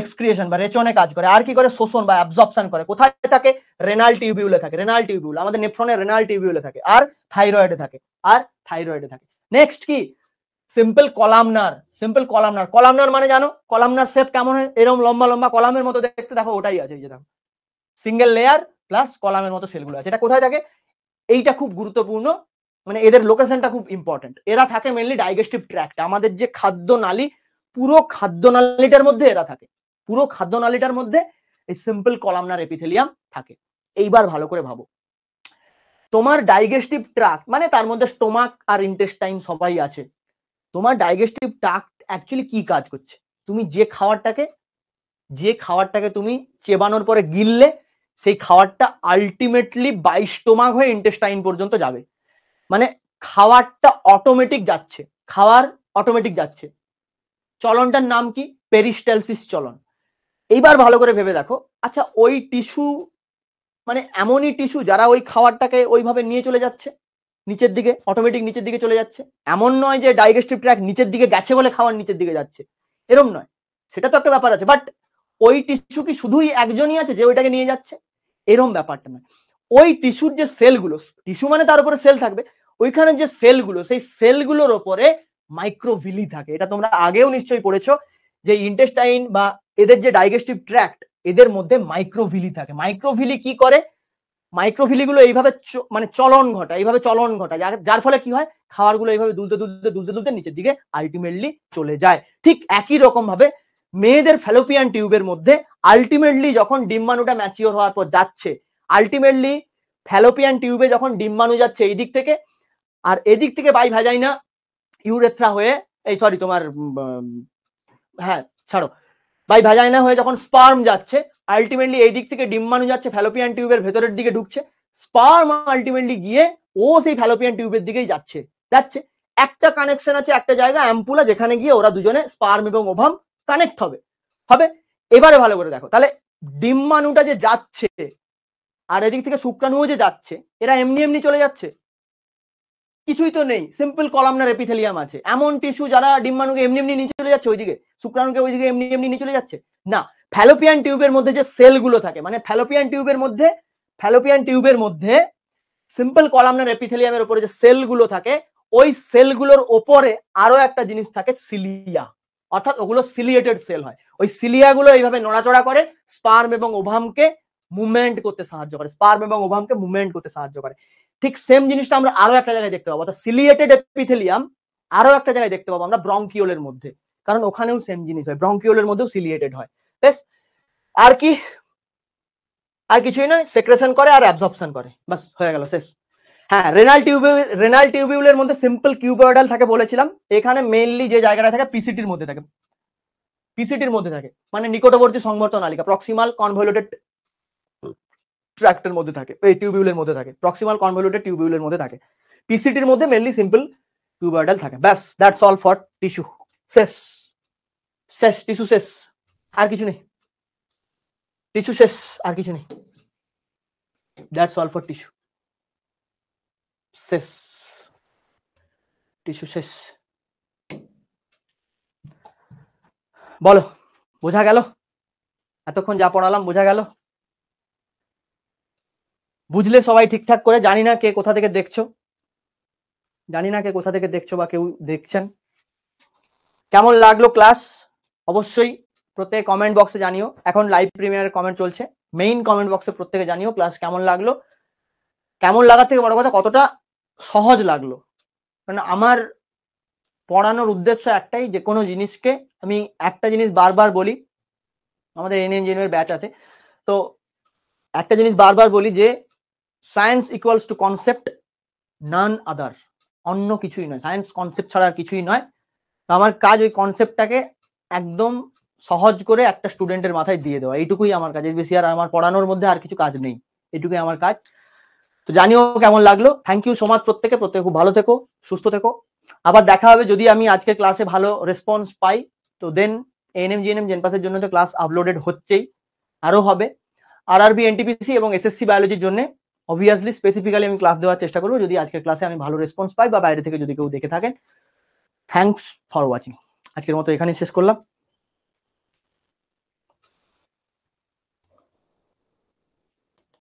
এক্সক্রিয়েশন বা রেচনে কাজ করে। আর কি করে? শোষণ বা অ্যাবজর্পশন করে। কোথায় থাকে? রেনাল টিউবিউলে থাকে। রেনাল টিউবিউল আমাদের নেফ্রনের রেনাল টিউবিউলে থাকে, আর থাইরয়েডে থাকে, আর থাইরয়েডে থাকে। নেক্সট কি? Simple columnar. Simple columnar. Columnar মানে জানো? কলামনার শেপ কেমন হয়? এরকম লম্বা লম্বা কলামের মতো দেখতে, দেখো ওটাই আছে, এই যে দেখো সিঙ্গেল লেয়ার প্লাস কলামের মতো সেলগুলো আছে। এটা কোথায় থাকে? এইটা খুব গুরুত্বপূর্ণ, মানে এদের লোকেশনটা খুব ইম্পর্টেন্ট। এরা থাকে মেইনলি ডাইজেস্টিভ ট্র্যাক্ট, আমাদের যে খাদ্য নালী, পুরো খাদ্য নালীটার মধ্যে এরা থাকে, পুরো খাদ্য নালীটার মধ্যে এই সিম্পল কলামনার এপিথেলিয়াম থাকে। এইবার ভালো করে ভাবো, তোমার ডাইজেস্টিভ ট্র্যাক্ট মানে তার মধ্যে স্টোমাক আর ইন্টেস্টাইন সবাই আছে। তোমার ডাইজেস্টিভ ট্র্যাক্ট অ্যাকচুয়ালি কি কাজ করছে? তুমি যে খাবারটাকে তুমি চেবানোর পরে গিললে, সেই খাবারটা আলটিমেটলি বাই স্টোমাক হয়ে ইন্টেস্টাইন পর্যন্ত যাবে। মানে খাবারটা অটোমেটিক যাচ্ছে, খাওয়ার অটোমেটিক যাচ্ছে। চলনটার নাম কি? পেরিস্টালসিস চলন। এইবার ভালো করে ভেবে দেখো, আচ্ছা ওই টিস্যু মানে এমনই টিস্যু যারা ওই খাবারটাকে ওইভাবে নিয়ে চলে যাচ্ছে নিচের দিকে, অটোমেটিক নিচের দিকে চলে যাচ্ছে। এমন নয় যে ডাইজেস্টিভ ট্র্যাক্ট নিচের দিকে গেছে বলে খাবার নিচের দিকে যাচ্ছে, এরম নয়, সেটা তো একটা ব্যাপার আছে। বাট ওই টিস্যু কি শুধুই একজনই আছে যে ওইটাকে নিয়ে যাচ্ছে? এরম ব্যাপারটা নয়। ওই টিস্যুর যে সেলগুলো, টিস্যু মানে তার উপরে সেল থাকবে, ওইখানে যে সেলগুলো, সেই সেলগুলোর ওপরে মাইক্রোভিলি থাকে। এটা তোমরা আগেও নিশ্চয়ই পড়েছো যে ইন্টেস্টাইন বা এদের যে ডাইজেস্টিভ ট্র্যাক্ট, এদের মধ্যে মাইক্রোভিলি থাকে। মাইক্রোভিলি কি করে? মাইক্রোভিলি গুলো এইভাবে মানে চলন ঘটায়, এইভাবে চলন ঘটায়, যার ফলে কি হয়? খাবারগুলো এইভাবে দুলতে দুলতে দুলতে দুলতে নিচের দিকে আলটিমেটলি চলে যায়। ঠিক একই রকম ভাবে মেয়েদের ফ্যালোপিয়ান টিউবের মধ্যে আলটিমেটলি যখন ডিম্বাণুটা ম্যাচিওর হওয়ার পর যাচ্ছে, আলটিমেটলি ফ্যালোপিয়ান টিউবে যখন ডিম্বাণু যাচ্ছে এই দিক থেকে, আর এদিক থেকে বাই ভ্যাজাইনা ইউরেথ্রা হয়ে, এই সরি তোমার হ্যাঁ ছাড়ো, বাই ভ্যাজাইনা হয়ে যখন স্পার্ম যাচ্ছে, আলটিমেটলি এই দিক থেকে ডিম্বাণু যাচ্ছে ফ্যালোপিয়ান টিউবের ভেতরের দিকে ঢুকছে, স্পার্ম আলটিমেটলি গিয়ে ও সেই ফ্যালোপিয়ান টিউবের দিকেই যাচ্ছে যাচ্ছে একটা কানেকশন আছে, একটা জায়গা অ্যাম্পুলা, যেখানে গিয়ে ওরা দুজনে স্পার্ম এবং ওভাম কানেক্ট হবে হবে। এবারে ভালো করে দেখো, তাহলে ডিম্বাণুটা যে যাচ্ছে আর এদিক থেকে শুক্রাণুও যে যাচ্ছে, এরা এমনি এমনি চলে যাচ্ছে? কিছুই তো নেই, সিম্পল কলামনার এপিথেলিয়াম আছে। এমন টিস্যু যারা ডিম্বাণুকে এমনি এমনি নিয়ে চলে যাচ্ছে ওইদিকে, শুক্রাণুকে ওইদিকে এমনি এমনি নিয়ে চলে যাচ্ছে না। ফ্যালোপিয়ান টিউবের মধ্যে যে সেলগুলো থাকে, মানে ফ্যালোপিয়ান টিউবের মধ্যে সিম্পল কলামনার এপিথেলিয়ামের উপরে যে সেলগুলো থাকে, ওই সেলগুলোর ওপরে আরো একটা জিনিস থাকে, সিলিয়া, অর্থাৎ ওগুলো সিলিয়েটেড সেল হয়। ওই সিলিয়াগুলো এইভাবে নড়াচড়া করে, স্পার্ম এবং ওভামকে মুভমেন্ট করতে সাহায্য করে, স্পার্ম এবং ওভামকে মুভমেন্ট করতে সাহায্য করে। ঠিক সেম জিনিসটা আমরা আরো একটা জায়গায় দেখতে পাবো, অর্থাৎ সিলিয়েটেড এপিথেলিয়াম আরো একটা জায়গায় দেখতে পাবো আমরা, ব্রঙ্কিওলের মধ্যে, কারণ ওখানেও সেম জিনিস হয়, ব্রঙ্কিওলের মধ্যেও সিলিয়েটেড হয়। বেশ, আর কি? আর কিছুই নয়, সেক্রেশন করে আর অ্যাবজর্পশন করে, বাস হয়ে গেল, শেষ। হ্যাঁ, রেনাল টিউবিউলের মধ্যে সিম্পল কিউবয়েডাল থাকে বলেছিলাম। এখানে মেইনলি যে জায়গাটা থাকে পিসিটির মধ্যে থাকে, পিসিটির মধ্যে থাকে মানে নিকটবর্তী সংবর্ত নালিকা, প্রক্সিমাল কনভলিউটেড ট্র্যাক্টের মধ্যে থাকে, এই টিউবিউলের মধ্যে থাকে, প্রক্সিমাল কনভলিউটেড টিউবিউলের মধ্যে থাকে। পিসিটির মধ্যে মেইনলি সিম্পল কিউবয়েডাল থাকে। ব্যাস, দ্যাটস অল ফর টিস্যু। শেষ, শেষ, টিস্যু শেষ, আর কিছু নেই, টিস্যু শেষ, আর কিছু নেই। That's all for tissue. শেষ, টিস্যু শেষ। বলো, বোঝা গেল? এতক্ষণ যা পড়ালাম বোঝা গেল? বুঝলে সবাই ঠিকঠাক করে? জানি না কে কোথা থেকে দেখছো, জানি না কে কোথা থেকে দেখছো বা কেউ দেখছেন। কেমন লাগলো ক্লাস? অবশ্যই প্রত্যেকে কমেন্ট বক্সে জানিও। এখন লাইভ প্রিমিয়ারের কমেন্ট চলছে, মেইন কমেন্ট বক্সে প্রত্যেকে জানিও ক্লাস কেমন লাগলো। কেমন লাগার থেকে বড় কথা কতটা সহজ লাগলো, কারণ আমার পড়ানোর উদ্দেশ্য একটাই, যে কোনো জিনিসকে আমি একটা জিনিস বারবার বলি, আমাদের এনএনজিএম ব্যাচ আছে, তো একটা জিনিস বারবার বলি যে সায়েন্স ইকুয়ালস টু কনসেপ্ট, নান আদার, অন্য কিছুই নয়, সায়েন্স কনসেপ্ট ছাড়া আর কিছুই নয়। তো আমার কাজ ওই কনসেপ্টটাকে একদম সহজ করে একটা স্টুডেন্টের মাথায় দিয়ে দেওয়া, এইটুকুই আমার কাজ, এর বেশি আর আমার পড়ানোর মধ্যে আর কিছু কাজ নেই, এইটুকুই আমার কাজ। তো জানিও কেমন লাগলো, থ্যাংক ইউ সো মাচ প্রত্যেকে খুব ভালো থেকো, সুস্থ থেকো, আবার দেখা হবে যদি আমি আজকের ক্লাসে ভালো রেসপন্স পাই, তো দেন এএনএম জেনপাসের জন্য তো ক্লাস আপলোডেড হচ্ছেই, আরো হবে, আরআরবি এনটিপিসি এবং এসএসসি বায়োলজির জন্য অবভিয়াসলি স্পেসিফিক্যালি আমি ক্লাস দেওয়ার চেষ্টা করবো, যদি আজকের ক্লাসে আমি ভালো রেসপন্স পাই বা বাইরে থেকে যদি কেউ দেখে থাকেন। থ্যাঙ্কস ফর ওয়াচিং, আজকের মতো এখানেই শেষ করলাম।